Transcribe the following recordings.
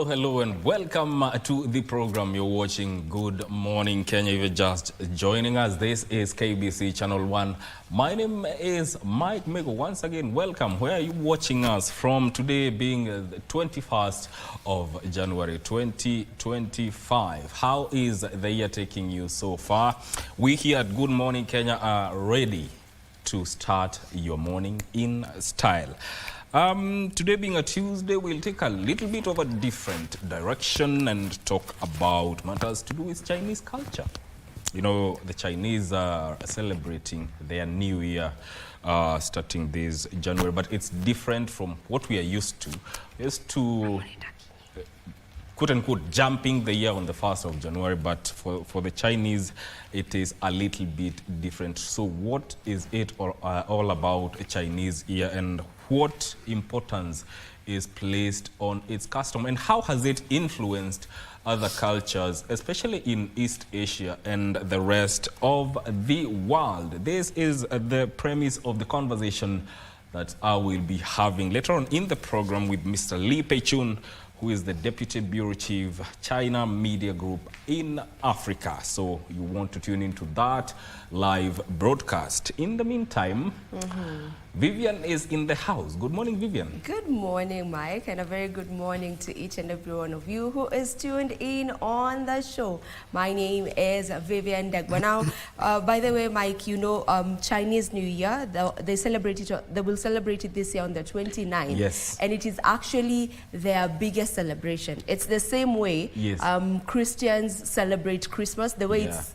Hello, and welcome to the program. You're watching Good Morning Kenya. If you're just joining us, this is KBC Channel 1. My name is Mike Mego. Once again, welcome. Where are you watching us from today being the 21st of January 2025? How is the year taking you so far? We here at Good Morning Kenya are ready to start your morning in style. Today being a Tuesday, we'll take a little bit of a different direction and talk about matters to do with Chinese culture. You know, the Chinese are celebrating their new year starting this January, but it's different from what we are used to. We're used to, quote unquote, jumping the year on the 1st of January, but for the Chinese, it is a little bit different. So what is it all about a Chinese year, and what importance is placed on its custom, and how has it influenced other cultures, especially in East Asia and the rest of the world? This is the premise of the conversation that I will be having later on in the program with Mr. Li Peichun, who is the Deputy Bureau Chief, China Media Group in Africa. So you want to tune into that live broadcast. In the meantime, Vivian is in the house. Good morning, Vivian. Good morning, Mike, and a very good morning to each and every one of you who is tuned in on the show. My name is Vivian Degba. Now, by the way, Mike, you know, Chinese New Year, they will celebrate it this year on the 29th. Yes. And it is actually their biggest celebration. It's the same way Christians celebrate Christmas, the way it's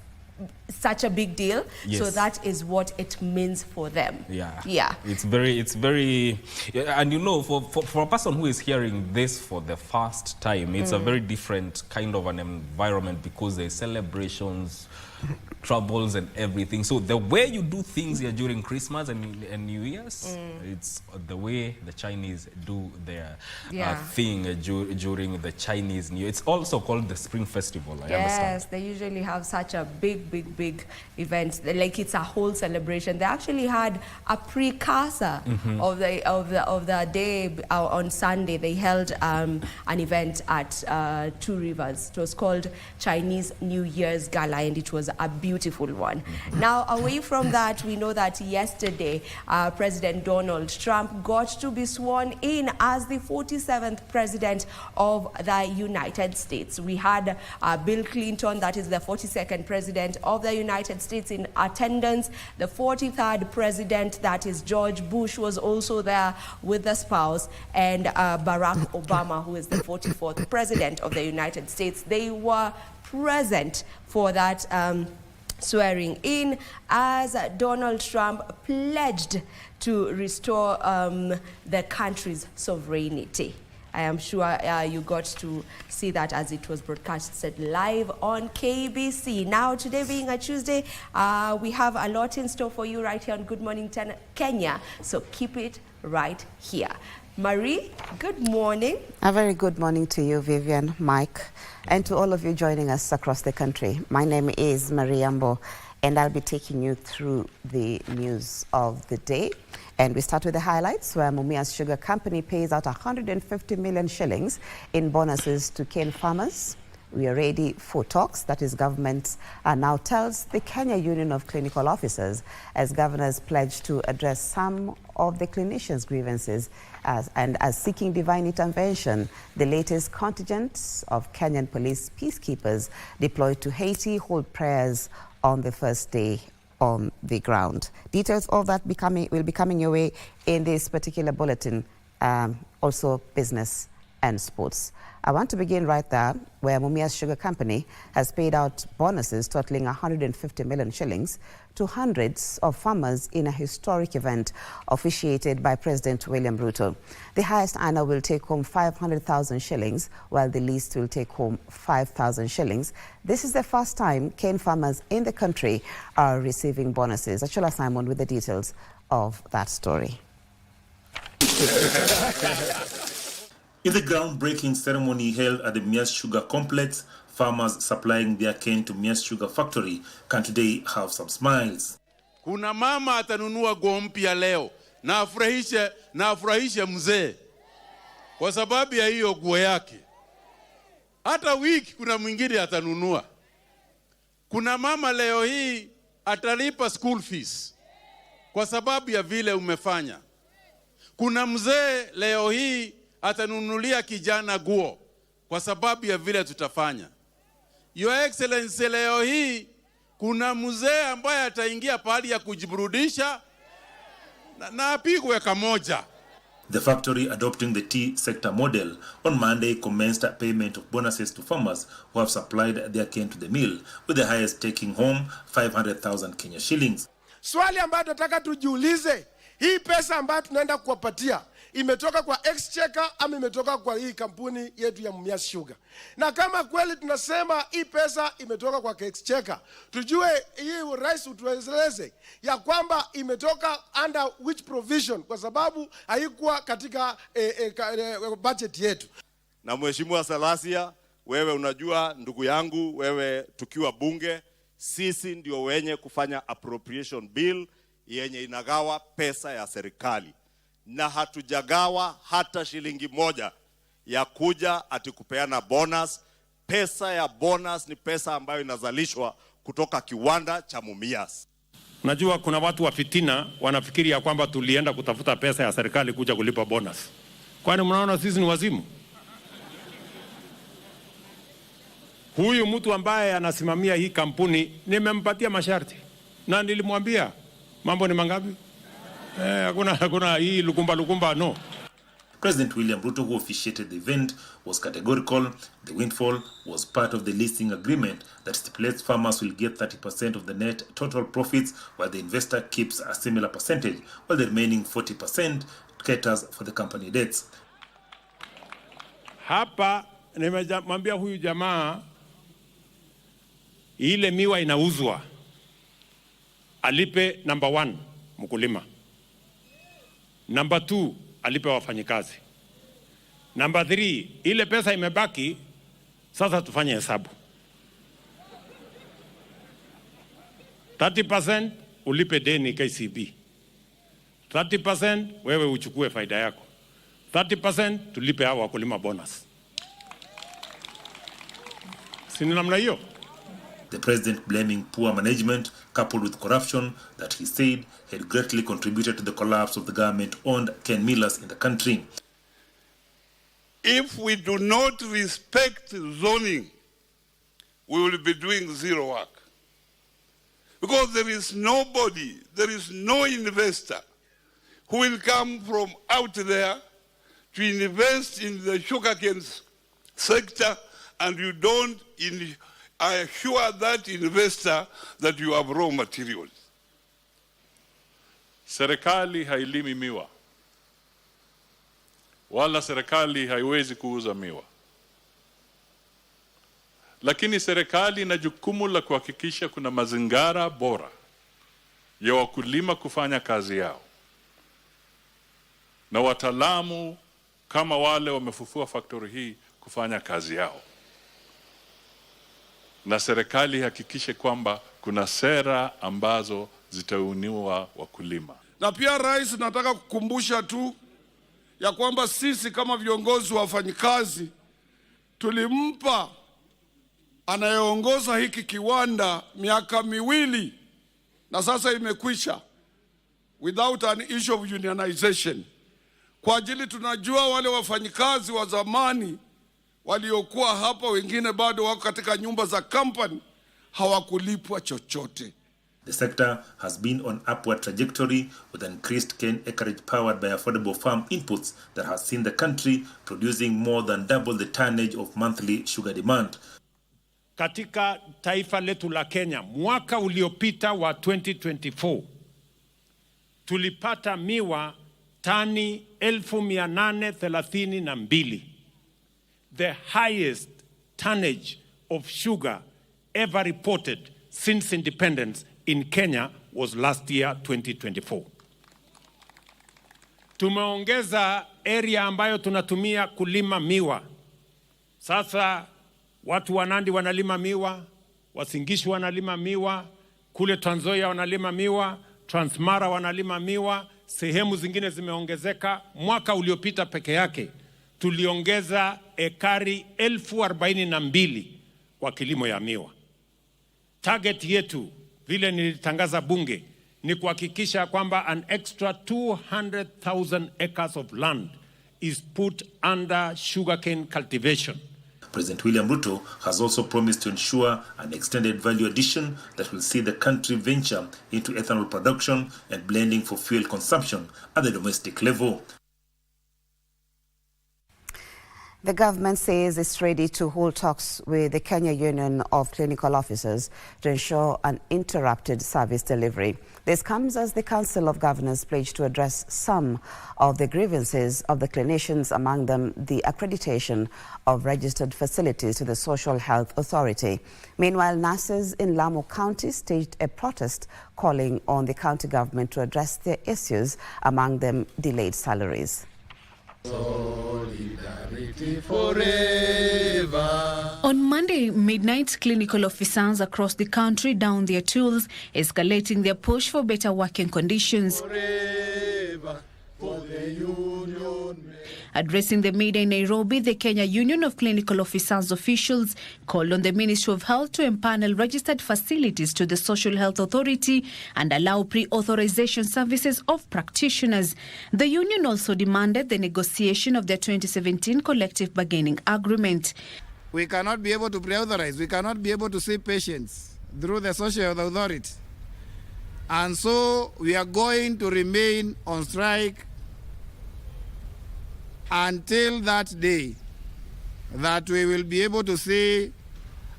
such a big deal. So that is what it means for them. It's very and you know, for a person who is hearing this for the first time, it's a very different kind of an environment, because there's celebrations, troubles and everything. So the way you do things here during Christmas and New Year's, it's the way the Chinese do their thing during the Chinese New Year. It's also called the Spring Festival, I understand. Yes, they usually have such a big event. Like, it's a whole celebration. They actually had a precursor of the day on Sunday. They held an event at Two Rivers. It was called Chinese New Year's Gala, and it was a beautiful one. Now, away from that, we know that yesterday President Donald Trump got to be sworn in as the 47th president of the United States. We had Bill Clinton, that is the 42nd president of the United States, in attendance. The 43rd president, that is George Bush, was also there with the spouse, and Barack Obama, who is the 44th president of the United States. They were present for that swearing in, as Donald Trump pledged to restore the country's sovereignty. I am sure you got to see that as it was broadcasted live on KBC. Now, today being a Tuesday, we have a lot in store for you right here on Good Morning Kenya, so keep it right here. Marie, good morning. A very good morning to you, Vivian, Mike, and to all of you joining us across the country. My name is Marie Ambo, and I'll be taking you through the news of the day. And we start with the highlights, where Mumias Sugar Company pays out 150 million shillings in bonuses to cane farmers. We are ready for talks, that is, government now tells the Kenya Union of Clinical Officers, as governors pledge to address some of the clinicians' grievances and as seeking divine intervention. The latest contingent of Kenyan police peacekeepers deployed to Haiti hold prayers on the first day on the ground. Details of that will be coming your way in this particular bulletin, also business and sports. I want to begin right there, where Mumias Sugar Company has paid out bonuses totaling 150 million shillings to hundreds of farmers in a historic event officiated by President William Ruto. The highest earner will take home 500,000 shillings, while the least will take home 5,000 shillings. This is the first time cane farmers in the country are receiving bonuses. Achola Simon with the details of that story. In the groundbreaking ceremony held at the Mias Sugar Complex, farmers supplying their cane to Mias Sugar Factory can today have some smiles. Kuna mama atanunua nguo mpya leo na afurahishe mzee kwa sababu ya hiyo nguo yake. hata wiki kuna mwingine atanunua. Kuna mama leo hii atalipa school fees kwa sababu ya vile umefanya. Kuna mzee leo hii atanunulia kijana nguo kwa sababu ya vile tutafanya. Your Excellency, leo hii kuna mzee ambaye ataingia pahali ya kujiburudisha na apigwe kamoja. The factory, adopting the tea sector model, on Monday commenced a payment of bonuses to farmers who have supplied their cane to the mill, with the highest taking home 500,000 Kenya shillings. Swali ambayo tunataka tujiulize, hii pesa ambayo tunaenda kuwapatia imetoka kwa exchequer ama imetoka kwa hii kampuni yetu ya Mumias Sugar? Na kama kweli tunasema hii pesa imetoka kwa exchequer, tujue hii rais utueleze ya kwamba imetoka under which provision, kwa sababu haikuwa katika budget yetu. Na Mheshimiwa Salasia, wewe unajua ndugu yangu, wewe tukiwa bunge, sisi ndio wenye kufanya appropriation bill yenye inagawa pesa ya serikali, na hatujagawa hata shilingi moja ya kuja atikupeana bonus. Pesa ya bonus ni pesa ambayo inazalishwa kutoka kiwanda cha Mumias. Unajua kuna watu wa fitina wanafikiri ya kwamba tulienda kutafuta pesa ya serikali kuja kulipa bonus. Kwani mnaona sisi ni wazimu? Huyu mtu ambaye anasimamia hii kampuni nimempatia masharti na nilimwambia mambo ni mangapi? Hakuna hii lukumba no. President William Ruto, who officiated the event, was categorical. The windfall was part of the leasing agreement that stipulates farmers will get 30% of the net total profits, while the investor keeps a similar percentage, while the remaining 40% caters for the company debts. Hapa nimemwambia huyu jamaa ile miwa inauzwa alipe number 1 mkulima, number 2 alipe wafanyikazi, number 3 ile pesa imebaki sasa tufanye hesabu. 30% ulipe deni KCB, 30% wewe uchukue faida yako, 30% tulipe hao wakulima bonus. Sina namna hiyo. The president blaming poor management coupled with corruption that he said had greatly contributed to the collapse of the government-owned cane millers in the country. If we do not respect zoning, we will be doing zero work. Because there is nobody, there is no investor who will come from out there to invest in the sugarcane sector, and you don't assure that investor that you have raw materials. Serikali hailimi miwa, wala serikali haiwezi kuuza miwa, lakini serikali ina jukumu la kuhakikisha kuna mazingira bora ya wakulima kufanya kazi yao, na wataalamu kama wale wamefufua factory hii kufanya kazi yao, na serikali hakikishe kwamba kuna sera ambazo zitauniwa wakulima. Na pia rais, nataka kukumbusha tu ya kwamba sisi kama viongozi wa wafanyikazi tulimpa anayeongoza hiki kiwanda miaka 2 na sasa imekwisha without an issue of unionization. Kwa ajili tunajua wale wafanyikazi wa zamani waliokuwa hapa, wengine bado wako katika nyumba za company, hawakulipwa chochote. The sector has been on upward trajectory with increased cane acreage powered by affordable farm inputs that has seen the country producing more than double the tonnage of monthly sugar demand. Katika taifa letu la Kenya, mwaka uliopita wa 2024 tulipata miwa tani 1832, the highest tonnage of sugar ever reported since independence in Kenya was last year 2024. Tumeongeza area ambayo tunatumia kulima miwa. Sasa watu wa Nandi wanalima miwa, Wasingishu wanalima miwa, kule Trans Nzoia wanalima miwa, Transmara wanalima miwa, sehemu zingine zimeongezeka. Mwaka uliopita peke yake tuliongeza ekari 42,000 kwa kilimo ya miwa. Target yetu, vile nilitangaza bunge, ni kuhakikisha kwamba an extra 200,000 acres of land is put under sugarcane cultivation. President William Ruto has also promised to ensure an extended value addition that will see the country venture into ethanol production and blending for fuel consumption at the domestic level. The government says it's ready to hold talks with the Kenya Union of Clinical Officers to ensure uninterrupted service delivery. This comes as the Council of Governors pledged to address some of the grievances of the clinicians, among them the accreditation of registered facilities to the Social Health Authority. Meanwhile, nurses in Lamu County staged a protest calling on the county government to address their issues, among them delayed salaries. Solidarity forever. On Monday midnight, clinical officers across the country downed their tools, escalating their push for better working conditions. Forever for the union. Addressing the media in Nairobi, the Kenya Union of Clinical Officers officials called on the Ministry of Health to empanel registered facilities to the Social Health Authority and allow pre-authorization services of practitioners. The union also demanded the negotiation of their 2017 collective bargaining agreement. We cannot be able to pre-authorize. We cannot be able to see patients through the Social Health Authority. And so we are going to remain on strike until that day that we will be able to see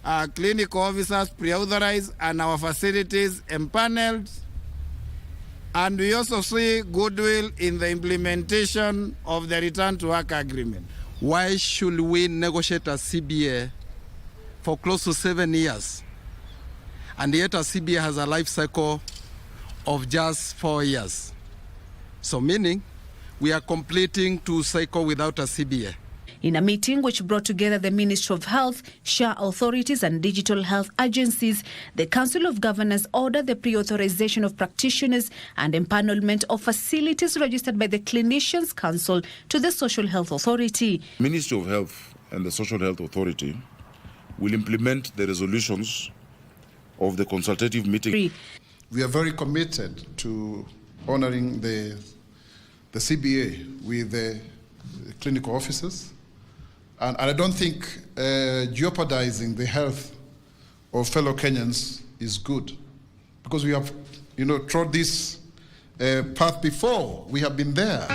our clinical officers pre-authorized and our facilities empaneled. And we also see goodwill in the implementation of the return to work agreement. Why should we negotiate a CBA for close to 7 years? And yet a CBA has a life cycle of just 4 years. So meaning, we are completing 2 cycles without a CBA. In a meeting which brought together the Ministry of Health, SHA authorities and digital health agencies, the Council of Governors ordered the pre-authorization of practitioners and empanelment of facilities registered by the Clinicians Council to the Social Health Authority. Ministry of Health and the Social Health Authority will implement the resolutions of the consultative meeting. We are very committed to honoring the CBA with the clinical officers, and I don't think jeopardizing the health of fellow Kenyans is good, because we have, trod this path before. We have been there.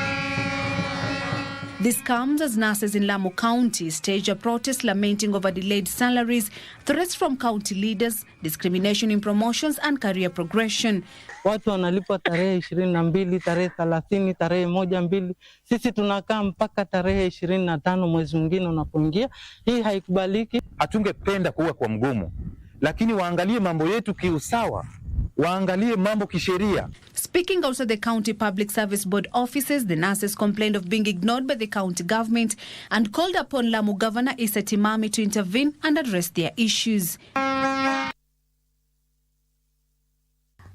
This comes as nurses in Lamu County stage a protest lamenting over delayed salaries, threats from county leaders, discrimination in promotions and career progression. Watu wanalipwa tarehe 22, tarehe 30, tarehe 1-2. Sisi tunakaa mpaka tarehe 25 mwezi mwingine unapoingia. Hii haikubaliki. Hatungependa kuwa kwa mgomo, lakini waangalie mambo yetu kiusawa. Waangalie mambo kisheria. Speaking outside the County Public Service Board offices, the nurses complained of being ignored by the county government and called upon Lamu Governor Issa Timami to intervene and address their issues.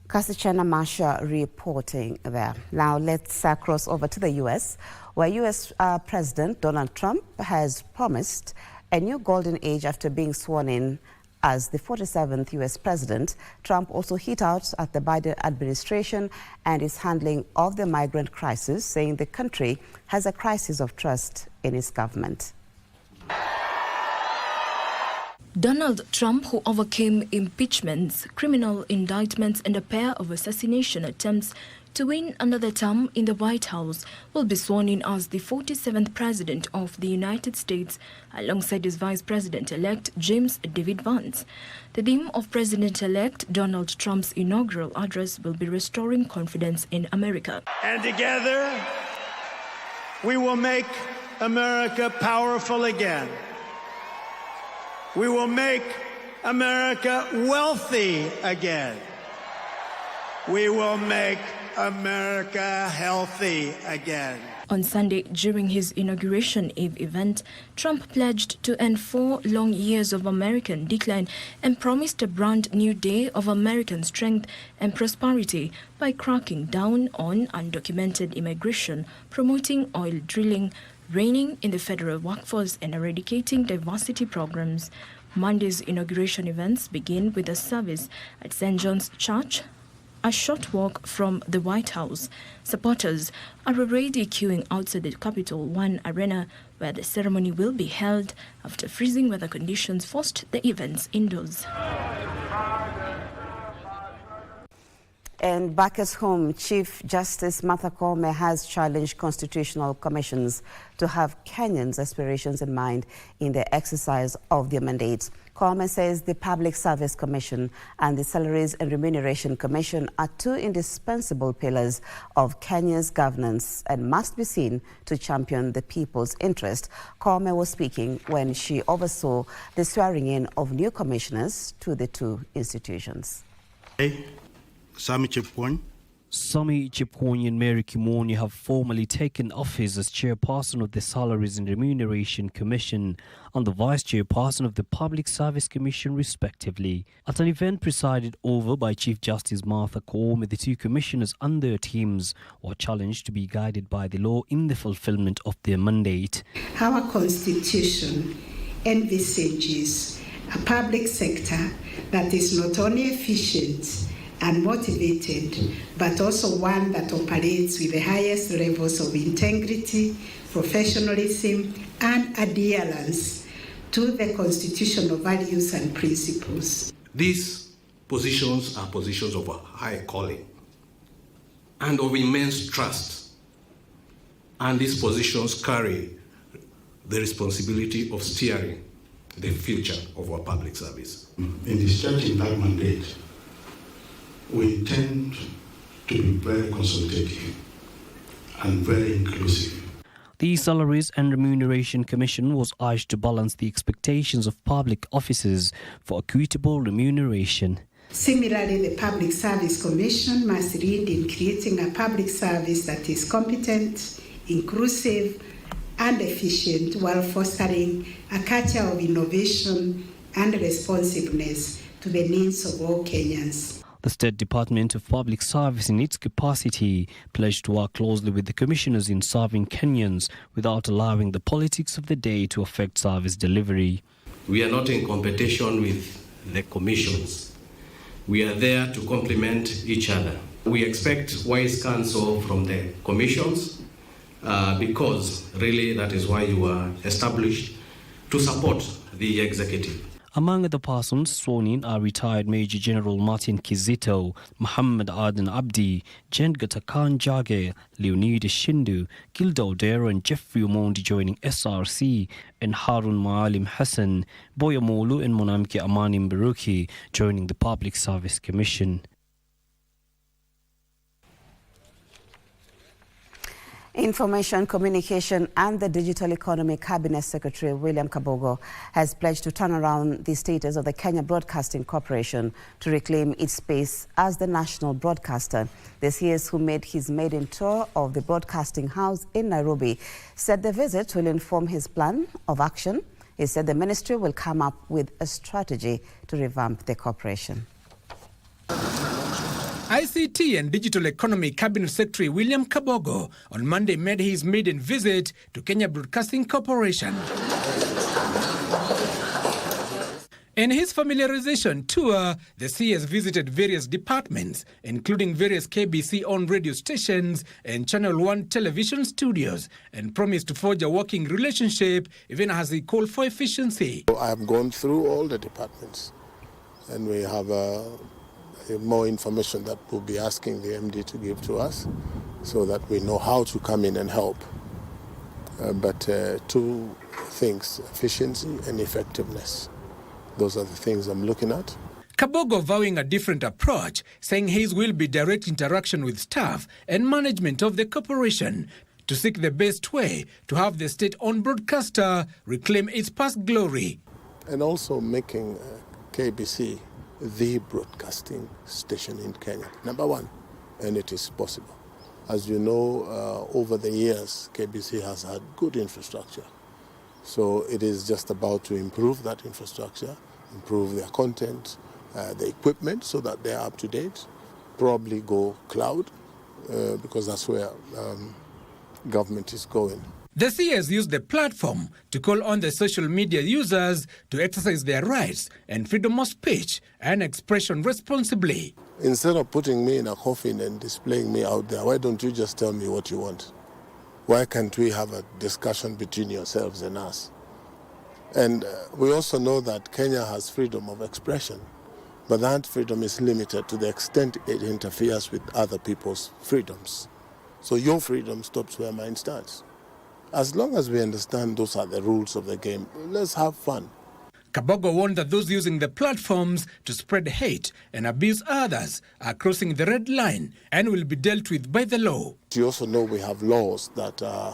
Kasichana Masha reporting there. Now let's cross over to the U.S., where U.S. President Donald Trump has promised a new golden age after being sworn in as the 47th U.S. president. Trump also hit out at the Biden administration and its handling of the migrant crisis, saying the country has a crisis of trust in its government. Donald Trump, who overcame impeachments, criminal indictments, and a pair of assassination attempts to win another term in the White House, will be sworn in as the 47th President of the United States, alongside his Vice President-elect James David Vance. The theme of President-elect Donald Trump's inaugural address will be restoring confidence in America. And together, we will make America powerful again. We will make America wealthy again. We will make America healthy again. On Sunday, during his Inauguration Eve event, Trump pledged to end 4 long years of American decline and promised a brand new day of American strength and prosperity by cracking down on undocumented immigration, promoting oil drilling, reining in the federal workforce and eradicating diversity programs. Monday's inauguration events begin with a service at St. John's Church, a short walk from the White House. Supporters are already queuing outside the Capital One Arena, where the ceremony will be held after freezing weather conditions forced the events indoors. And back at home, Chief Justice Martha Koome has challenged constitutional commissions to have Kenyans' aspirations in mind in the exercise of their mandates. Koome says the Public Service Commission and the Salaries and Remuneration Commission are two indispensable pillars of Kenya's governance and must be seen to champion the people's interest. Koome was speaking when she oversaw the swearing-in of new commissioners to the two institutions. Sami Chepkwony and Mary Kimoni have formally taken office as chairperson of the Salaries and Remuneration Commission and the vice chairperson of the Public Service Commission, respectively. At an event presided over by Chief Justice Martha Koome, the two commissioners and their teams were challenged to be guided by the law in the fulfillment of their mandate. Our constitution envisages a public sector that is not only efficient and motivated, but also one that operates with the highest levels of integrity, professionalism, and adherence to the constitutional values and principles. These positions are positions of a high calling and of immense trust, and these positions carry the responsibility of steering the future of our public service. In discharging that mandate, we intend to be very consultative and very inclusive. The Salaries and Remuneration Commission was urged to balance the expectations of public officers for equitable remuneration. Similarly, the Public Service Commission must lead in creating a public service that is competent, inclusive, and efficient while fostering a culture of innovation and responsiveness to the needs of all Kenyans. The State Department of Public Service, in its capacity, pledged to work closely with the commissioners in serving Kenyans without allowing the politics of the day to affect service delivery. We are not in competition with the commissions. We are there to complement each other. We expect wise counsel from the commissions because really that is why you were established, to support the executive. Among the persons sworn in are retired Major General Martin Kizito, Muhammad Adan Abdi, Jengata Khan Jage, Leonid Shindu, Gilda Odero and Jeffrey Omondi joining SRC, and Harun Maalim Hassan, Boyamolu and Monamke Amani Mbaruki joining the Public Service Commission. Information, Communication and the Digital Economy Cabinet Secretary William Kabogo has pledged to turn around the status of the Kenya Broadcasting Corporation to reclaim its space as the national broadcaster. The CS, who made his maiden tour of the broadcasting house in Nairobi, said the visit will inform his plan of action. He said the ministry will come up with a strategy to revamp the corporation. ICT and Digital Economy Cabinet Secretary William Kabogo on Monday made his maiden visit to Kenya Broadcasting Corporation. In his familiarization tour, the CS visited various departments, including various KBC-owned radio stations and Channel 1 television studios, and promised to forge a working relationship, even as he called for efficiency. I have gone through all the departments, and we have more information that we'll be asking the MD to give to us so that we know how to come in and help. But two things, efficiency and effectiveness. Those are the things I'm looking at. Kabogo vowing a different approach, saying his will be direct interaction with staff and management of the corporation to seek the best way to have the state-owned broadcaster reclaim its past glory. And also making KBC the broadcasting station in Kenya, number one, and it is possible. As you know, over the years, KBC has had good infrastructure. So it is just about to improve that infrastructure, improve their content, the equipment so that they're up to date, probably go cloud, because that's where government is going. The CS used the platform to call on the social media users to exercise their rights and freedom of speech and expression responsibly. Instead of putting me in a coffin and displaying me out there, why don't you just tell me what you want? Why can't we have a discussion between yourselves and us? And we also know that Kenya has freedom of expression, but that freedom is limited to the extent it interferes with other people's freedoms. So your freedom stops where mine starts. As long as we understand those are the rules of the game, let's have fun. Kabogo warned that those using the platforms to spread hate and abuse others are crossing the red line and will be dealt with by the law. You also know we have laws that are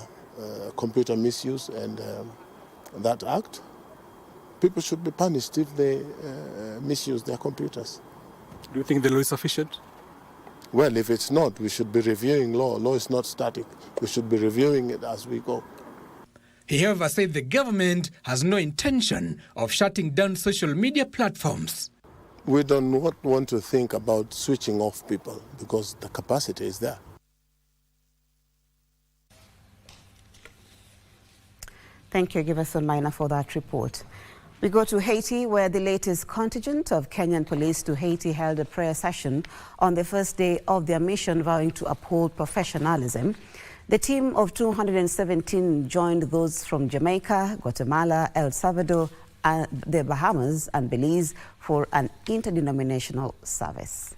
computer misuse and that act. People should be punished if they misuse their computers. Do you think the law is sufficient? Well, if it's not, we should be reviewing law. Law is not static. We should be reviewing it as we go. He, however, said the government has no intention of shutting down social media platforms. We do not want to think about switching off people because the capacity is there. Thank you, Giverson Minor, for that report. We go to Haiti, where the latest contingent of Kenyan police to Haiti held a prayer session on the first day of their mission, vowing to uphold professionalism. The team of 217 joined those from Jamaica, Guatemala, El Salvador, and the Bahamas and Belize for an interdenominational service.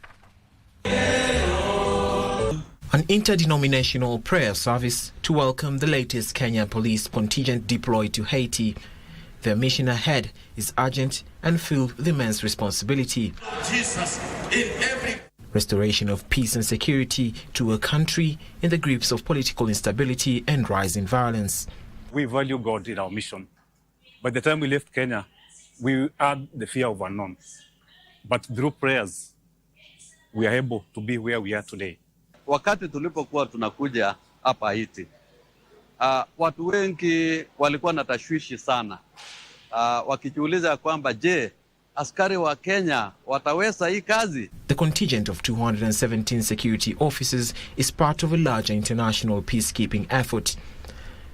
An interdenominational prayer service to welcome the latest Kenyan police contingent deployed to Haiti. Their mission ahead is urgent and filled with immense responsibility. Restoration of peace and security to a country in the grips of political instability and rising violence. We value God in our mission. By the time we left Kenya, we had the fear of unknown. But through prayers, we are able to be where we are today. Wakati tulipokuwa tunakuja hapa Haiti, watu wengi walikuwa na tashwishi sana. Wakijiuliza kwamba je, askari wa Kenya wataweza hii kazi? The contingent of 217 security officers is part of a larger international peacekeeping effort.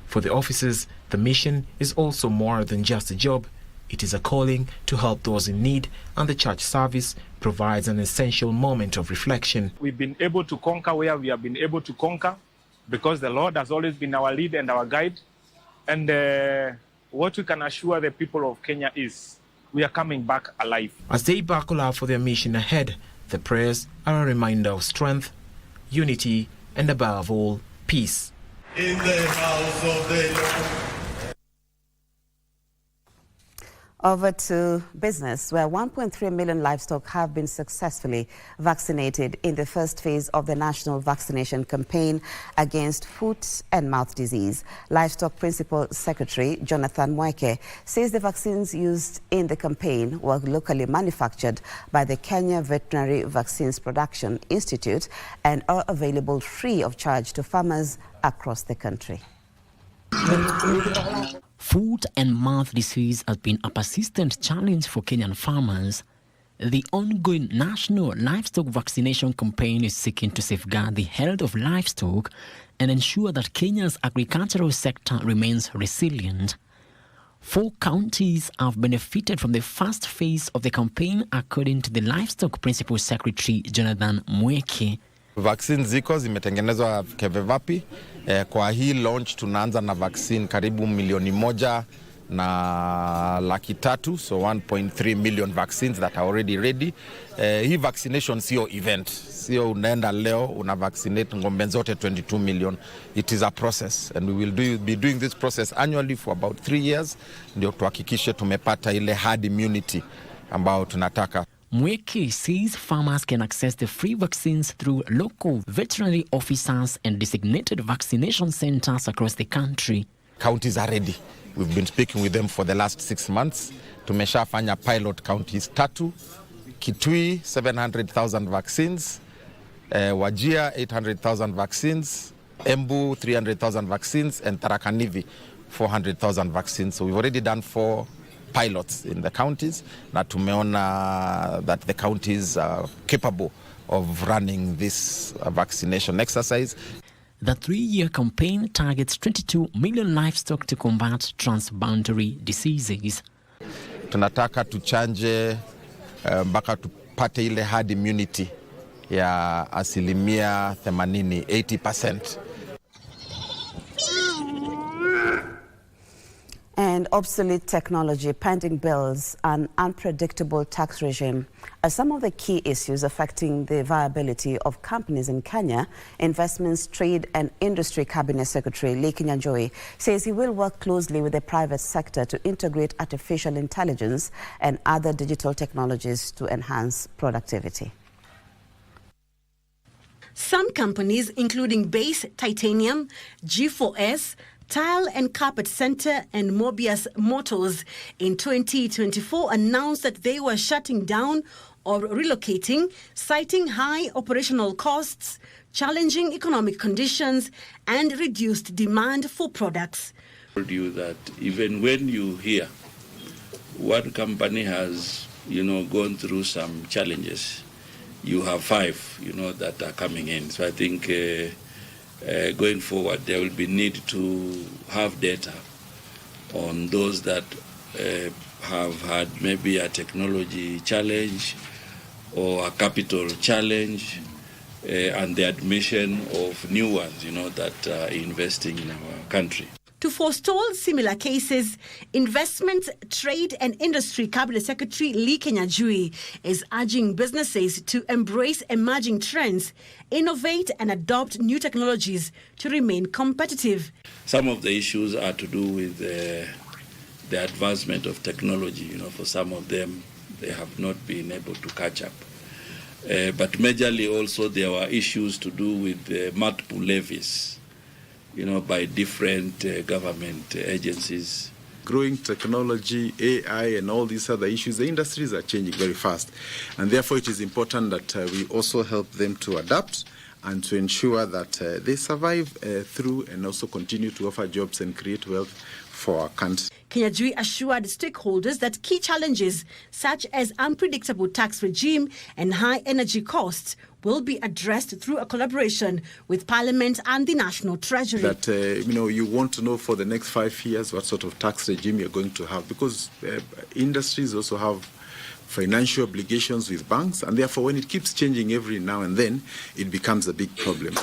For the officers, the mission is also more than just a job. It is a calling to help those in need, and the church service provides an essential moment of reflection. We've been able to conquer where we have been able to conquer because the Lord has always been our lead and our guide. And what we can assure the people of Kenya is we are coming back alive. As they buckle up for their mission ahead, the prayers are a reminder of strength, unity, and above all, peace. In the house of the Lord. Over to business, where 1.3 million livestock have been successfully vaccinated in the first phase of the national vaccination campaign against foot and mouth disease. Livestock Principal Secretary Jonathan Mweke says the vaccines used in the campaign were locally manufactured by the Kenya Veterinary Vaccines Production Institute and are available free of charge to farmers across the country. Foot and mouth disease has been a persistent challenge for Kenyan farmers. The ongoing national livestock vaccination campaign is seeking to safeguard the health of livestock and ensure that Kenya's agricultural sector remains resilient. 4 counties have benefited from the first phase of the campaign, according to the Livestock Principal Secretary Jonathan Mweke. Vaccine ziko zimetengenezwa kevevapi. Kwa hii launch tunaanza na vaccine karibu 1.3 million, so 1.3 million vaccines that are already ready. Hii vaccination sio event, sio unaenda leo una vaccinate ngombe zote 22 million. It is a process and we will be doing this process annually for about 3 years ndio tuhakikishe tumepata ile herd immunity ambao tunataka. Mweke says farmers can access the free vaccines through local veterinary officers and designated vaccination centers across the country. Counties are ready. We've been speaking with them for the last 6 months. Tumeshafanya pilot counties 3. Kitui, 700,000 vaccines. Wajir, 800,000 vaccines. Embu, 300,000 vaccines. And Tharaka Nithi, 400,000 vaccines. So we've already done 4 pilots in the counties. Na tumeona that the counties are capable of running this vaccination exercise. The 3-year campaign targets 22 million livestock to combat transboundary diseases. Tunataka tuchanje mpaka tupate ile herd immunity ya asilimia 80, 80%. And obsolete technology, pending bills, and unpredictable tax regime are some of the key issues affecting the viability of companies in Kenya. Investments, Trade and Industry Cabinet Secretary Lee Kinyanjui says he will work closely with the private sector to integrate artificial intelligence and other digital technologies to enhance productivity. Some companies, including Base Titanium, G4S, Tile and Carpet Center and Mobius Motors in 2024 announced that they were shutting down or relocating, citing high operational costs, challenging economic conditions and reduced demand for products. I told you that even when you hear one company has, gone through some challenges, you have 5, that are coming in. So I think going forward, there will be need to have data on those that have had maybe a technology challenge or a capital challenge and the admission of new ones, that are investing in our country. To forestall similar cases, Investment, Trade and Industry Cabinet Secretary Lee Kinyanjui is urging businesses to embrace emerging trends, innovate and adopt new technologies to remain competitive. Some of the issues are to do with the advancement of technology. For some of them, they have not been able to catch up. But majorly also there were issues to do with multiple levies, by different government agencies. Growing technology, AI, and all these other issues, the industries are changing very fast. And therefore, it is important that we also help them to adapt and to ensure that they survive through and also continue to offer jobs and create wealth for our country. Kinyanjui assured stakeholders that key challenges such as unpredictable tax regime and high energy costs will be addressed through a collaboration with Parliament and the National Treasury. That, you want to know for the next 5 years what sort of tax regime you're going to have, because industries also have financial obligations with banks, and therefore when it keeps changing every now and then, it becomes a big problem.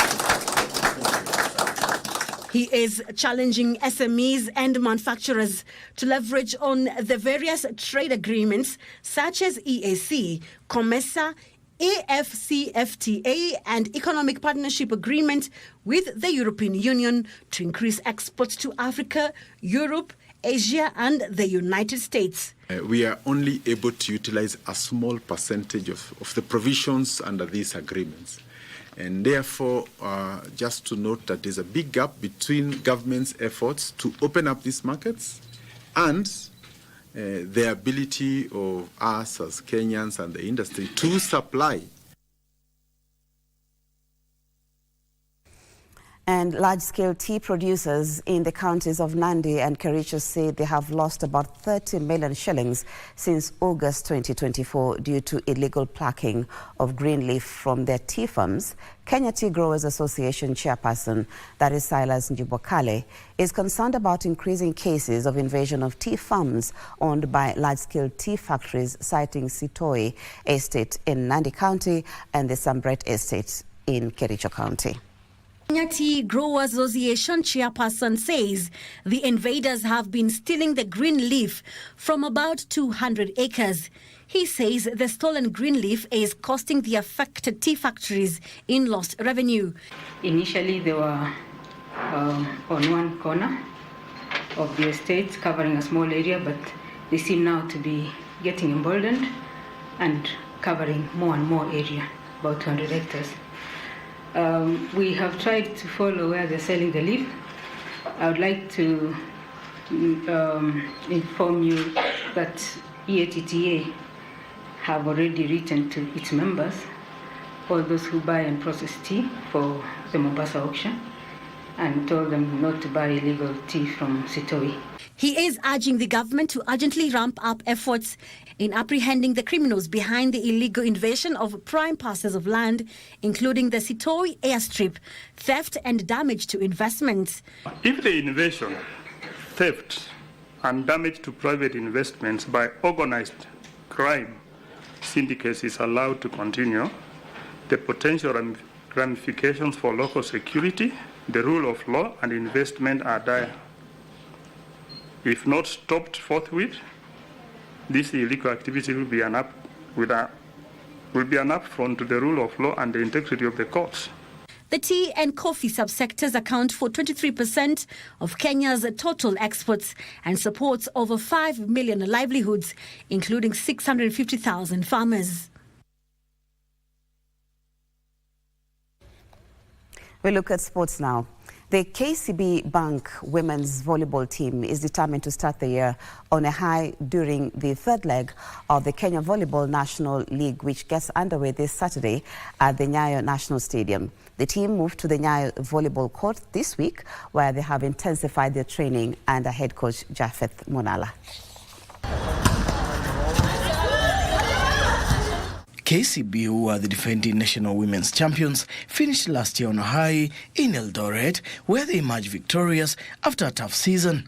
He is challenging SMEs and manufacturers to leverage on the various trade agreements such as EAC, COMESA, AFCFTA and Economic Partnership Agreement with the European Union to increase exports to Africa, Europe, Asia and the United States. We are only able to utilize a small percentage of the provisions under these agreements. And therefore, just to note that there's a big gap between government's efforts to open up these markets and the ability of us as Kenyans and the industry to supply. And large-scale tea producers in the counties of Nandi and Kericho say they have lost about 30 million shillings since August 2024 due to illegal plucking of green leaf from their tea farms. Kenya Tea Growers Association chairperson, that is Silas Njibokale, is concerned about increasing cases of invasion of tea farms owned by large-scale tea factories, citing Sitoi Estate in Nandi County and the Sambret Estate in Kericho County. Kenya Tea Growers Association chairperson says the invaders have been stealing the green leaf from about 200 acres. He says the stolen green leaf is costing the affected tea factories in lost revenue. Initially, they were on one corner of the estate, covering a small area, but they seem now to be getting emboldened and covering more and more area, about 200 hectares. We have tried to follow where they're selling the leaf. I would like to inform you that EATTA have already written to its members, all those who buy and process tea for the Mombasa auction, and told them not to buy illegal tea from Sitoi. He is urging the government to urgently ramp up efforts in apprehending the criminals behind the illegal invasion of prime parcels of land, including the Sitoi airstrip, theft and damage to investments. If the invasion, theft and damage to private investments by organized crime syndicates is allowed to continue, the potential ramifications for local security, the rule of law and investment are dire. If not stopped forthwith, this illegal activity will be an affront to the rule of law and the integrity of the courts. The tea and coffee subsectors account for 23% of Kenya's total exports and supports over 5 million livelihoods, including 650,000 farmers. We look at sports now. The KCB Bank women's volleyball team is determined to start the year on a high during the third leg of the Kenya Volleyball National League, which gets underway this Saturday at the Nyayo National Stadium. The team moved to the Nyayo Volleyball Court this week, where they have intensified their training under head coach Japheth Monala. KCB, who are the defending national women's champions, finished last year on a high in Eldoret, where they emerged victorious after a tough season.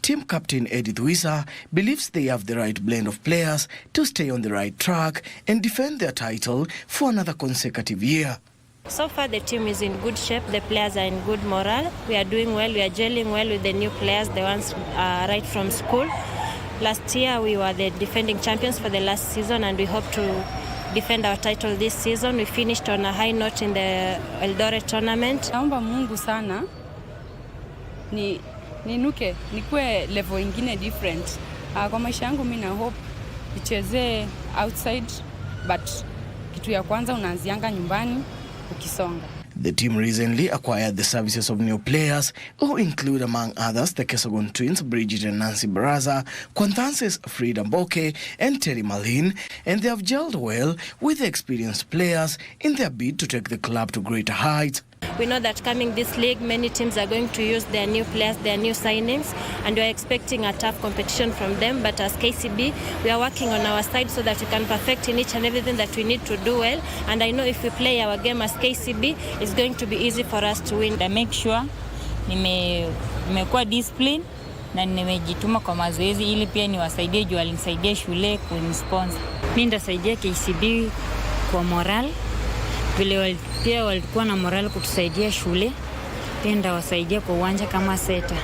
Team captain Edith Wisa believes they have the right blend of players to stay on the right track and defend their title for another consecutive year. So far the team is in good shape, the players are in good morale, we are doing well, we are gelling well with the new players, the ones right from school. Last year we were the defending champions for the last season and we hope to defend our title this season. We finished on a high note in the Eldoret tournament. Naomba Mungu sana niinuke nikuwe level ingine different. Kwa maisha yangu mimi na hope nicheze outside, but kitu ya kwanza unaanzianga nyumbani ukisonga. The team recently acquired the services of new players who include, among others, the Kesogon twins Bridget and Nancy Baraza, Kwantance's Frida Mboke and Terry Malin, and they have gelled well with the experienced players in their bid to take the club to greater heights. We know that coming this league, many teams are going to use their new players, their new signings, and we are expecting a tough competition from them. But as KCB, we are working on our side so that we can perfect in each and everything that we need to do well. And I know if we play our game as KCB, it's going to be easy for us to win. I make sure nimekuwa discipline na nimejituma kwa mazoezi ili pia niwasaidie juu walinisaidia shule kunisponsor. Mimi ndasaidia KCB kwa moral. Vile pia walikuwa na moral kutusaidia shule, pia ndawasaidia kwa uwanja kama seta.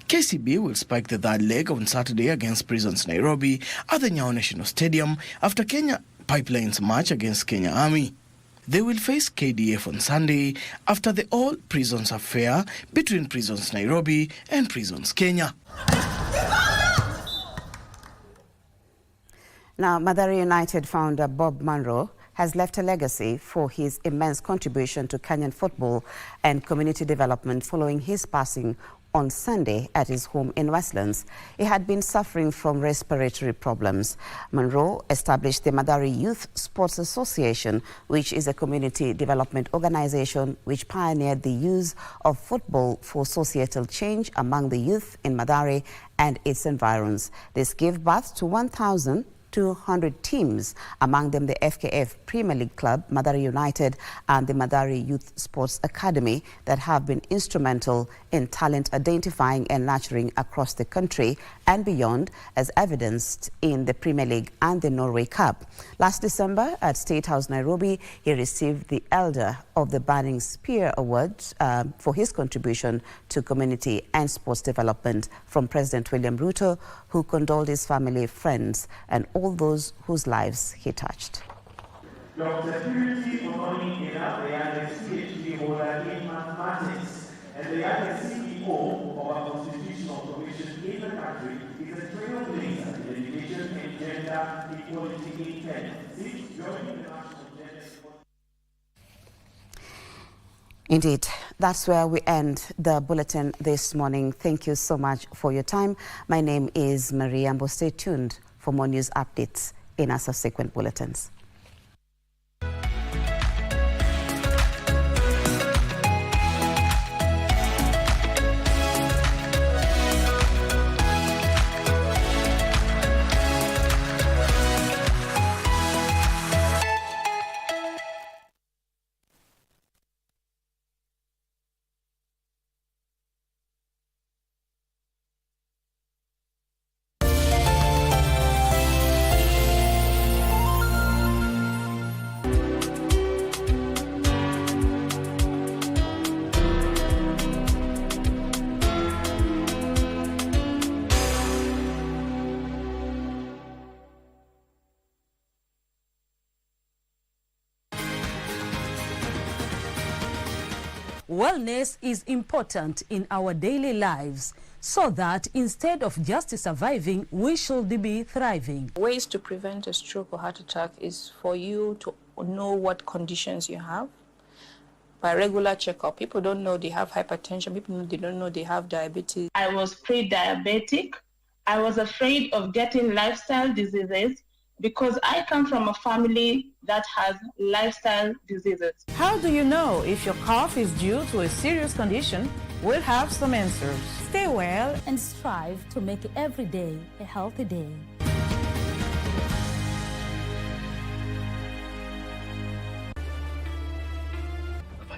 KCB will spike the third leg on Saturday against Prisons Nairobi at the Nyayo National Stadium after Kenya Pipeline's match against Kenya Army. They will face KDF on Sunday after the All Prisons affair between Prisons Nairobi and Prisons Kenya. Now, Mathare United founder Bob Munro has left a legacy for his immense contribution to Kenyan football and community development following his passing on Sunday at his home in Westlands. He had been suffering from respiratory problems. Munro established the Mathare Youth Sports Association, which is a community development organization which pioneered the use of football for societal change among the youth in Mathare and its environs. This gave birth to 1,200 teams, among them the FKF Premier League club, Mathare United, and the Mathare Youth Sports Academy, that have been instrumental in talent identifying and nurturing across the country and beyond, as evidenced in the Premier League and the Norway Cup. Last December at State House, Nairobi, he received the Elder of the Burning Spear Award for his contribution to community and sports development from President William Ruto, who condoled his family, friends, and all those whose lives he touched. Dr. Purity Ononi Ina, they are the PhD holder in mathematics, and they are the CEO of a constitutional commission in the country, is a trailblazer in education and gender equality in Kenya. Since joining the National Gender Equality. Indeed, that's where we end the bulletin this morning. Thank you so much for your time. My name is Marie Ambo. Stay tuned for more news updates in our subsequent bulletins. Wellness is important in our daily lives, so that instead of just surviving, we should be thriving. Ways to prevent a stroke or heart attack is for you to know what conditions you have by regular checkup. People don't know they have hypertension. People they don't know they have diabetes. I was pre-diabetic. I was afraid of getting lifestyle diseases because I come from a family that has lifestyle diseases. How do you know if your cough is due to a serious condition? We'll have some answers. Stay well and strive to make every day a healthy day.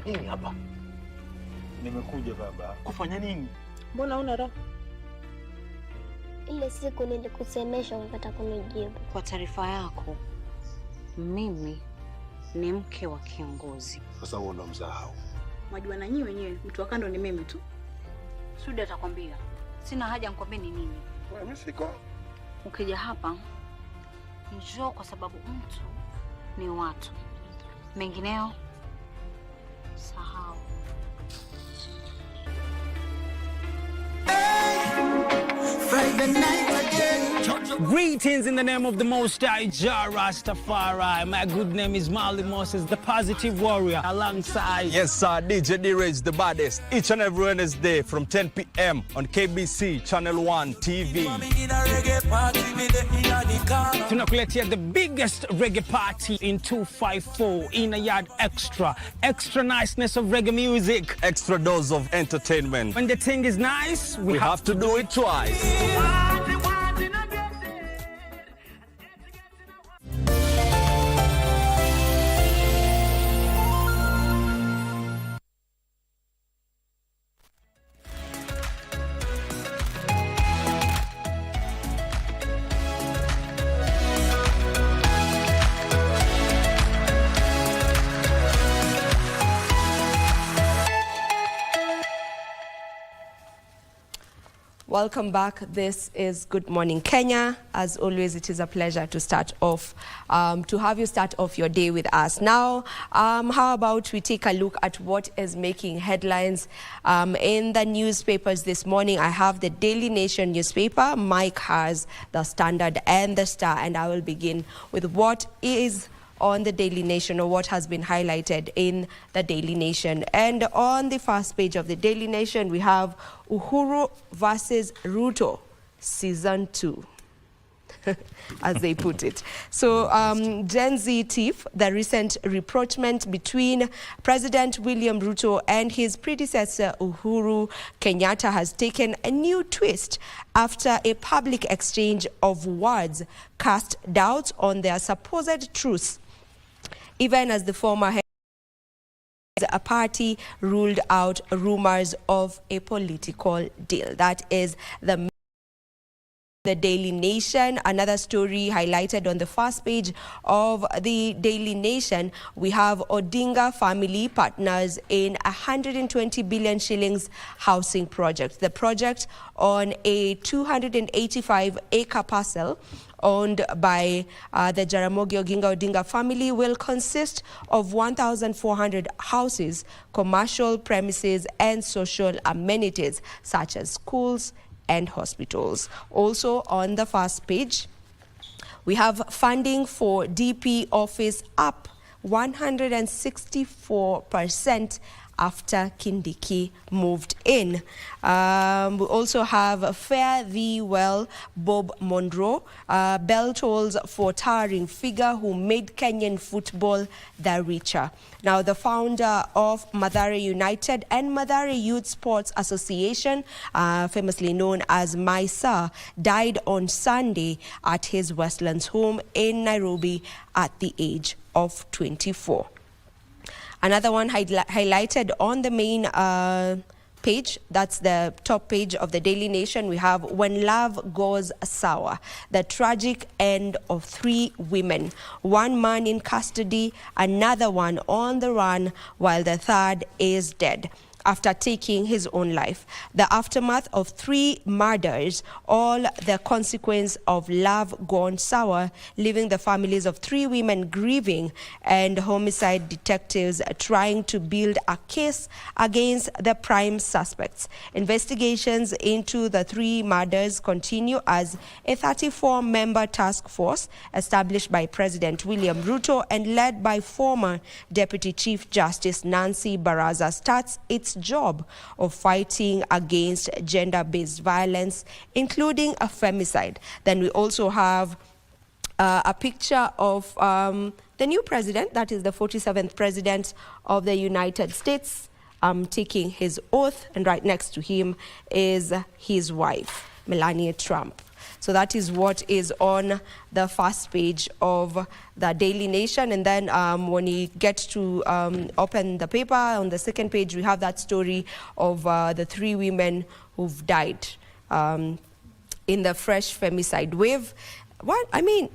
Nini hapa? Nimekuja baba. Kufanya nini? Mbona una raha? Ile siku nilikusemesha ukakata kunijibu. Kwa taarifa yako, mimi ni mke wa kiongozi. Sasa wewe ndo mzao. Mwajua na nyinyi wenyewe, mtu wa kando ni mimi tu. Sudi atakwambia. Sina haja nikwambie ni nini. Mimi siko. Ukija hapa, njoo kwa sababu mtu ni watu. Mengineo sahau. Greetings in the name of the Most High, Jah Rastafari. My good name is Marley Moses, the positive warrior, alongside... Yes, sir, DJ D-Rage, the baddest. Each and every Wednesday from 10 p.m. on KBC Channel 1 TV. Tunakuletea the biggest reggae party in 254 in a yard extra. Extra niceness of reggae music. Extra dose of entertainment. When the thing is nice, we have to do it twice. Welcome back. This is Good Morning Kenya. As always, it is a pleasure to start off, to have you start off your day with us. Now, how about we take a look at what is making headlines in the newspapers this morning. I have the Daily Nation newspaper. Mike has the Standard and the Star, and I will begin with what is on the Daily Nation, or what has been highlighted in the Daily Nation. And on the first page of the Daily Nation, we have Uhuru versus Ruto, Season 2. As they put it. So Gen Z tiff, the recent rapprochement between President William Ruto and his predecessor Uhuru Kenyatta has taken a new twist after a public exchange of words cast doubts on their supposed truce, even as the former head of a party ruled out rumors of a political deal. That is the Daily Nation. Another story highlighted on the first page of the Daily Nation, we have Odinga family partners in 120 billion shillings housing project. The project on a 285-acre parcel owned by the Jaramogi Oginga Odinga family will consist of 1,400 houses, commercial premises and social amenities such as schools and hospitals. Also on the first page, we have funding for DP office up 164% after Kindiki moved in. We also have Fare Thee Well, Bob Munro, bell tolls for towering figure who made Kenyan football the richer. Now, the founder of Mathare United and Mathare Youth Sports Association, famously known as MySA, died on Sunday at his Westlands home in Nairobi at the age of 24. Another one highlighted on the main page, that's the top page of the Daily Nation, we have When Love Goes Sour, the tragic end of 3 women. 1 man in custody, another one on the run, while the third is dead. after taking his own life. The aftermath of 3 murders, all the consequence of love gone sour, leaving the families of 3 women grieving and homicide detectives trying to build a case against the prime suspects. Investigations into the 3 murders continue as a 34-member task force established by President William Ruto and led by former Deputy Chief Justice Nancy Baraza starts its job of fighting against gender-based violence, including a femicide. Then we also have a picture of the new president, that is the 47th president of the United States, taking his oath, and right next to him is his wife, Melania Trump. So that is what is on the first page of the Daily Nation. And then when you get to open the paper, on the second page, we have that story of the 3 women who've died in the fresh femicide wave. What I mean,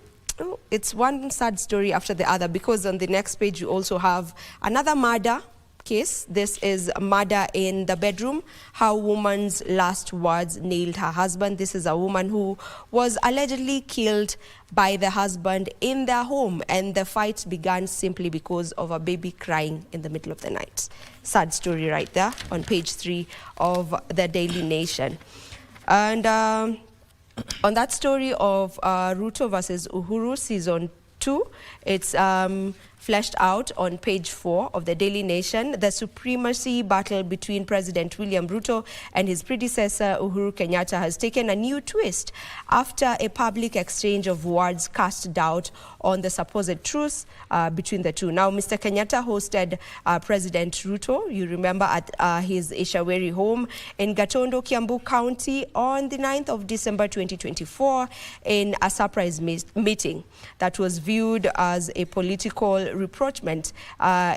it's one sad story after the other, because on the next page, you also have another murder case. This is murder in the bedroom, how woman's last words nailed her husband. This is a woman who was allegedly killed by the husband in their home, and the fight began simply because of a baby crying in the middle of the night. Sad story right there on page 3 of the Daily Nation. And on that story of Ruto versus Uhuru season 2, it's fleshed out on page 4 of the Daily Nation. The supremacy battle between President William Ruto and his predecessor Uhuru Kenyatta has taken a new twist after a public exchange of words cast doubt on the supposed truce between the two. Now, Mr. Kenyatta hosted President Ruto, you remember, at his Ishaweri home in Gatondo, Kiambu County on the 9th of December 2024 in a surprise meeting that was viewed as a political rapprochement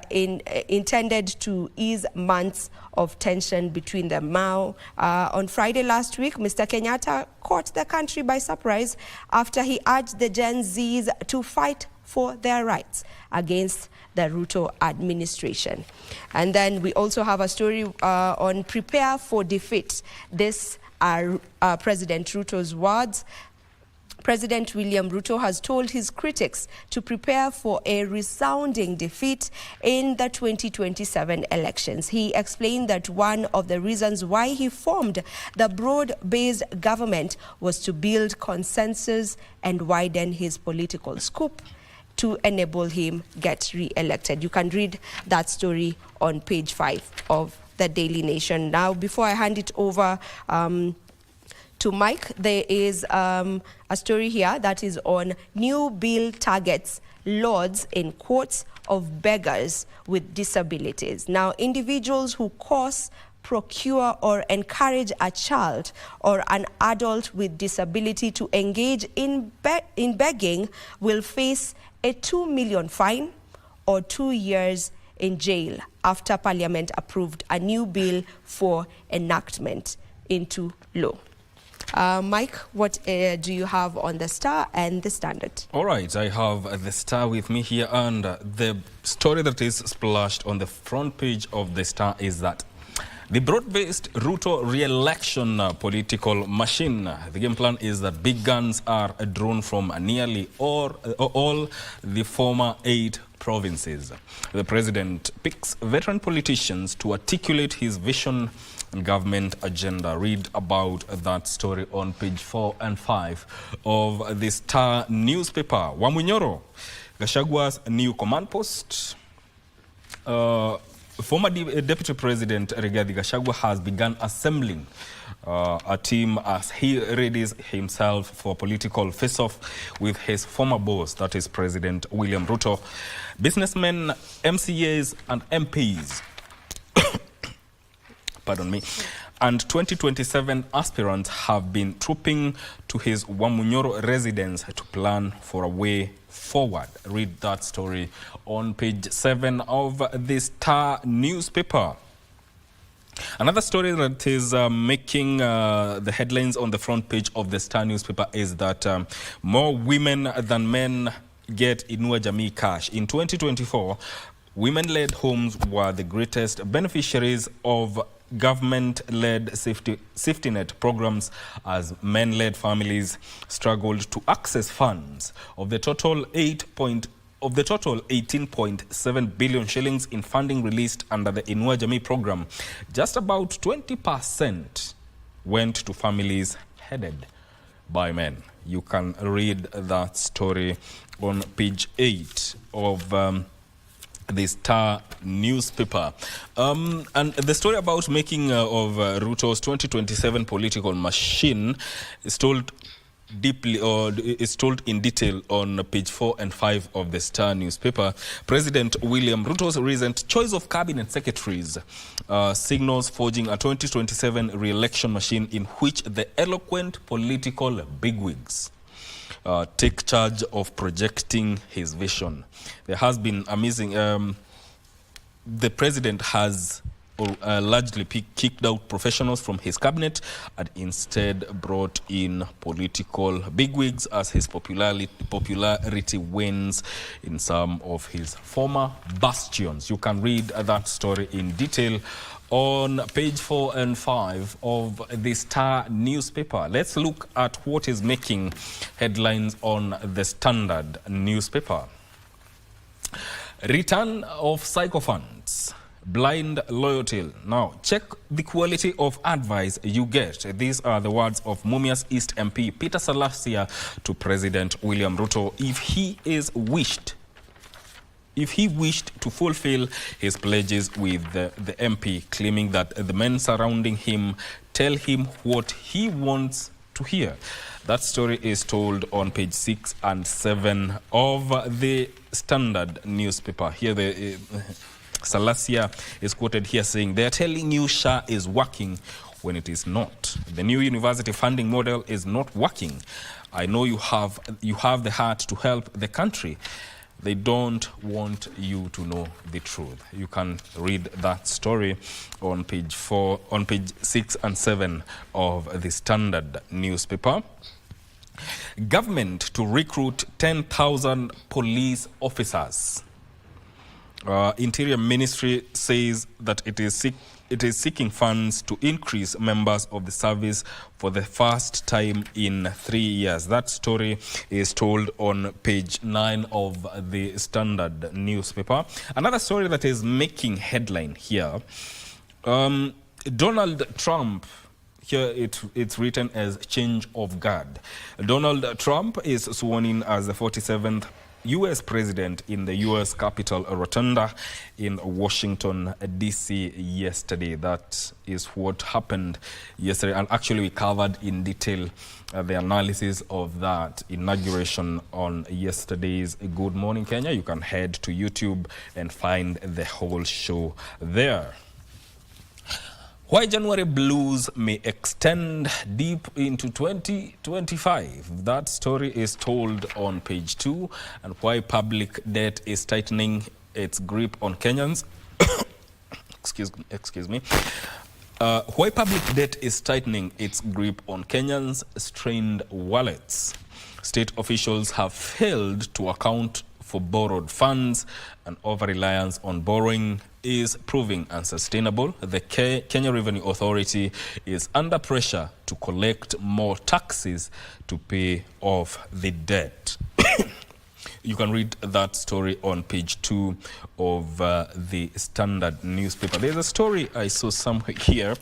intended to ease months of tension between them. Now, on Friday last week, Mr. Kenyatta caught the country by surprise after he urged the Gen Zs to fight for their rights against the Ruto administration. And then we also have a story on prepare for defeat. This are President Ruto's words. President William Ruto has told his critics to prepare for a resounding defeat in the 2027 elections. He explained that one of the reasons why he formed the broad-based government was to build consensus and widen his political scope to enable him get re-elected. You can read that story on page 5 of the Daily Nation. Now, before I hand it over to Mike, there is a story here that is on new bill targets lords in courts of beggars with disabilities. Now, individuals who cause, procure or encourage a child or an adult with disability to engage in begging will face a 2 million fine or 2 years in jail after Parliament approved a new bill for enactment into law. Mike, what do you have on the Star and the Standard? All right, I have the Star with me here, and the story that is splashed on the front page of the Star is that the broad-based Ruto re-election political machine. The game plan is that big guns are drawn from nearly all the former 8 provinces. The president picks veteran politicians to articulate his vision and government agenda. Read about that story on page 4 and 5 of the Star newspaper. Munro, Gachagwa's new command post. Former Deputy President Rigathi Gachagua has begun assembling a team as he readies himself for political face-off with his former boss, that is President William Ruto. Businessmen, MCAs and MPs pardon me, and 2027 aspirants have been trooping to his Munro residence to plan for a way forward. Read that story on page 7 of the Star newspaper. Another story that is making the headlines on the front page of the Star newspaper is that more women than men get Inua Jamii cash. In 2024, Women-led homes were the greatest beneficiaries of government-led safety net programs as men-led families struggled to access funds. Of the total 18.7 billion shillings in funding released under the Inua Jamii program, just about 20% went to families headed by men. You can read that story on page 8 of the Star newspaper. And the story about making of Ruto's 2027 political machine is told deeply, or is told in detail on page 4 and 5 of the Star newspaper. President William Ruto's recent choice of cabinet secretaries signals forging a 2027 re-election machine in which the eloquent political bigwigs take charge of projecting his vision. There has been amazing. The president has largely kicked out professionals from his cabinet and instead brought in political bigwigs as his popularity wanes in some of his former bastions. You can read that story in detail on page 4 and 5 of the Star newspaper. Let's look at what is making headlines on the Standard newspaper. Return of sycophants. Blind loyalty. Now, check the quality of advice you get. These are the words of Mumias East MP Peter Salasia to President William Ruto if he wished to fulfill his pledges with the MP, claiming that the men surrounding him tell him what he wants to hear. That story is told on page 6 and 7 of the Standard newspaper. Here the Salasia is quoted here saying, "They are telling you SHA is working when it is not. The new university funding model is not working. I know you have the heart to help the country. They don't want you to know the truth." You can read that story on page 6 and 7 of the Standard newspaper. Government to recruit 10,000 police officers. Interior Ministry says that it is seeking funds to increase members of the service for the first time in 3 years. That story is told on page 9 of the Standard newspaper. Another story that is making headline here, Donald Trump. Here it's written as change of guard. Donald Trump is sworn in as the 47th U.S. president in the U.S. Capitol Rotunda in Washington, D.C. yesterday. That is what happened yesterday. And actually we covered in detail the analysis of that inauguration on yesterday's Good Morning Kenya. You can head to YouTube and find the whole show there. Why January blues may extend deep into 2025. That story is told on page 2. And why public debt is tightening its grip on Kenyans. Excuse me. Why public debt is tightening its grip on Kenyans' strained wallets. State officials have failed to account for borrowed funds, and over-reliance on borrowing is proving unsustainable. The Kenya Revenue Authority is under pressure to collect more taxes to pay off the debt. You can read that story on page 2 of the Standard newspaper. There's a story I saw somewhere here.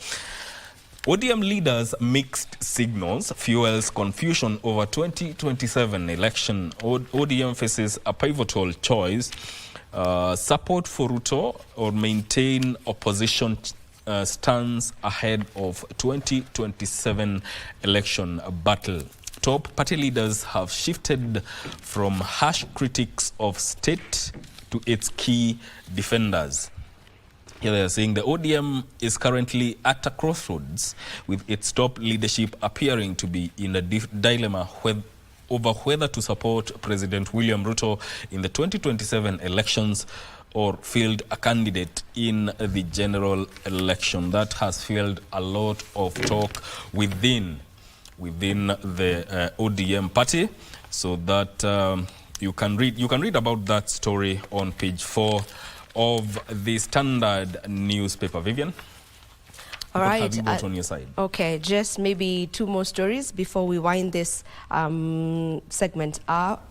ODM leaders mixed signals fuels confusion over 2027 election. ODM faces a pivotal choice: support for Ruto or maintain opposition stance ahead of 2027 election battle. Top party leaders have shifted from harsh critics of state to its key defenders. Here they are saying the ODM is currently at a crossroads, with its top leadership appearing to be in a dilemma over whether to support President William Ruto in the 2027 elections or field a candidate in the general election. That has fueled a lot of talk within the ODM party, so that you can read about that story on page 4 of the Standard newspaper. Vivian? All what right. have you got on your side? Okay, just maybe two more stories before we wind this segment up.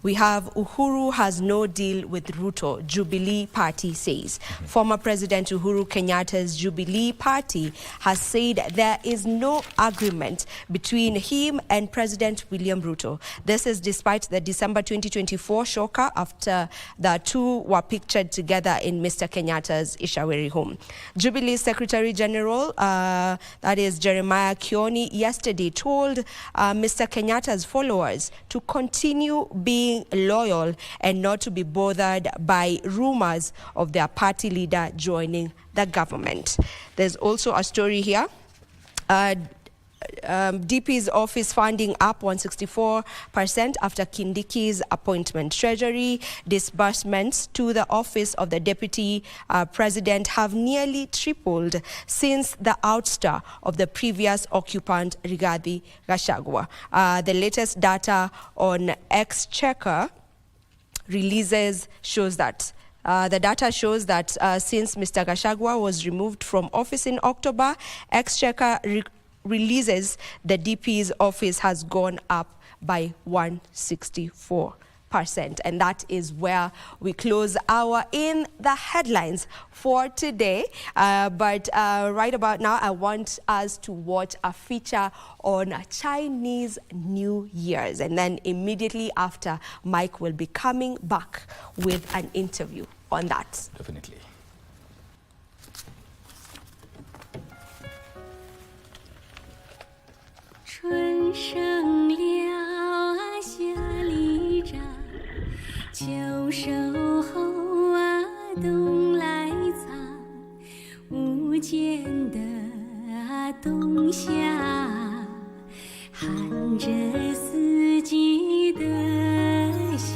We have Uhuru has no deal with Ruto, Jubilee Party says. Former President Uhuru Kenyatta's Jubilee Party has said there is no agreement between him and President William Ruto. This is despite the December 2024 shocker after the two were pictured together in Mr. Kenyatta's Ishaweri home. Jubilee Secretary General, that is Jeremiah Kioni, yesterday told Mr. Kenyatta's followers to continue being loyal and not to be bothered by rumors of their party leader joining the government. There's also a story here. DP's office funding up 164% after Kindiki's appointment. Treasury disbursements to the office of the Deputy President have nearly tripled since the ouster of the previous occupant, Rigathi Gachagua. The latest data on Exchequer releases shows that the data shows that since Mr. Gachagua was removed from office in October, Exchequer releases the DP's office has gone up by 164%. And that is where we close our In the Headlines for today. But right about now, I want us to watch a feature on Chinese New Year's. And then immediately after, Mike will be coming back with an interview on that. Definitely. 春生了夏里长，秋收后冬来藏，无间的冬夏，含着四季的香，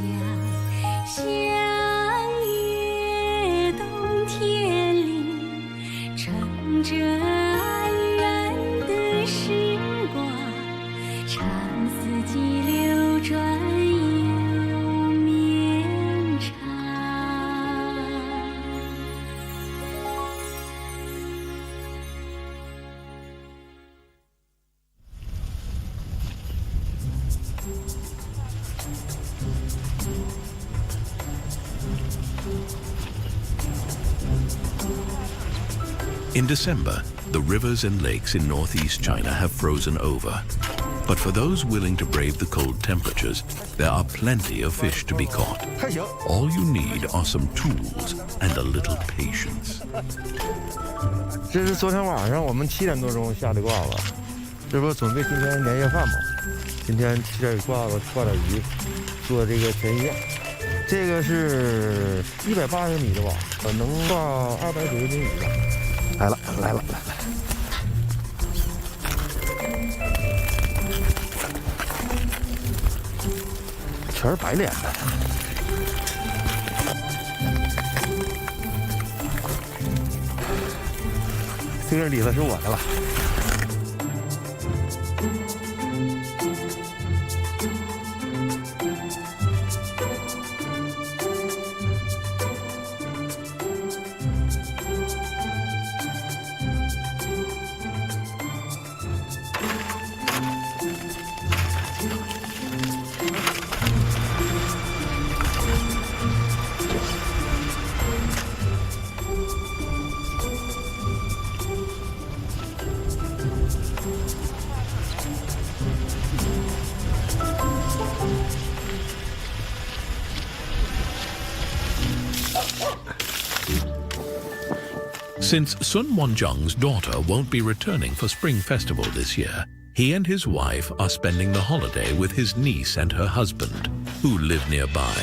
香叶冬天里乘着安然的时光，长四季流转又绵长。In December, the rivers and lakes in northeast China have frozen over. But for those willing to brave the cold temperatures, there are plenty of fish to be caught. All you need are some tools and a little patience. 这是昨天晚上我们7点多钟下的挂吧，这不准备今天年夜饭吗？今天7点挂点鱼，做这个前夜。这个是180米的网，能挂290斤鱼吧。来了，全是白脸的。这个里子是我的了。Since Sun Wonjung's daughter won't be returning for Spring Festival this year, he and his wife are spending the holiday with his niece and her husband, who live nearby.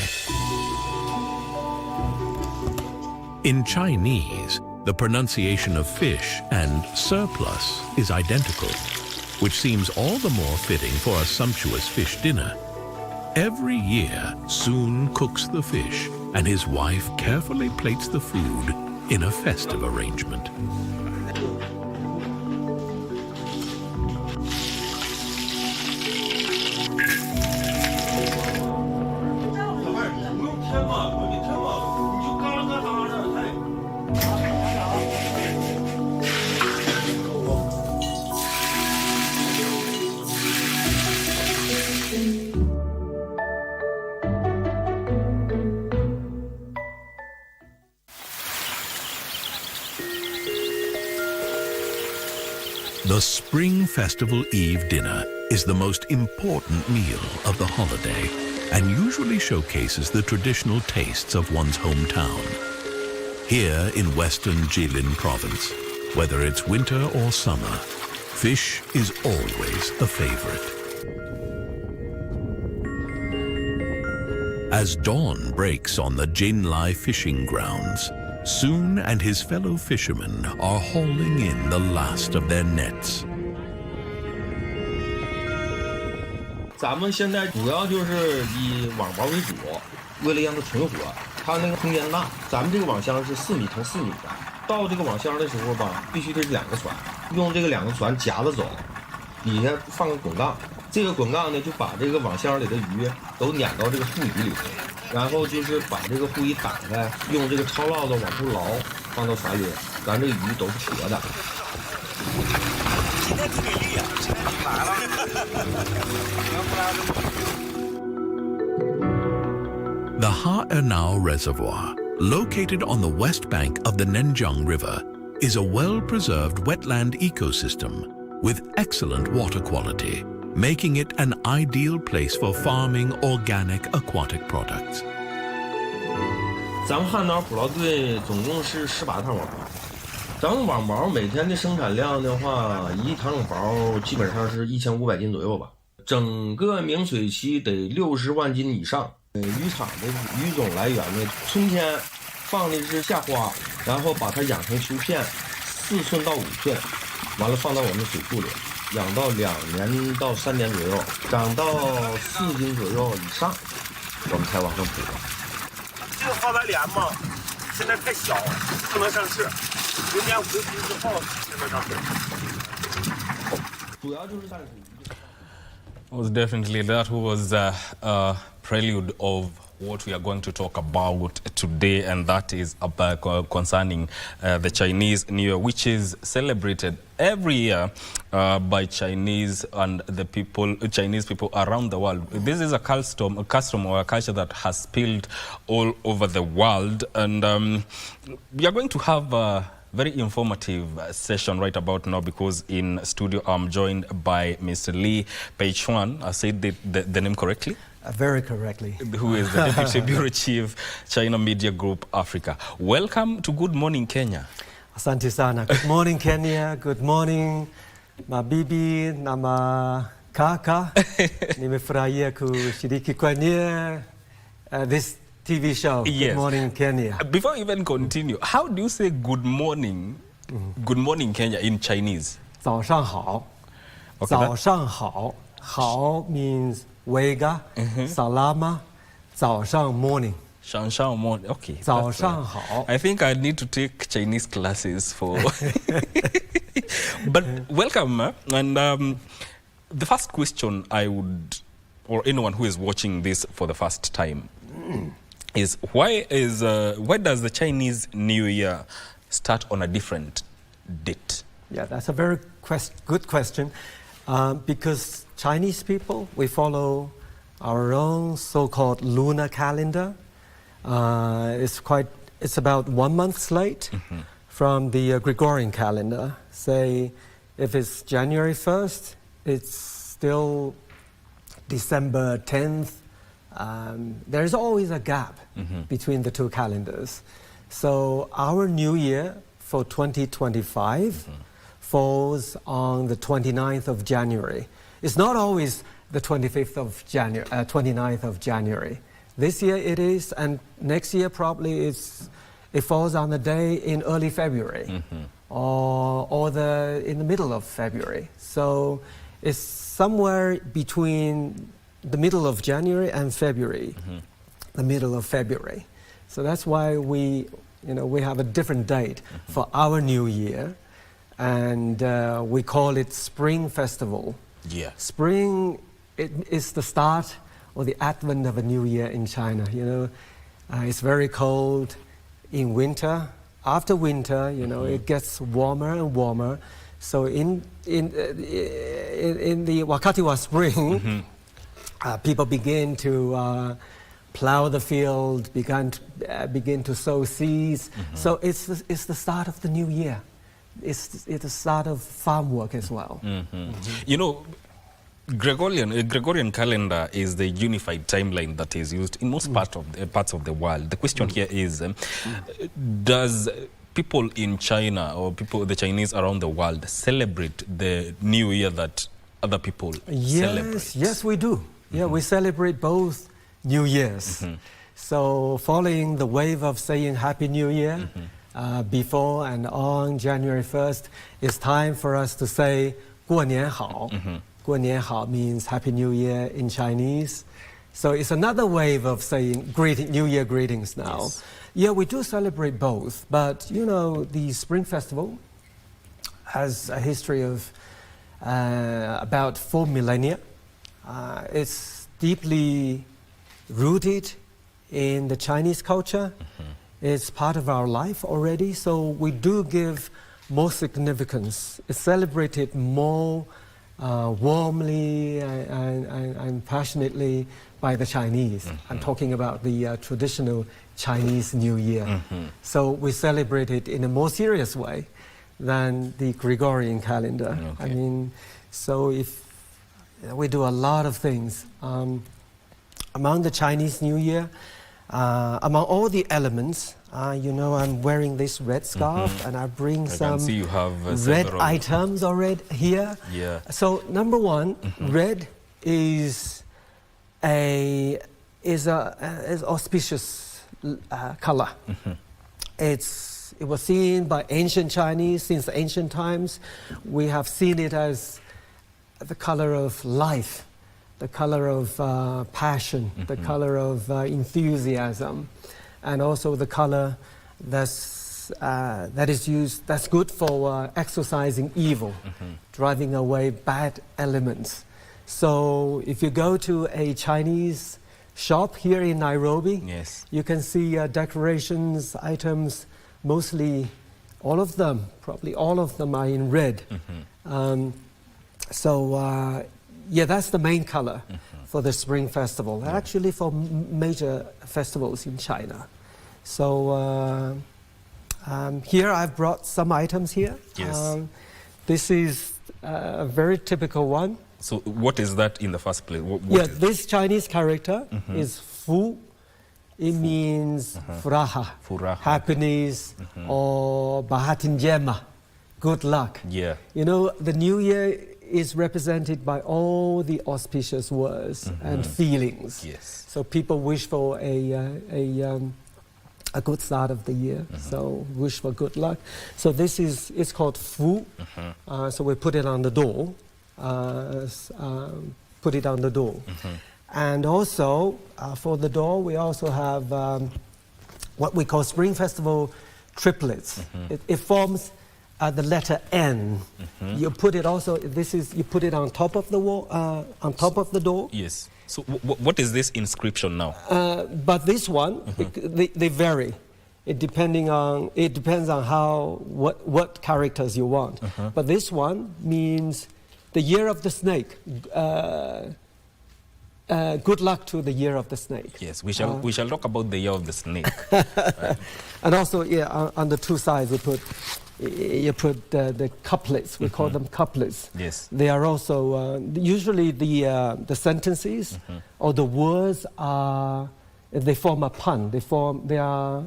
In Chinese, the pronunciation of fish and surplus is identical, which seems all the more fitting for a sumptuous fish dinner. Every year, Sun cooks the fish, and his wife carefully plates the food in a festive arrangement. The Spring Festival Eve dinner is the most important meal of the holiday and usually showcases the traditional tastes of one's hometown. Here in western Jilin province, whether it's winter or summer, fish is always a favorite. As dawn breaks on the Jinlai fishing grounds, Soon and his fellow fishermen are hauling in the last of their nets. 咱们现在主要就是以网包为主，为了让它存活，它那个空间大。咱们这个网箱是4米乘4米的，到这个网箱的时候吧，必须得是2个船，用这个2个船夹着走，底下放个滚杠，这个滚杠呢就把这个网箱里的鱼都撵到这个护鱼里头。 然后就是把这个护衣打开，用这个超烙子往出捞，放到船里，咱这个鱼都是活的。今天特别厉害，今天来了。The Ha-Ernao Reservoir, located on the west bank of the Nenjiang River, is a well-preserved wetland ecosystem with excellent water quality, making it an ideal place for farming organic aquatic products. 咱们汉岛捕捞队总共是18趟网包，咱们网包每天的生产量的话，一趟网包基本上是1500斤左右吧。整个明水期得60万斤以上。渔场的鱼种来源呢，春天放的是夏花，然后把它养成秋片，4寸到5寸，完了放到我们水库里。 养到2年到3年左右，长到4斤左右以上，我们才往上捕。这个花白鲢嘛，现在太小，不能上市。明年回归之后才能上市。主要就是淡水鱼。 Was definitely that was a prelude of what we are going to talk about today, and that is about concerning the Chinese New Year, which is celebrated every year by Chinese and the Chinese people around the world. This is a custom or a culture that has spilled all over the world, and we are going to have a very informative session right about now, because in studio I'm joined by Mr. Li Peichuan. I said the name correctly? Very correctly. Who is the Deputy Bureau Chief, China Media Group, Africa. Welcome to Good Morning Kenya. Asante sana. Good morning Kenya. Good morning mabibi na makaka. Nimefurahia kushiriki kwenye this TV show. Yes. Good morning Kenya. Before we even continue, how do you say good morning? Good morning Kenya in Chinese? 早上好. Okay, 早上好. Hao means Wega, Salama, 早上 morning. 早上 morning, okay. 早上好. I think I need to take Chinese classes for... But welcome, and the first question I would, or anyone who is watching this for the first time, is why does the Chinese New Year start on a different date? Yeah, that's a very good question. Because Chinese people, we follow our own so-called lunar calendar. It's about 1 month late from the Gregorian calendar. Say, if it's January 1st, it's still December 10th. There's always a gap between the two calendars. So our new year for 2025 falls on the 29th of January. It's not always the 25th of January, 29th of January. This year it is, and next year probably it falls on the day in early February or in the middle of February. So it's somewhere between the middle of January and February, the middle of February. So that's why we have a different date for our new year. And we call it Spring Festival. Yeah. Spring is the start or the advent of a new year in China. It's very cold in winter. After winter, it gets warmer and warmer. So in the Wakatiwa spring, people begin to plow the field, begin to sow seeds. So it's the start of the new year. it's a start of farm work as well. You know, Gregorian calendar is the unified timeline that is used in most parts of the world. The question here is, does people in China or the Chinese around the world celebrate the new year that other people celebrate? Yes, we do. Yeah, we celebrate both New Years. So following the wave of saying Happy New Year, before and on January 1st, it's time for us to say 过年好. 过年好 means Happy New Year in Chinese. So it's another wave of saying New Year greetings now. Yes. Yeah, we do celebrate both, but you know, the Spring Festival has a history of about 4 millennia. It's deeply rooted in the Chinese culture. It's part of our life already, so we do give more significance. It's celebrated more warmly and passionately by the Chinese. I'm talking about the traditional Chinese New Year. So we celebrate it in a more serious way than the Gregorian calendar. I mean, so if we do a lot of things. Among the Chinese New Year, among all the elements, you know, I'm wearing this red scarf and I bring some you have red items already here. Yeah. So number one, red is auspicious color. It was seen by ancient Chinese since ancient times. We have seen it as the color of life, the color of passion, the color of enthusiasm, and also the color that is used, that's good for exorcising evil, driving away bad elements. So if you go to a Chinese shop here in Nairobi, you can see decorations, items, mostly all of them, probably all of them are in red. Yeah, that's the main color for the Spring Festival, actually for major festivals in China. So here I've brought some items here. This is a very typical one. So what is that in the first place? What this Chinese character is Fu. It means furaha, happiness, or bahatinjema, good luck. Yeah. You know, the New Year is represented by all the auspicious words and feelings. Yes. So people wish for a good start of the year. So wish for good luck. So this is, it's called Fu. So we put it on the door. Put it on the door. And also for the door, we also have what we call Spring Festival triplets. It forms the letter N. You put it also. You put it on top of the wall, on top of the door. Yes. So what is this inscription now? But this one, they vary. It depends on what characters you want. But this one means the year of the snake. Good luck to the year of the snake. Yes, we shall talk about the year of the snake. And also, on the two sides you put the couplets. We call them couplets. Yes. They are also usually the sentences or the words they form a pun. They are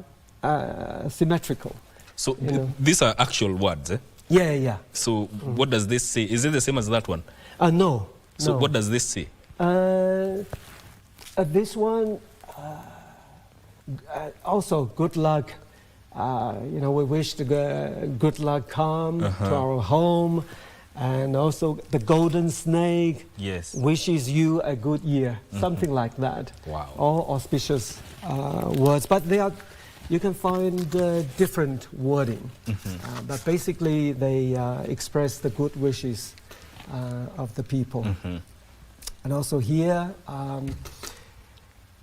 symmetrical. So these are actual words, eh? Yeah. So what does this say? Is it the same as that one? No. So what does this say? This one also good luck. You know, we wish the good luck come to our home, and also the golden snake wishes you a good year, something like that. Wow! All auspicious words, but you can find different wording, but basically they express the good wishes of the people. And also here,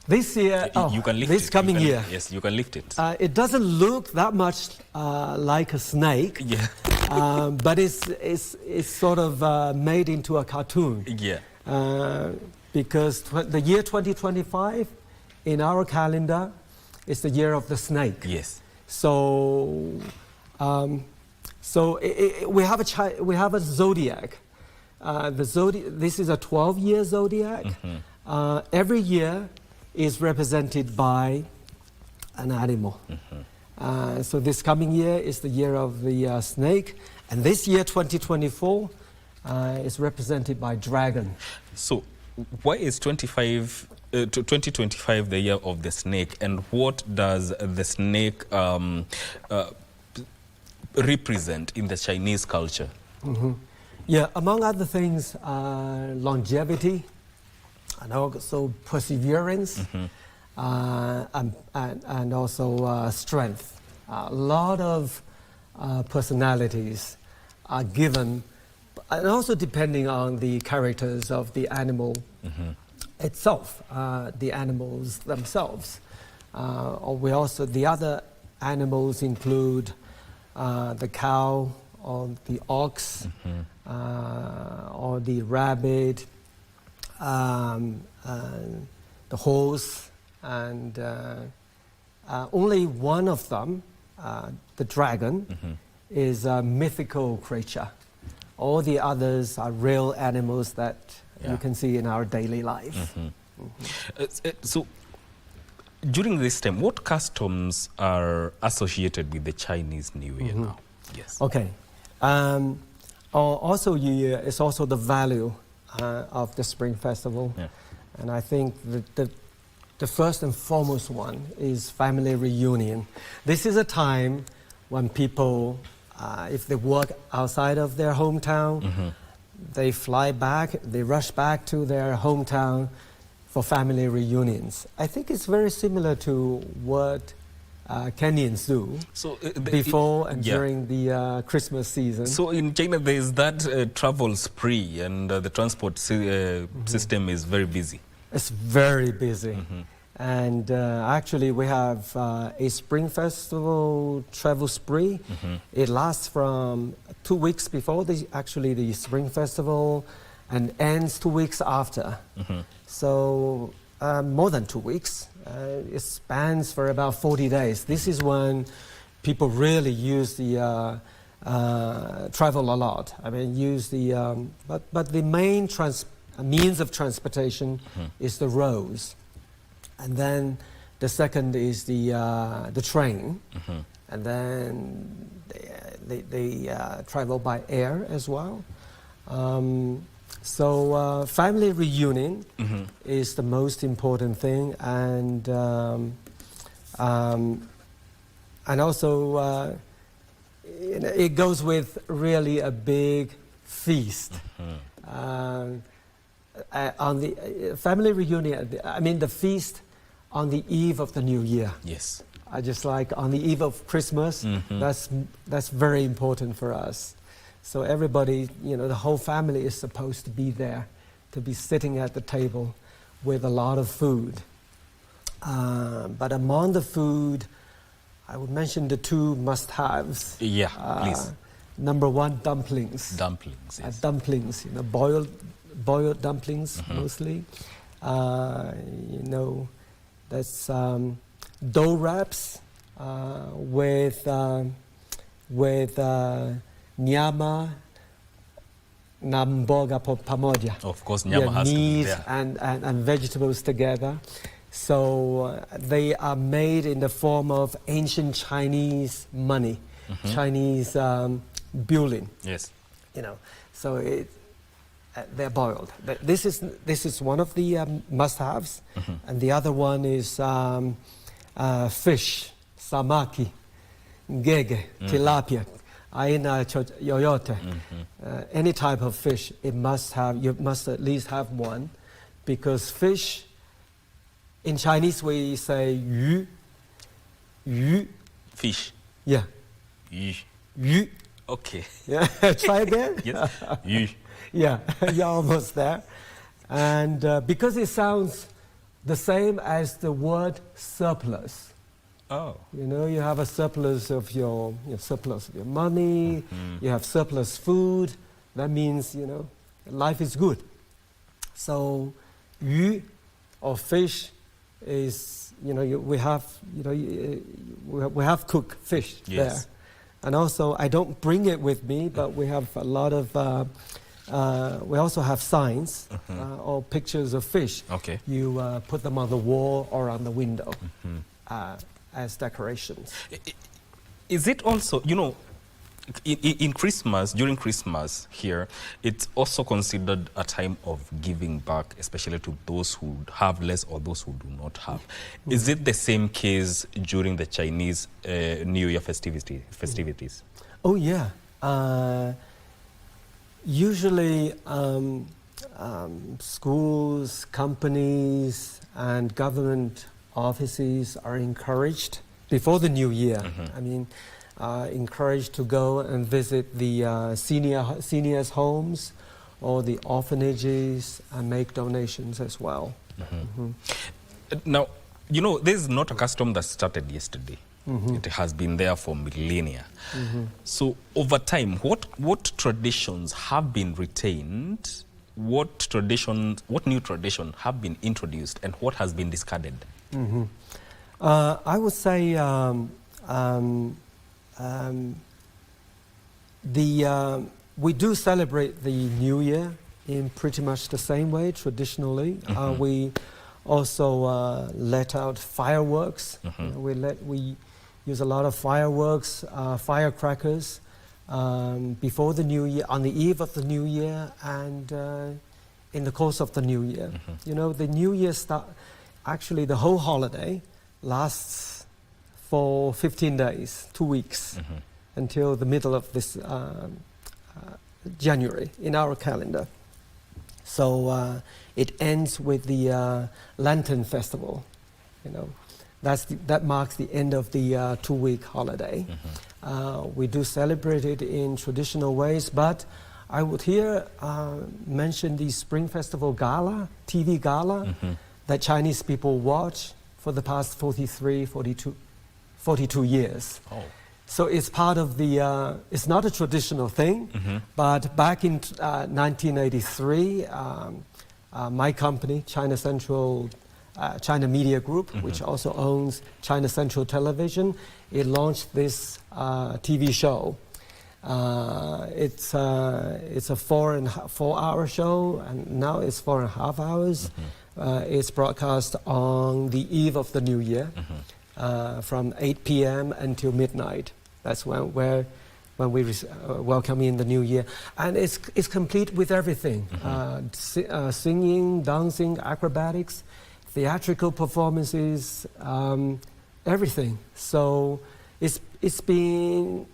this year, you can lift this it. coming year. Yes, you can lift it. It doesn't look that much like a snake, but it's sort of made into a cartoon. Yeah. Because the year 2025 in our calendar is the year of the snake. Yes. So So we have a zodiac. This is a 12-year zodiac. Every year is represented by an animal. So this coming year is the year of the snake, and this year, 2024, is represented by dragon. So why is 2025 the year of the snake, and what does the snake represent in the Chinese culture? Yeah, among other things, longevity and also perseverance, and also strength. A lot of personalities are given, and also depending on the characters of the animal itself, the animals themselves. We also, the other animals include the cow, or the ox, or the rabbit, the horse, and only one of them, the dragon, is a mythical creature. All the others are real animals that you can see in our daily life. So, during this time, what customs are associated with the Chinese New Year now? Yes. Okay. Also, it's also the value of the Spring Festival. And I think that the first and foremost one is family reunion. This is a time when people, if they work outside of their hometown, they fly back, they rush back to their hometown for family reunions. I think it's very similar to what Kenyans do before and during the Christmas season. So in China there is that travel spree, and the transport system is very busy. It's very busy. And actually we have a Spring Festival travel spree. It lasts from 2 weeks before the Spring Festival and ends 2 weeks after. So more than 2 weeks. It spans for about 40 days. This is when people really use the travel a lot. I mean, use the but the main means of transportation is the roads, and then the second is the train, and then they travel by air as well. So family reunion is the most important thing, and also it goes with really a big feast. On the family reunion, I mean the feast on the eve of the New Year. Yes. I just like on the eve of Christmas. That's very important for us. So everybody, the whole family is supposed to be there, to be sitting at the table with a lot of food. But among the food, I would mention the two must-haves. Yeah, please. Number one, dumplings. Dumplings, yes. Dumplings, boiled dumplings mostly. That's dough wraps with nyama na mboga pamoja. Of course, nyama has to be there. And vegetables together. So they are made in the form of ancient Chinese money, Chinese bullion. Yes. So they're boiled. But this is one of the must-haves, and the other one is fish, samaki, ngege, tilapia. Aina yoyote, any type of fish, you must at least have one, because fish, in Chinese we say yu. Fish. Yeah. Yu. Okay. Yeah. Try again. Yes. Yu. Yeah, you're almost there. And because it sounds the same as the word surplus. Oh. You have a surplus of your surplus of your money, you have surplus food. That means, life is good. So, yu or fish is, we have cooked fish there. And also, I don't bring it with me, but we have a lot of, we also have signs or pictures of fish. Okay. You put them on the wall or on the window as decorations. Is it also, you know, in Christmas, during Christmas here, it's also considered a time of giving back, especially to those who have less or those who do not have. Is it the same case during the Chinese New Year festivities? Oh, yeah. Usually, schools, companies, and government offices are encouraged before the New Year. I mean, encouraged to go and visit the seniors' homes or the orphanages and make donations as well. Now, you know, this is not a custom that started yesterday. It has been there for millennia. So over time, what traditions have been retained? What new tradition have been introduced, and what has been discarded? I would say we do celebrate the New Year in pretty much the same way traditionally. We also let out fireworks. We use a lot of fireworks, firecrackers before the New Year, on the eve of the New Year, and in the course of the New Year. You know, the New Year actually the whole holiday lasts for 15 days, 2 weeks, until the middle of this January in our calendar. So it ends with the Lantern Festival. You know, that marks the end of the 2-week holiday. We do celebrate it in traditional ways, but I would here mention the Spring Festival Gala, TV Gala, that Chinese people watch for the past 42 years. So it's part of the, it's not a traditional thing, but back in 1983, my company, China Media Group, which also owns China Central Television, it launched this TV show. It's a 4-hour show, and now it's 4.5 hours. It's broadcast on the eve of the New Year, from 8 p.m. until midnight. That's when we welcome in the New Year, and it's complete with everything: singing, dancing, acrobatics, theatrical performances, everything. So it's been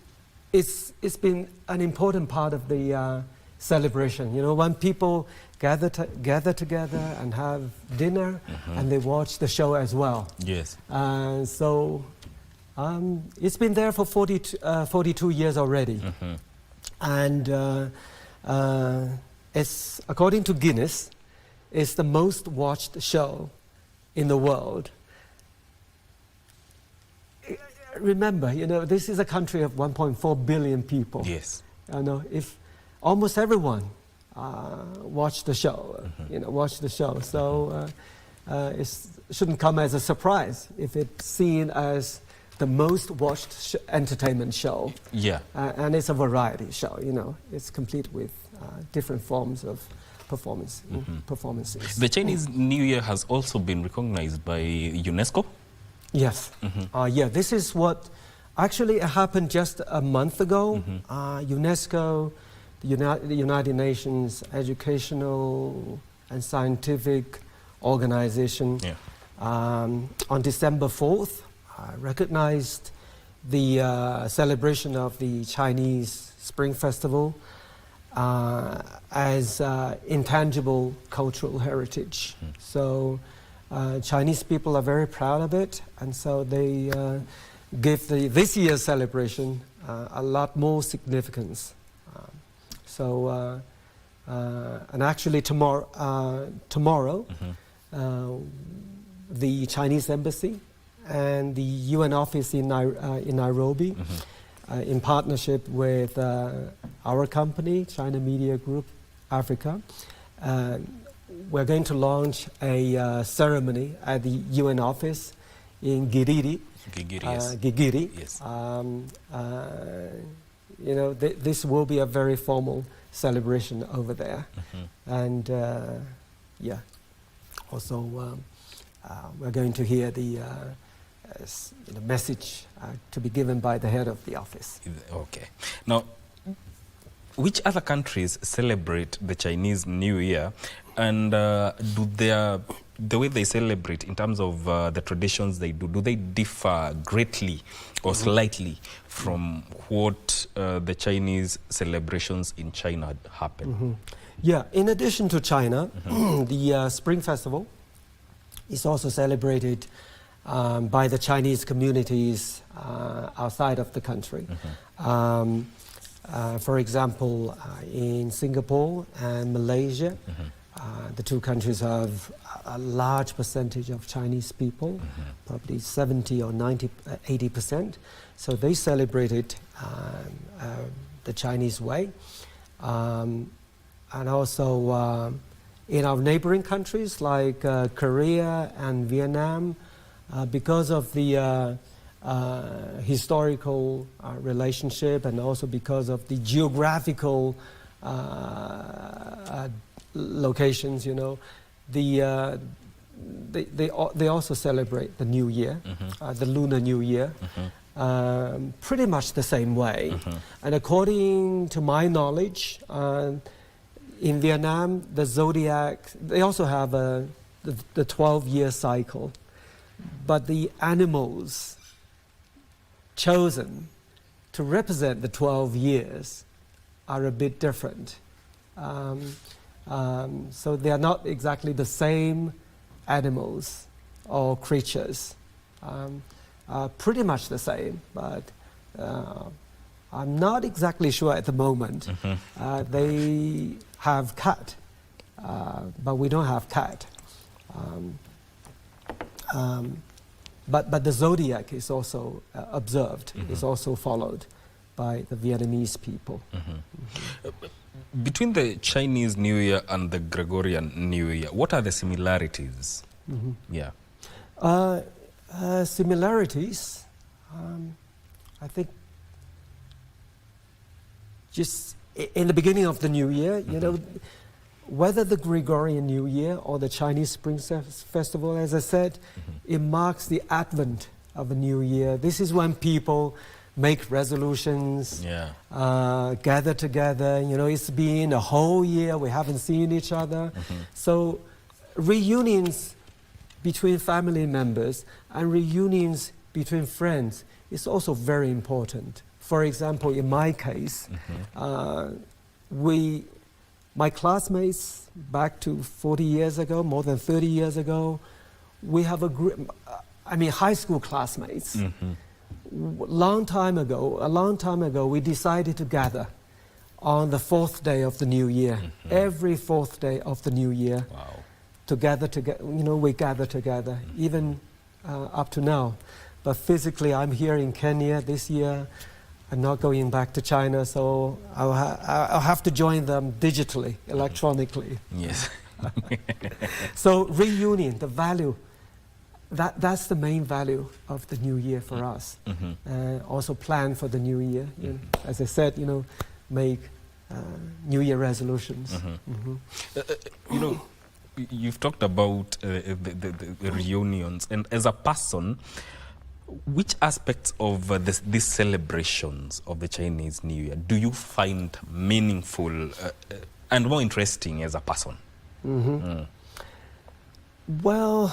an important part of the celebration. You know, when people gather together and have dinner, and they watch the show as well. Yes. So it's been there for 42 years already, and it's, according to Guinness, it's the most watched show in the world. Remember, you know, this is a country of 1.4 billion people. Yes. You know, if almost everyone watch the show, watch the show. So it shouldn't come as a surprise if it's seen as the most watched entertainment show. Yeah. And it's a variety show, you know. It's complete with different forms of performances. The Chinese New Year has also been recognized by UNESCO? Yes. Yeah, this is what actually happened just a month ago. UNESCO, the United Nations Educational and Scientific Organization, on December 4th, recognized the celebration of the Chinese Spring Festival as intangible cultural heritage. So Chinese people are very proud of it, and so they give this year's celebration a lot more significance. And actually tomorrow, the Chinese Embassy and the UN office in Nairobi, in partnership with our company, China Media Group Africa, we're going to launch a ceremony at the UN office in Giriri, Gigiri, yes. Gigiri. Yes. You know, this will be a very formal celebration over there. And yeah, also we're going to hear the message to be given by the head of the office. Okay. Now, which other countries celebrate the Chinese New Year, and the way they celebrate in terms of the traditions they do they differ greatly or slightly from what the Chinese celebrations in China happen? Yeah, in addition to China, the Spring Festival is also celebrated by the Chinese communities outside of the country. For example, in Singapore and Malaysia, the two countries have a large percentage of Chinese people, probably 70 or 80%. So they celebrated the Chinese way. And also in our neighboring countries like Korea and Vietnam, because of the historical relationship and also because of the geographical locations, you know, they also celebrate the New Year, the Lunar New Year, pretty much the same way. And according to my knowledge, in Vietnam, the zodiac, they also have the 12-year cycle, but the animals chosen to represent the 12 years are a bit different. So they are not exactly the same animals or creatures. Pretty much the same, but I'm not exactly sure at the moment. They have cat, but we don't have cat. But the zodiac is also observed, is also followed by the Vietnamese people. Between the Chinese New Year and the Gregorian New Year, what are the similarities? Yeah. Similarities, I think just in the beginning of the New Year, you know, whether the Gregorian New Year or the Chinese Spring Festival, as I said, it marks the advent of a new year. This is when people make resolutions, gather together. You know, it's been a whole year, we haven't seen each other. So reunions between family members and reunions between friends is also very important. For example, in my case, my classmates back to 40 years ago, more than 30 years ago, we have a group, I mean high school classmates. A long time ago, we decided to gather on the 4th day of the new year. Every 4th day of the new year. To gather together, you know, we gather together, even up to now. But physically, I'm here in Kenya this year. I'm not going back to China, so I'll have to join them digitally, electronically. Yes. So reunion, the value, that's the main value of the new year for us. Also plan for the new year. You know, as I said, you know, make new year resolutions. You know, you've talked about the reunions, and as a person, which aspects of these celebrations of the Chinese New Year do you find meaningful and more interesting as a person? Well,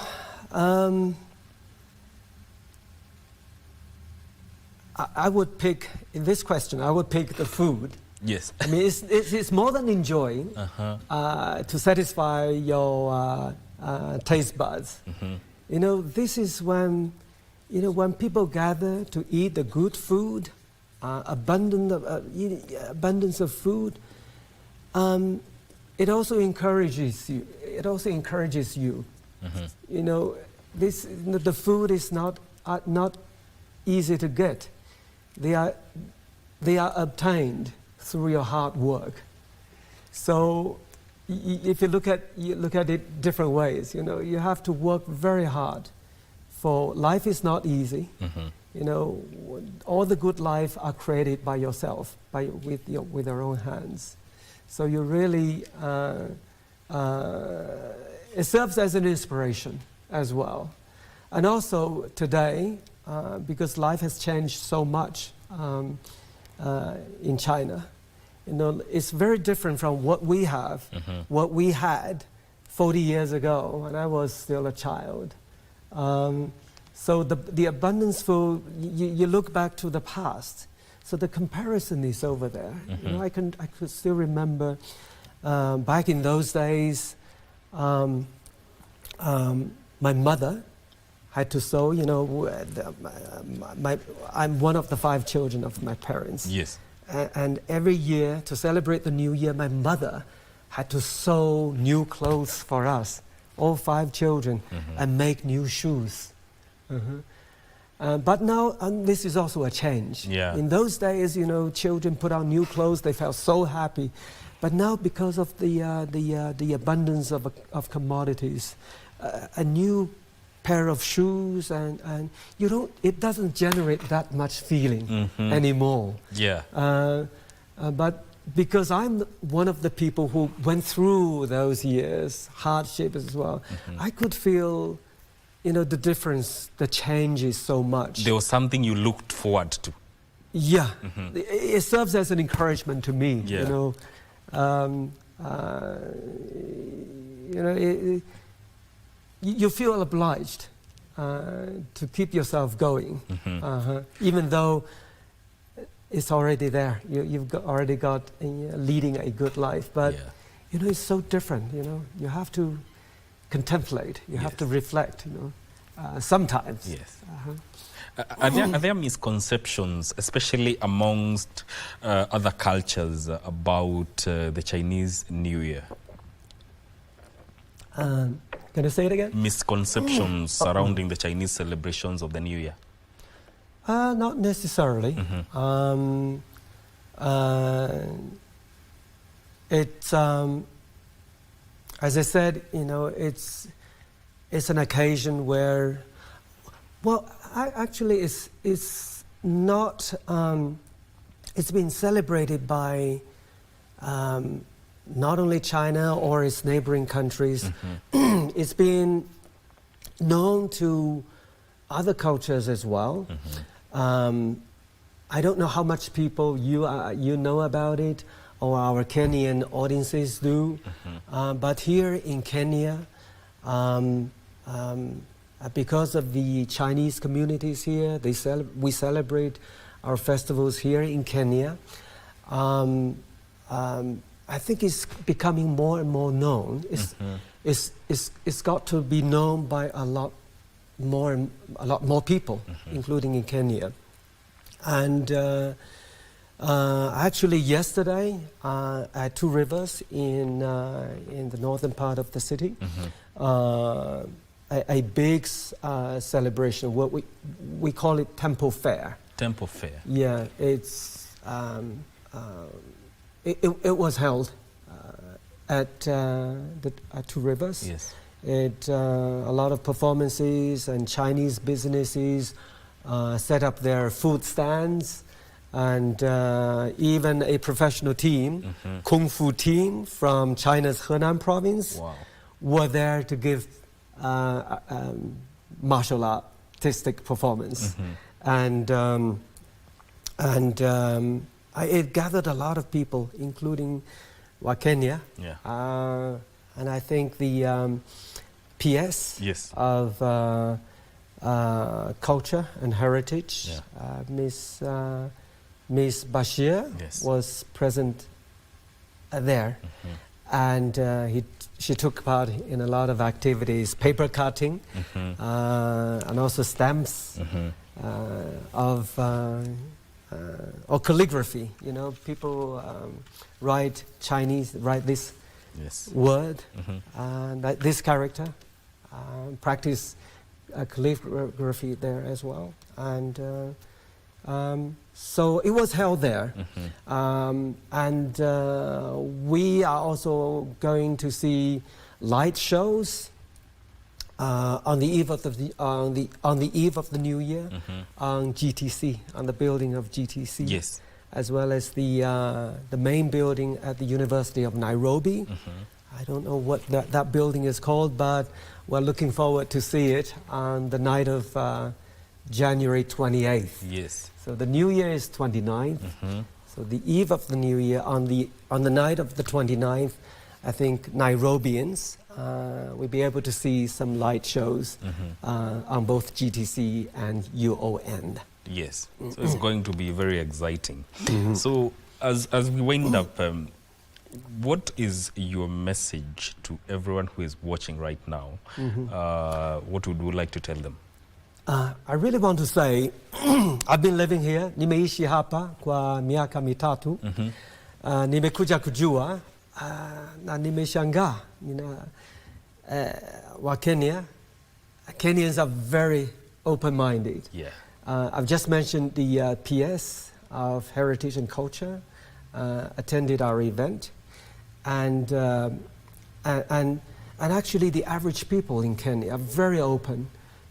I would pick, in this question, I would pick the food. Yes. I mean, it's more than enjoying to satisfy your taste buds. You know, this is when, you know, when people gather to eat the good food, abundance of food, it also encourages you. You know, the food is not easy to get. They are obtained through your hard work. So if you look at it different ways, you know, you have to work very hard for life is not easy. You know, all the good life are created by yourself, with your own hands. So you really, it serves as an inspiration as well. And also today, because life has changed so much in China, you know, it's very different from what we have, what we had 40 years ago when I was still a child. So the abundance food, you look back to the past. So the comparison is over there. You know, I could still remember back in those days, my mother had to sew. You know, I'm one of the 5 children of my parents. Yes. And every year, to celebrate the new year, my mother had to sew new clothes for us, all 5 children, and make new shoes. But now, this is also a change. Yeah. In those days, you know, children put on new clothes, they felt so happy. But now, because of the abundance of commodities, a new pair of shoes, and it doesn't generate that much feeling anymore. Yeah. But because I'm one of the people who went through those years, hardship as well, I could feel, you know, the difference, the changes so much. There was something you looked forward to. Yeah. It serves as an encouragement to me, Yeah. you know. You know, you feel obliged to keep yourself going, even though it's already there. You've already got leading a good life, but you know, it's so different. You know, you have to contemplate. You have to reflect. You know, sometimes. Yes. Are there misconceptions, especially amongst other cultures, about the Chinese New Year? Can you say it again? Misconceptions surrounding the Chinese celebrations of the New Year? Not necessarily. It's as I said, you know, it's an occasion where, well, actually, it's not. It's been celebrated by not only China or its neighboring countries. It's been known to other cultures as well. I don't know how much people you know about it, or our Kenyan audiences do, but here in Kenya, because of the Chinese communities here, we celebrate our festivals here in Kenya. I think it's becoming more and more known. It's got to be known by a lot more people, including in Kenya. And actually, yesterday at Two Rivers in the northern part of the city, a big celebration. What we call it Temple Fair. Temple Fair. Yeah, it's it was held at Two Rivers. Yes. A lot of performances, and Chinese businesses set up their food stands, and even a professional team, Kung Fu team from China's Henan province, were there to give martial artistic performance. And it gathered a lot of people, including Kenya. And I think the PS of Culture and Heritage, Miss Bashir, was present there. And she took part in a lot of activities, paper cutting, and also stamps or calligraphy. You know, people write this word, and this character, practice calligraphy there as well. And so it was held there. And we are also going to see light shows on the eve of the new year, on GTC, on the building of GTC, yes, as well as the main building at the University of Nairobi. I don't know what that building is called, but we're looking forward to see it on the night of January 28th. Yes. So the new year is 29th. So the eve of the new year, on the night of the 29th, I think Nairobians will be able to see some light shows on both GTC and UON. Yes, so it's going to be very exciting. So as we wind up, what is your message to everyone who is watching right now? What would you like to tell them? I really want to say, I've been living here, nimeishi hapa kwa miaka mitatu. Nimekuja kujua na nimeshangaa wa Kenya. Kenyans are very open-minded. Yeah. I've just mentioned the PS of Heritage and Culture attended our event, and actually the average people in Kenya are very open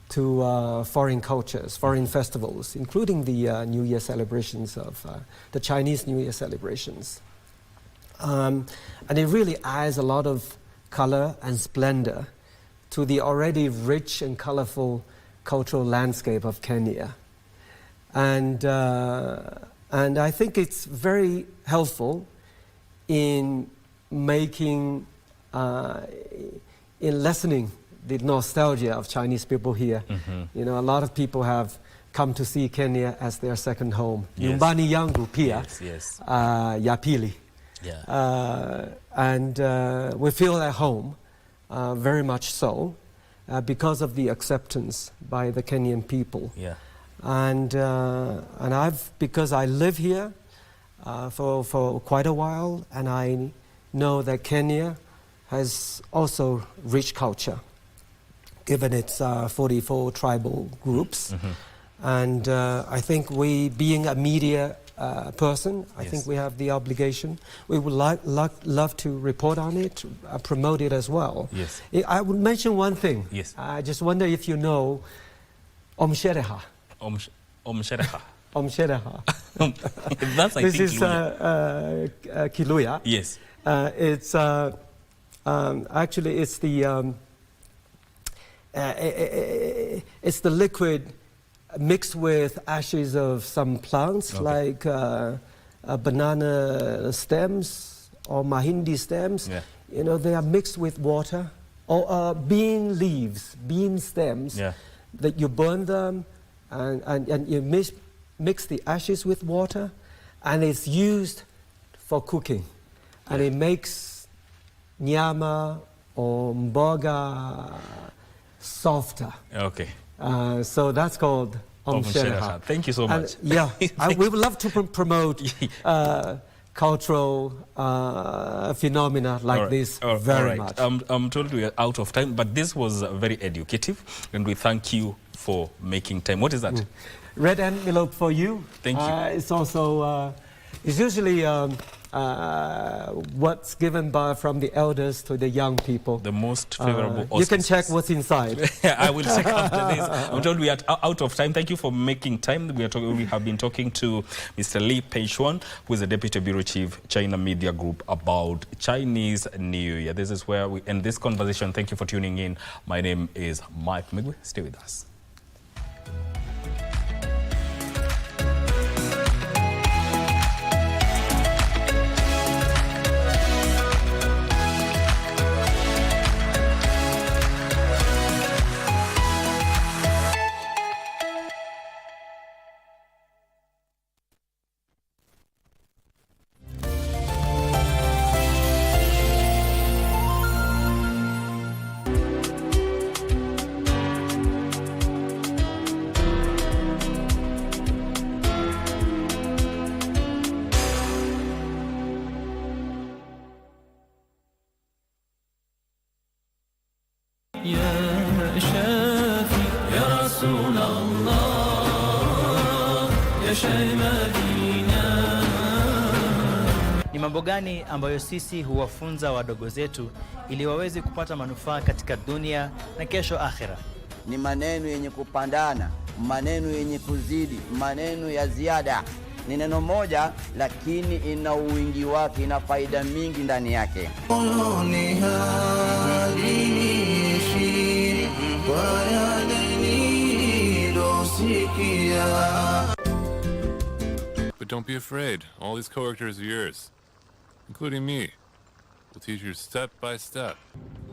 to foreign cultures, foreign festivals, including the New Year celebrations of the Chinese New Year celebrations. And it really adds a lot of color and splendor to the already rich and colorful cultural landscape of Kenya. And I think it's very helpful in making, in lessening the nostalgia of Chinese people here. You know, a lot of people have come to see Kenya as their second home. Nyumbani yangu pia, ya pili. And we feel at home, very much so, because of the acceptance by the Kenyan people. And because I live here for quite a while, and I know that Kenya has also rich culture, given its 44 tribal groups. And I think we, being a media person, I think we have the obligation. We would love to report on it, promote it as well. I would mention one thing. I just wonder if you know Omshereha. Omshereha. Omshereha. That's, I this think, is Kiluya. Yes. It's actually it's the liquid mixed with ashes of some plants, like banana stems or mahindi stems. You know, they are mixed with water, or bean leaves, bean stems, that you burn them and you mix the ashes with water, and it's used for cooking. And it makes nyama or mboga softer. Okay. So that's called Omshereha. Thank you so much. We would love to promote cultural phenomena like this very much. I'm told we are out of time, but this was very educative, and we thank you for making time. What is that? Red envelope for you. Thank you. It's also, it's usually what's given from the elders to the young people. The most favorable. You can check what's inside. I will check after this. I'm told we are out of time. Thank you for making time. We have been talking to Mr. Li Peichuan, who is the Deputy Bureau Chief, China Media Group, about Chinese New Year. This is where we end this conversation. Thank you for tuning in. My name is Mike Migwe. Stay with us. mambo gani ambayo sisi huwafunza wadogo zetu ili waweze kupata manufaa katika dunia na kesho akhera? Ni maneno yenye kupandana, maneno yenye kuzidi, maneno ya ziada. Ni neno moja lakini ina uwingi wake, ina faida mingi ndani yake. But don't be afraid. All these characters are yours, including me. We'll teach you step by step.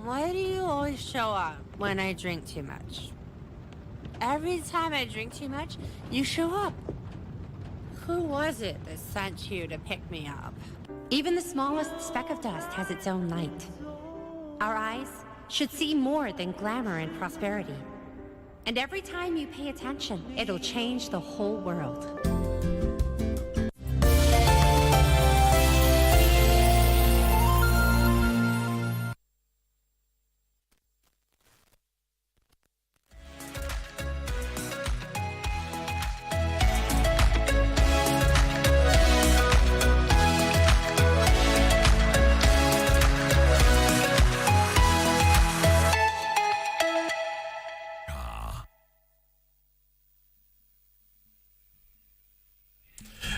Why do you always show up when I drink too much? Every time I drink too much, you show up. Who was it that sent you to pick me up? Even the smallest speck of dust has its own light. Our eyes should see more than glamour and prosperity. And every time you pay attention, it'll change the whole world.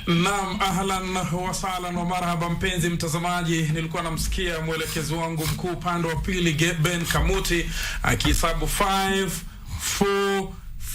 Naam, ahlan wa sahlan wa marhaba mpenzi mtazamaji. Nilikuwa namsikia mwelekezi wangu mkuu upande wa pili Ben Kamuti akihesabu 5 4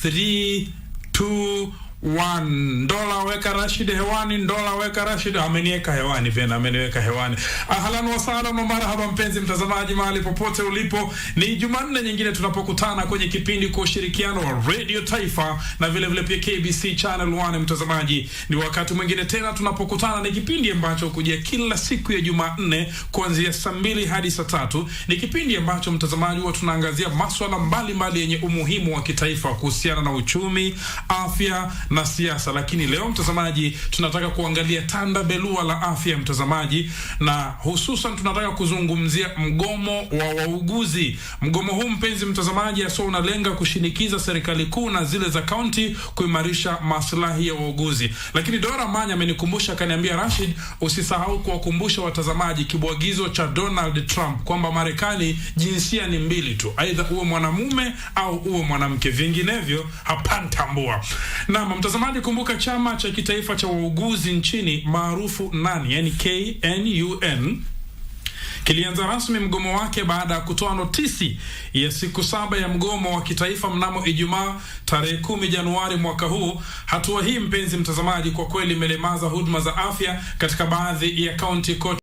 3 2 1. Dola weka Rashid hewani, dola weka Rashid. Ameniweka hewani, Vena ameniweka hewani. Ahlan wa sahlan wa marhaba mpenzi mtazamaji mahali popote ulipo. Ni Jumanne nyingine tunapokutana kwenye kipindi kwa ushirikiano wa Radio Taifa na vile vile pia KBC Channel 1 mtazamaji. Ni wakati mwingine tena tunapokutana, ni kipindi ambacho hukujia kila siku ya Jumanne kuanzia saa 2 hadi saa 3. Ni kipindi ambacho mtazamaji huwa tunaangazia masuala mbalimbali yenye umuhimu wa kitaifa kuhusiana na uchumi, afya na siasa. Lakini leo mtazamaji tunataka kuangalia tanda belua la afya mtazamaji, na hususan tunataka kuzungumzia mgomo wa wauguzi. Mgomo huu mpenzi mtazamaji hasa unalenga kushinikiza serikali kuu na zile za county kuimarisha maslahi ya wauguzi. Lakini Dora Manya amenikumbusha, akaniambia, Rashid, usisahau kuwakumbusha watazamaji kibwagizo cha Donald Trump kwamba Marekani jinsia ni mbili tu, aidha uwe mwanamume au uwe mwanamke, vinginevyo hapantambua. Na mtazamaji, kumbuka chama cha kitaifa cha wauguzi nchini maarufu nani, yani KNUN, kilianza rasmi mgomo wake baada ya kutoa notisi ya siku 7 ya mgomo wa kitaifa mnamo Ijumaa tarehe 10 Januari mwaka huu. Hatua hii mpenzi mtazamaji kwa kweli imelemaza huduma za afya katika baadhi ya county kote.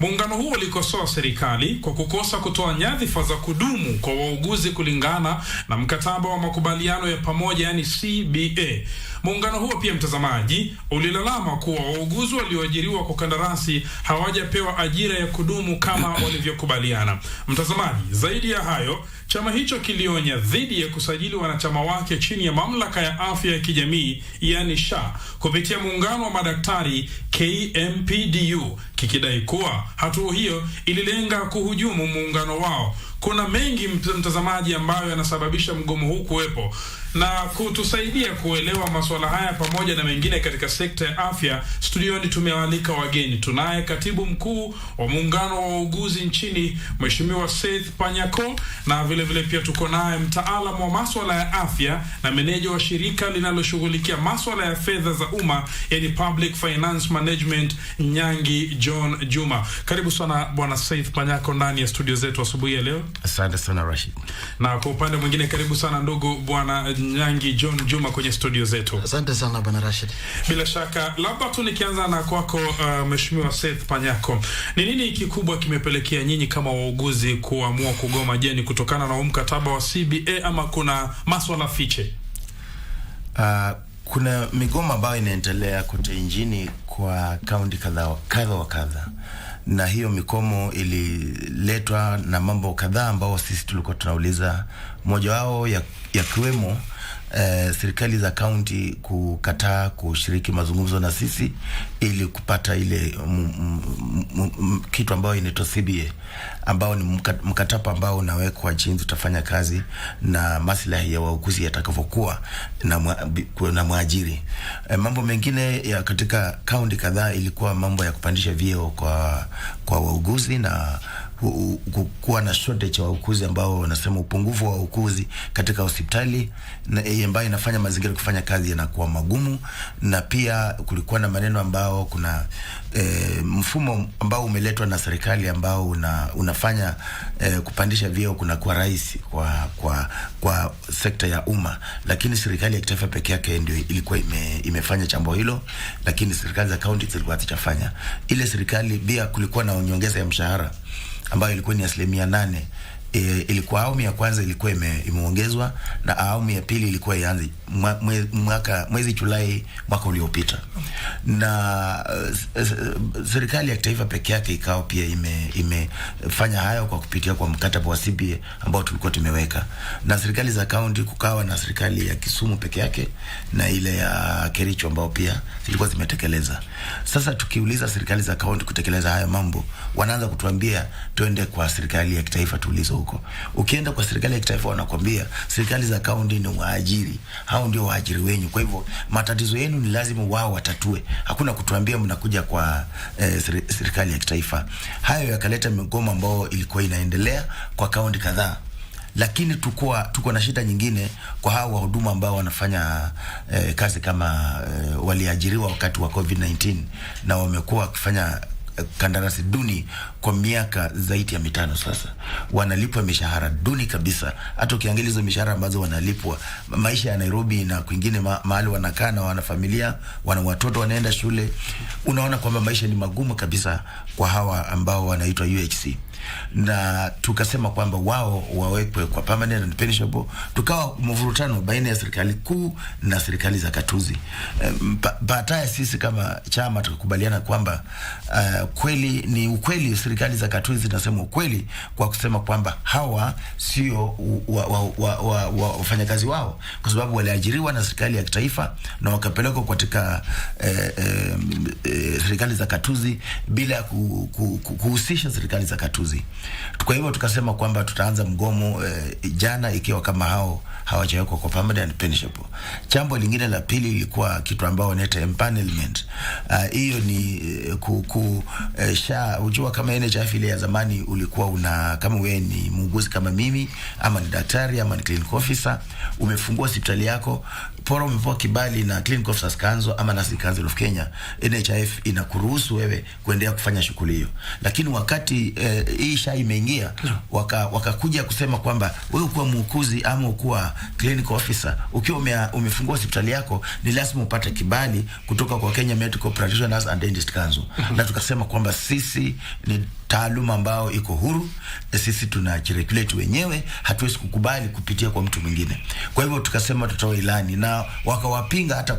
Muungano huo ulikosoa serikali kwa kukosa kutoa nyadhifa za kudumu kwa wauguzi kulingana na mkataba wa makubaliano ya pamoja, yani CBA. Muungano huo pia mtazamaji ulilalama kuwa wauguzi walioajiriwa kwa kandarasi hawajapewa ajira ya kudumu kama walivyokubaliana. Mtazamaji, zaidi ya hayo, chama hicho kilionya dhidi ya kusajili wanachama wake chini ya mamlaka ya afya ya kijamii, yani SHA, kupitia muungano wa madaktari KMPDU, kikidai kuwa hatua hiyo ililenga kuhujumu muungano wao. Kuna mengi mtazamaji ambayo yanasababisha mgomo huu kuwepo, na kutusaidia kuelewa masuala haya pamoja na mengine katika sekta ya afya, studioni tumewalika wageni. Tunaye katibu mkuu wa muungano wa wauguzi nchini, Mheshimiwa Seth Panyako, na vile vile pia tuko naye mtaalamu wa masuala ya afya na meneja wa shirika linaloshughulikia masuala ya fedha za umma, yani Public Finance Management, Nyangi John Juma. Karibu sana bwana Seth Panyako ndani ya studio zetu asubuhi ya leo. Asante sana Rashid. Na kwa upande mwingine karibu sana ndugu bwana Nyangi John Juma kwenye studio zetu. Asante sana bwana Rashid. Bila shaka, labda tu nikianza na kwako Mheshimiwa Seth Panyako, ni nini kikubwa kimepelekea nyinyi kama wauguzi kuamua kugoma? Je, ni kutokana na mkataba wa CBA ama kuna masuala fiche? Kuna migomo ambayo inaendelea kote nchini kwa kaunti kadha, na hiyo mikomo ililetwa na mambo kadhaa ambao sisi tulikuwa tunauliza, moja wao ya kiwemo serikali za kaunti kukataa kushiriki mazungumzo na sisi ili kupata ile kitu ambayo inaitwa CBA, ambao ni mkataba ambao unawekwa jinsi tutafanya kazi na maslahi ya wauguzi yatakavyokuwa na mwajiri. Mambo mengine ya katika kaunti kadhaa ilikuwa mambo ya kupandisha vyeo kwa wauguzi na kuwa na shortage wa wauguzi ambao wanasema upungufu wa wauguzi katika hospitali ambayo inafanya mazingira kufanya kazi yanakuwa magumu. Na pia kulikuwa na maneno ambao kuna mfumo ambao umeletwa na serikali ambao unafanya kupandisha vyeo kuna kwa rahisi kwa sekta ya umma, lakini serikali ya kitaifa pekee yake ndio ilikuwa imefanya jambo hilo, lakini serikali za kaunti zilikuwa hazijafanya. Ile serikali pia kulikuwa na nyongeza ya mshahara ambayo ilikuwa ni 8%. Ilikuwa awamu ya kwanza ilikuwa imeongezwa na awamu ya pili ilikuwa ianze mwezi Julai mwaka uliopita. Na serikali ya kitaifa pekee yake ikao pia imefanya hayo kwa kupitia kwa mkataba wa CBA ambao tulikuwa tumeweka. Na serikali za kaunti kukawa na serikali ya Kisumu pekee yake na ile ya Kericho ambao pia zilikuwa zimetekeleza. Sasa tukiuliza serikali za kaunti kutekeleza haya mambo, wanaanza kutuambia tuende kwa serikali ya kitaifa tuulize huko. Ukienda kwa serikali ya kitaifa wanakuambia serikali za kaunti ni waajiri, hao ndio waajiri wenyu, kwa hivyo matatizo yenu ni lazima wao watatue. Hakuna kutuambia mnakuja kwa serikali ya kitaifa. Hayo yakaleta migomo ambao ilikuwa inaendelea kwa kaunti kadhaa. Lakini tuko na shida nyingine kwa hao wahudumu ambao wanafanya kazi kama waliajiriwa wakati wa COVID-19 na wamekuwa wakifanya kandarasi duni kwa miaka zaidi ya 5 sasa. Wanalipwa mishahara duni kabisa. Hata ukiangalia hizo mishahara ambazo wanalipwa, maisha ya Nairobi na kwingine mahali wanakaa na wana familia, wana watoto wanaenda shule, unaona kwamba maisha ni magumu kabisa kwa hawa ambao wanaitwa UHC. Na tukasema kwamba wao wawekwe kwa permanent and pensionable. Tukawa mvurutano baina ya serikali kuu na serikali za katuzi. Baadaye sisi kama chama tukakubaliana kwamba kweli ni ukweli, serikali za katuzi zinasema ukweli kwa kusema kwamba hawa sio wafanyakazi wao, kwa sababu waliajiriwa na serikali ya kitaifa na wakapelekwa katika serikali za katuzi bila kuhusisha serikali za katuzi. Kwa hivyo tukasema kwamba tutaanza mgomo jana ikiwa kama hao hawajawekwa kwa permanent and pensionable. Jambo lingine la pili ilikuwa kitu ambao wanaita empanelment. Hiyo ni ujua kama NHIF ile ya zamani ulikuwa kama wewe ni muuguzi kama mimi ama ni daktari ama ni clinic officer, umefungua hospitali yako, pora umepewa kibali na Clinic Officers Council ama Nursing Council of Kenya, NHIF inakuruhusu wewe kuendelea kufanya shughuli hiyo. Lakini wakati hii SHA imeingia, wakakuja kusema kwamba wewe kuwa muuguzi ama kuwa clinic officer, ukiwa umefungua hospitali yako ni lazima upate kibali kutoka kwa Kenya Medical Practitioners and Dentist Council. Na tukasema kwamba sisi ni taaluma ambao iko huru, sisi tunajiregulate wenyewe, hatuwezi kukubali kupitia kwa mtu mwingine. Kwa hivyo tukasema tutoa ilani, na wakawapinga hata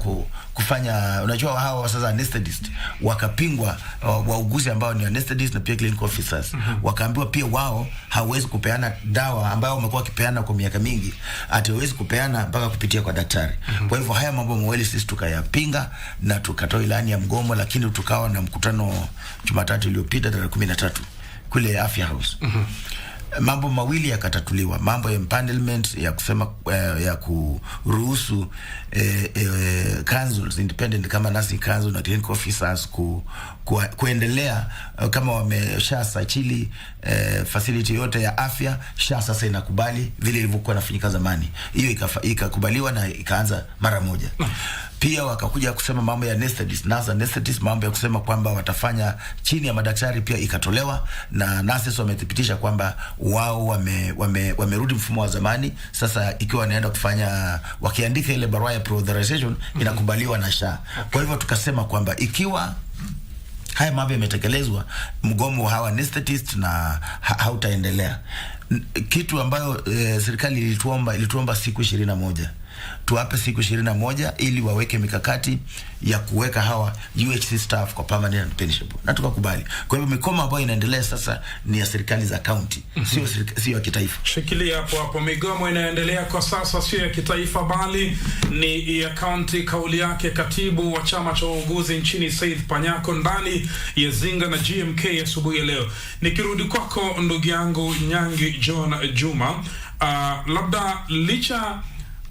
kufanya, unajua hawa sasa anesthetist wakapingwa, wauguzi ambao ni anesthetist na pia clinic officers wakaambiwa pia wao hawezi kupeana dawa ambayo wamekuwa wakipeana kwa miaka mingi, hawezi kupeana mpaka kupitia kwa daktari. Kwa hivyo haya mambo mawili sisi tukayapinga na tukatoa ilani ya mgomo. Lakini tukawa na mkutano Jumatatu iliyopita tarehe 13 kule Afya House. Mambo mawili yakatatuliwa, mambo ya empanelment ya kusema ya kuruhusu councils independent kama nursing council na clinic officers kuendelea kama wameshasajili facility yote ya afya. SHA sasa inakubali vile ilivyokuwa nafanyika zamani. Hiyo ikakubaliwa na ikaanza mara moja. Pia wakakuja kusema mambo ya anesthetist, mambo ya kusema kwamba watafanya chini ya madaktari pia ikatolewa, na nurses wamethibitisha kwamba wao wamerudi mfumo wa zamani. Sasa ikiwa wanaenda kufanya, wakiandika ile barua ya pre-authorization inakubaliwa na SHA. Kwa hivyo tukasema kwamba ikiwa haya mambo yametekelezwa, mgomo hawa anesthetist na hautaendelea. Kitu ambayo serikali ilituomba siku 21 tuwape siku 21 ili waweke mikakati ya kuweka hawa UHC staff kwa permanent and pensionable, na tukakubali. Kwa hivyo mikomo ambayo inaendelea sasa ni ya serikali za county, sio ya kitaifa. Shikilia hapo, migomo inaendelea kwa sasa sio ya kitaifa bali ni ya county. Kauli yake katibu wa chama cha uuguzi nchini Said Panyako ndani ya Zinga na GMK asubuhi ya leo. Nikirudi kwako ndugu yangu Nyangi John Juma, labda licha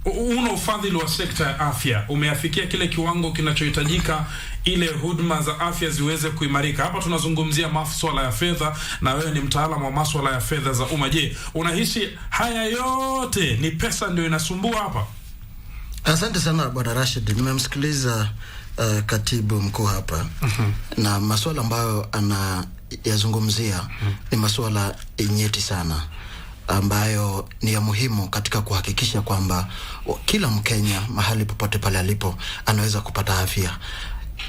una ufadhili wa sekta ya afya, umeafikia kile kiwango kinachohitajika ile huduma za afya ziweze kuimarika. Hapa tunazungumzia masuala ya fedha na wewe ni mtaalamu wa masuala ya fedha za umma. Je, unahisi haya yote ni pesa ndio inasumbua hapa? Asante sana Bwana Rashid. Nimemsikiliza katibu mkuu hapa na masuala ambayo anayazungumzia ni masuala nyeti sana ambayo ni ya muhimu katika kuhakikisha kwamba kila Mkenya mahali popote pale alipo anaweza kupata afya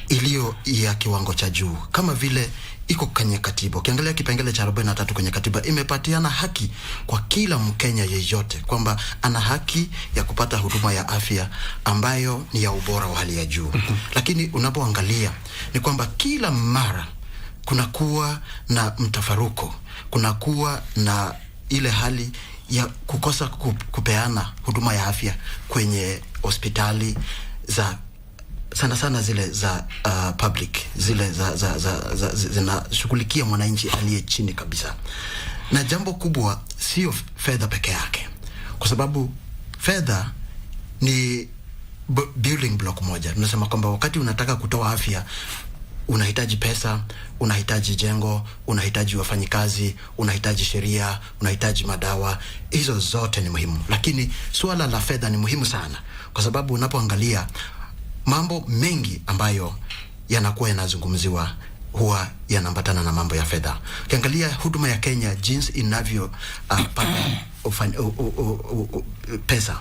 iliyo ya kiwango cha juu kama vile iko kwenye katiba. Ukiangalia kipengele cha 43 kwenye katiba imepatiana haki kwa kila Mkenya yeyote kwamba ana haki ya kupata huduma ya afya ambayo ni ya ubora wa hali ya juu. Lakini unapoangalia ni kwamba kila mara kunakuwa na mtafaruko, kunakuwa na ile hali ya kukosa kupeana huduma ya afya kwenye hospitali za sana zile za public, zile za zinashughulikia mwananchi aliye chini kabisa. Na jambo kubwa sio fedha peke yake, kwa sababu fedha ni building block moja. Tunasema kwamba wakati unataka kutoa afya unahitaji pesa, unahitaji jengo, unahitaji wafanyikazi, unahitaji sheria, unahitaji madawa. Hizo zote ni muhimu, lakini suala la fedha ni muhimu sana, kwa sababu unapoangalia mambo mengi ambayo yanakuwa yanazungumziwa huwa yanaambatana na mambo ya fedha. Ukiangalia huduma ya Kenya jinsi inavyo pesa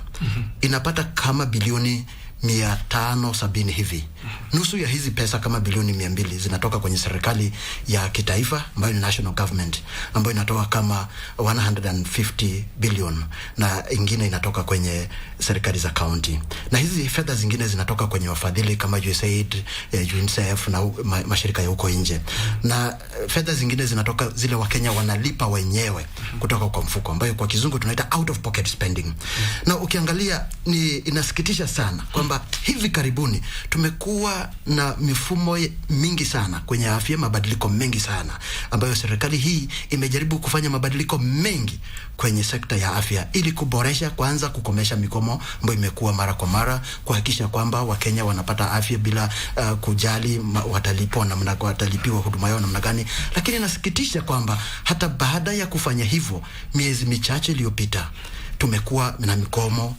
inapata kama bilioni 570 hivi. Nusu ya hizi pesa kama bilioni 200 zinatoka kwenye serikali ya kitaifa ambayo ni national government, ambayo inatoa kama 150 billion, na ingine inatoka kwenye serikali za county. Na hizi fedha zingine zinatoka kwenye wafadhili kama USAID, UNICEF na mashirika ya huko nje. Na fedha zingine zinatoka zile Wakenya wanalipa wenyewe kutoka kwa mfuko, ambayo kwa kizungu tunaita out of pocket spending. Na ukiangalia inasikitisha sana kwamba hivi karibuni tumekuwa na mifumo mingi sana kwenye afya, mabadiliko mengi sana ambayo serikali hii imejaribu kufanya mabadiliko mengi kwenye sekta ya afya ili kuboresha, kwanza kukomesha mikomo ambayo imekuwa mara kwa mara, kuhakikisha kwamba Wakenya wanapata afya bila kujali watalipwa namna gani, watalipiwa huduma yao namna gani. Lakini nasikitisha kwamba hata baada ya kufanya hivyo, miezi michache iliyopita tumekuwa na mikomo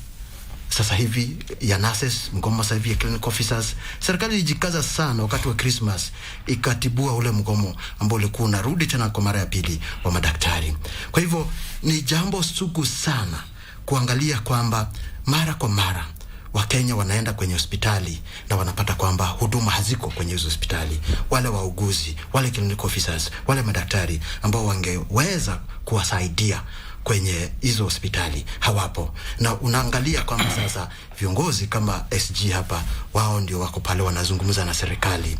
sasa hivi ya nurses, mgomo sasa hivi ya clinical officers. Serikali ilijikaza sana wakati wa Christmas ikatibua ule mgomo ambao ulikuwa unarudi tena kwa mara ya pili wa madaktari. Kwa hivyo ni jambo sugu sana kuangalia kwamba mara kwa mara Wakenya wanaenda kwenye hospitali na wanapata kwamba huduma haziko kwenye hizo hospitali. Wale wauguzi, wale clinical officers, wale madaktari ambao wangeweza kuwasaidia kwenye hizo hospitali hawapo. Na unaangalia kwamba sasa viongozi kama SG hapa, wao ndio wako pale wanazungumza na serikali,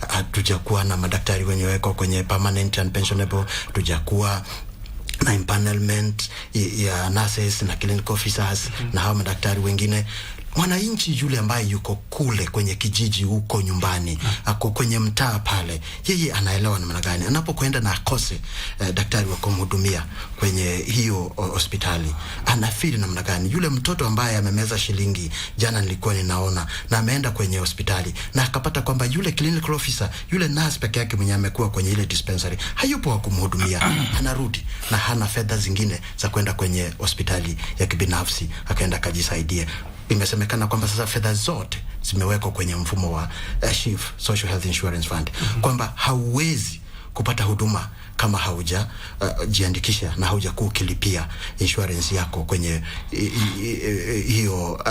hatujakuwa na madaktari wenye weko kwenye permanent and pensionable, hatujakuwa na empanelment ya nurses na clinical officers na hao madaktari wengine. Mwananchi yule ambaye yuko kule kwenye kijiji huko nyumbani, ako kwenye mtaa pale, yeye anaelewa namna gani anapokwenda na akose daktari wa kumhudumia kwenye hiyo hospitali, anafeel namna gani? Yule mtoto ambaye amemeza shilingi, jana nilikuwa ninaona, na ameenda kwenye hospitali na akapata kwamba yule clinical officer, yule nurse peke yake mwenye amekuwa kwenye ile dispensary hayupo wa kumhudumia, anarudi na hana fedha zingine za kwenda kwenye hospitali ya kibinafsi akaenda kujisaidia. Imesemekana kwamba sasa fedha zote zimewekwa kwenye mfumo wa SHIF, Social Health Insurance Fund, kwamba hauwezi kupata huduma kama hauja jiandikisha na hauja kukilipia insurance yako kwenye hiyo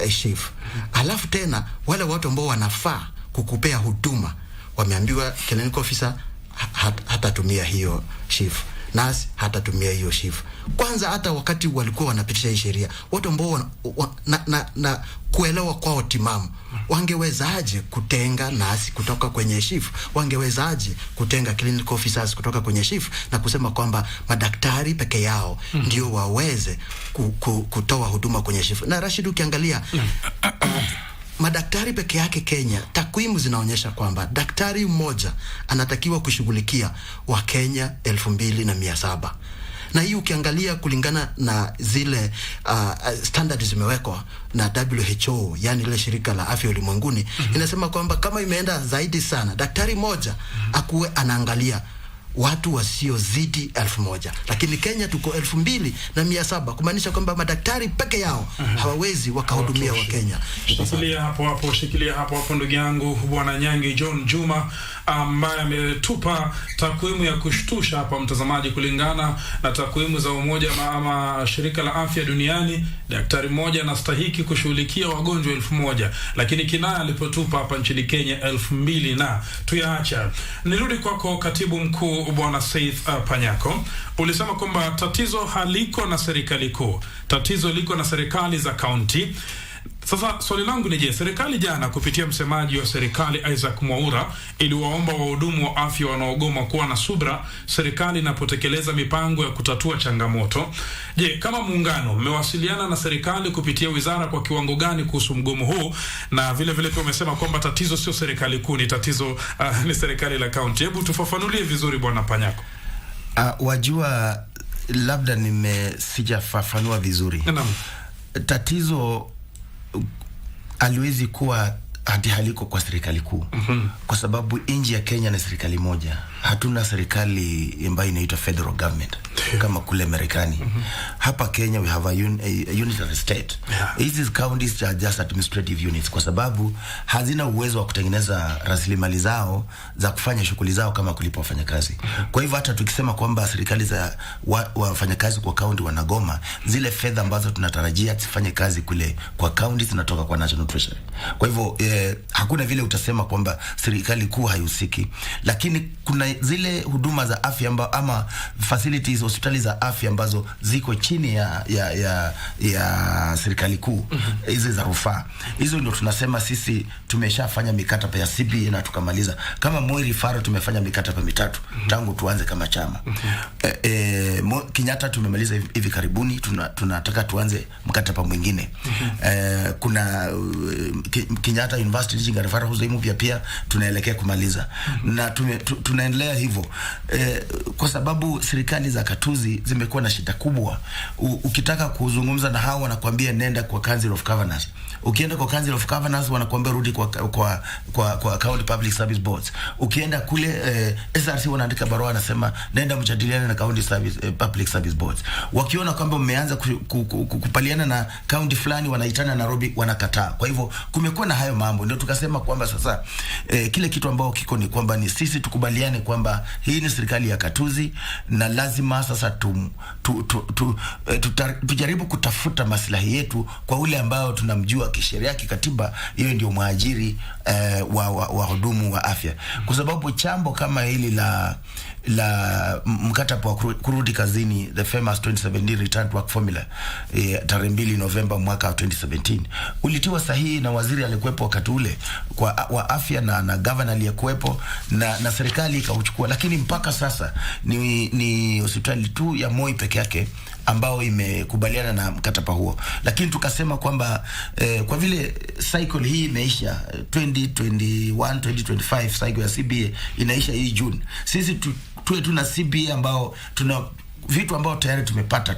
SHIF. Alafu tena wale watu ambao wanafaa kukupea huduma wameambiwa clinical officer hatatumia hiyo SHIF, nasi hatatumia hiyo shift. Kwanza hata wakati walikuwa wanapitisha hii sheria, watu ambao na kuelewa kwao timamu, wangewezaje kutenga nasi kutoka kwenye shift? Wangewezaje kutenga clinical officers kutoka kwenye shift na kusema kwamba madaktari peke yao ndio waweze kutoa huduma kwenye shift? Na Rashid, ukiangalia madaktari peke yake Kenya, takwimu zinaonyesha kwamba daktari mmoja anatakiwa kushughulikia wa Kenya 2700. Na hii ukiangalia kulingana na zile standards zimewekwa na WHO, yani ile shirika la afya ulimwenguni, inasema kwamba kama imeenda zaidi sana, daktari moja akuwe anaangalia watu wasiozidi 1000, lakini Kenya tuko 2700, kumaanisha kwamba madaktari peke yao hawawezi wakahudumia wa Kenya. Shikilia hapo ndugu yangu Bwana Nyangi John Juma, ambaye ametupa takwimu ya kushtusha hapa mtazamaji. Kulingana na takwimu za Umoja ama Shirika la Afya Duniani, daktari mmoja anastahili kushughulikia wagonjwa 1000, lakini kinaya alipotupa hapa nchini Kenya 2000. Na tuyaacha, nirudi kwako katibu mkuu Bwana Saif Panyako. Ulisema kwamba tatizo haliko na serikali kuu, tatizo liko na serikali za kaunti. Sasa swali langu ni je, serikali jana kupitia msemaji wa serikali Isaac Mwaura iliwaomba wahudumu wa afya wanaogoma kuwa na subra serikali inapotekeleza mipango ya kutatua changamoto. Je, kama muungano mmewasiliana na serikali kupitia wizara kwa kiwango gani kuhusu mgomo huu? Na vile vile pia umesema kwamba tatizo sio serikali kuu, ni tatizo ni serikali la kaunti. Hebu tufafanulie vizuri Bwana Panyako. Wajua, labda sijafafanua vizuri. Tatizo aliwezi kuwa hadi haliko kwa serikali kuu. Kwa sababu nchi ya Kenya ni serikali moja. Hatuna serikali ambayo inaitwa federal government kama kule Marekani. Hapa Kenya we have a unitary state. These counties are just administrative units, kwa sababu hazina uwezo wa kutengeneza rasilimali zao za kufanya shughuli zao kama kulipa wafanyakazi. Kwa hivyo hata tukisema kwamba serikali za wafanyakazi kwa county wanagoma, zile fedha ambazo tunatarajia zifanye kazi kule kwa county zinatoka kwa National Treasury. Kwa hivyo hakuna vile utasema kwamba serikali kuu haihusiki, lakini kuna zile huduma za afya ama facilities, hospitali za afya ambazo ziko chini ya serikali kuu, hizi za rufaa. Hizo ndio tunasema sisi tumeshafanya mikataba ya CBA na tukamaliza. Kama Moi Rifaro tumefanya mikataba 3 tangu tuanze kama chama. Kenyatta tumemaliza hivi karibuni, tunataka tuanze mkataba mwingine. Kuna Kenyatta University Teaching and Referral Hospital pia tunaelekea kumaliza. Na tunaendelea hivyo kwa sababu serikali za katuzi zimekuwa na shida kubwa. Ukitaka kuzungumza na hao wanakuambia nenda kwa Council of Governors. Ukienda kwa Council of Governors wanakuambia rudi kwa County Public Service Boards. Ukienda kule SRC wanaandika barua wanasema nenda mjadiliane na County Public Service Boards. Wakiona kwamba mmeanza kupaliana na county fulani wanaitana Nairobi wanakataa. Kwa hivyo kumekuwa na hayo mambo, ndio tukasema kwamba sasa kile kitu ambao kiko ni kwamba ni sisi tukubaliane kwamba hii ni serikali ya katuzi na lazima sasa tujaribu kutafuta maslahi yetu kwa ule ambao tunamjua kisheria kikatiba, hiyo ndio mwajiri wa hudumu wa afya. Kwa sababu chambo kama hili la mkataba wa kurudi kazini, the famous 2017 return to work formula, tarehe 2 Novemba mwaka 2017 ulitiwa sahihi na waziri alikuwepo wakati ule wa afya na governor aliyekuwepo na serikali ikauchukua, lakini mpaka sasa ni hospitali tu ya Moi peke yake ambao imekubaliana na mkataba huo. Lakini tukasema kwamba kwa vile cycle hii imeisha 2021-2025 cycle ya CBA inaisha hii June, sisi tuwe tuna CBA ambao tuna vitu ambao tayari tumepata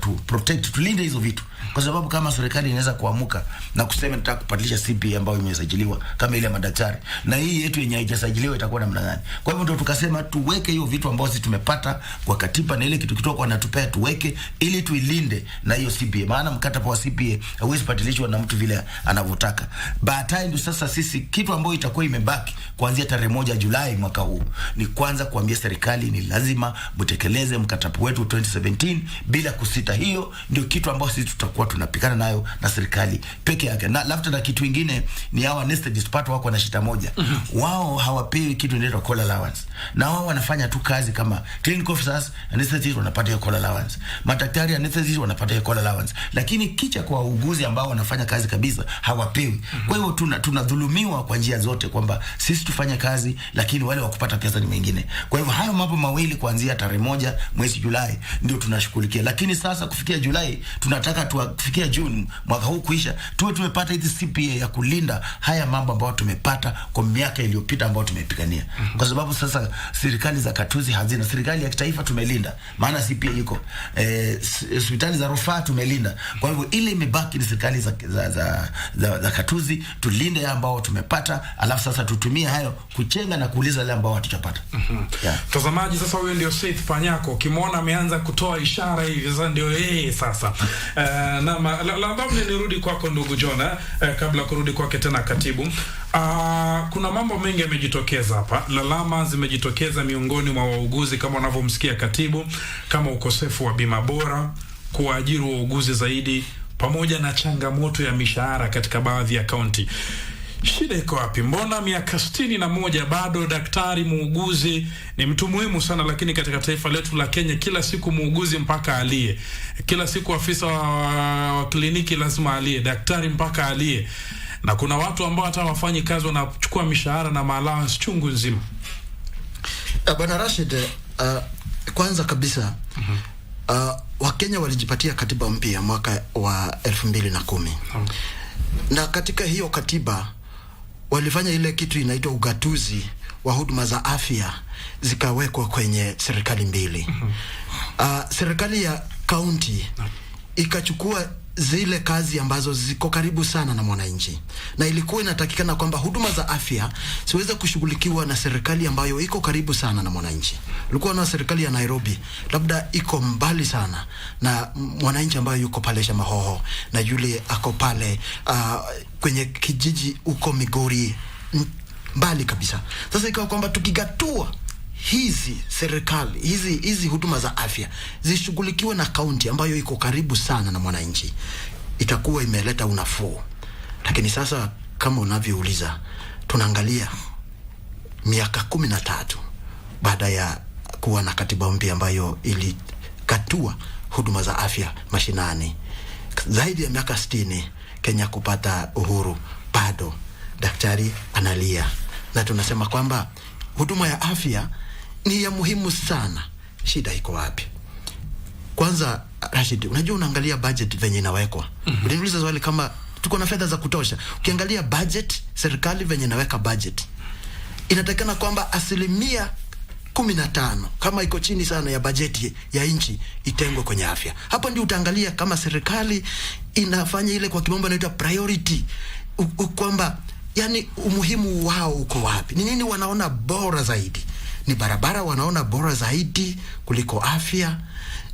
tulinde hizo vitu, kwa sababu kama serikali inaweza kuamuka na kusema nataka kupatilisha CBA ambayo imesajiliwa kama ile madaktari, na hii yetu yenye haijasajiliwa itakuwa namna gani? Kwa hivyo ndio tukasema tuweke hiyo vitu ambao sisi tumepata kwa katiba na ile kitu kitoka wanatupea tuweke ili tuilinde na hiyo CBA, maana mkataba wa CBA hauwezi patilishwa na mtu vile anavyotaka. Baadaye ndio sasa sisi kitu ambayo itakuwa imebaki kuanzia tarehe 1 Julai mwaka huu ni kwanza kuambia serikali ni lazima mtekeleze mkataba wetu 2017 2017 bila kusita. Hiyo ndio kitu ambacho sisi tutakuwa tunapikana nayo na serikali peke yake. Na labda na kitu kingine ni hawa anesthetists wako na shida moja. Wao hawapewi kitu inaitwa call allowance. Na wao wanafanya tu kazi kama clinical officers, anesthetists wanapata call allowance. Madaktari anesthetists wanapata call allowance. Lakini kicha kwa wauguzi ambao wanafanya kazi kabisa hawapewi. Kwa hiyo tunadhulumiwa kwa njia zote kwamba sisi tufanye kazi lakini wale wa kupata pesa ni wengine. Kwa hivyo hayo mambo mawili kuanzia tarehe 1 mwezi Julai ndio tunashughulikia. Lakini sasa kufikia Julai tunataka kufikia June mwaka huu kuisha tuwe tumepata hizi CPA ya kulinda haya mambo ambayo tumepata kwa miaka iliyopita ambayo tumepigania. Kwa sababu sasa serikali za katuzi hazina, serikali ya kitaifa tumelinda maana CPA iko, hospitali za rufaa tumelinda. Kwa hivyo ile imebaki ni serikali za katuzi tulinde ya ambao tumepata, alafu sasa tutumie hayo kuchenga na kuuliza wale ambao hatujapata. Mtazamaji, sasa huyo ndio Seth Panyako, ukimwona ameanza kutoa ishara hivi sasa ndio yeye sasa. Na labda nirudi kwako ndugu Jona, kabla kurudi kwake tena katibu. Kuna mambo mengi yamejitokeza hapa. Lalama zimejitokeza miongoni mwa wauguzi kama wanavyomsikia katibu, kama ukosefu wa bima bora, kuajiri wauguzi zaidi, pamoja na changamoto ya mishahara katika baadhi ya kaunti. Shida iko wapi? Mbona miaka 61 bado daktari muuguzi ni mtu muhimu sana, lakini katika taifa letu la Kenya kila siku muuguzi mpaka alie, kila siku afisa wa kliniki lazima alie, daktari mpaka alie, na kuna watu ambao hata wafanyi kazi wanachukua mishahara na allowance chungu nzima. Bwana Rashid, kwanza kabisa Wakenya walijipatia katiba mpya mwaka wa 2010. Na katika hiyo katiba walifanya ile kitu inaitwa ugatuzi wa huduma za afya zikawekwa kwenye serikali mbili. Serikali ya county ikachukua zile kazi ambazo ziko karibu sana na mwananchi, na ilikuwa inatakikana kwamba huduma za afya siweze kushughulikiwa na serikali ambayo iko karibu sana na mwananchi. Ilikuwa na serikali ya Nairobi labda iko mbali sana na mwananchi ambayo yuko pale Shamahoho na yule ako pale kwenye kijiji uko Migori mbali kabisa. Sasa ikawa kwamba tukigatua hizi serikali hizi huduma za afya zishughulikiwe na kaunti ambayo iko karibu sana na mwananchi, itakuwa imeleta unafuu. Lakini sasa kama unavyouliza, tunaangalia miaka 13 baada ya kuwa na katiba mpya ambayo ilikatua huduma za afya mashinani, zaidi ya miaka 60 Kenya kupata uhuru, bado daktari analia. Na tunasema kwamba huduma ya afya ni ya muhimu sana. Shida iko wapi? Kwanza Rashid, unajua unaangalia budget venye inawekwa. Uliniuliza swali kama tuko na fedha za kutosha. Ukiangalia budget, serikali venye inaweka budget, inatakana kwamba 15% kama iko chini sana ya bajeti ya nchi itengwe kwenye afya. Hapo ndio utaangalia kama serikali inafanya ile kwa kimombo inaitwa priority, kwamba yani umuhimu wao uko wapi? Ni nini wanaona bora zaidi? Ni barabara wanaona bora zaidi kuliko afya?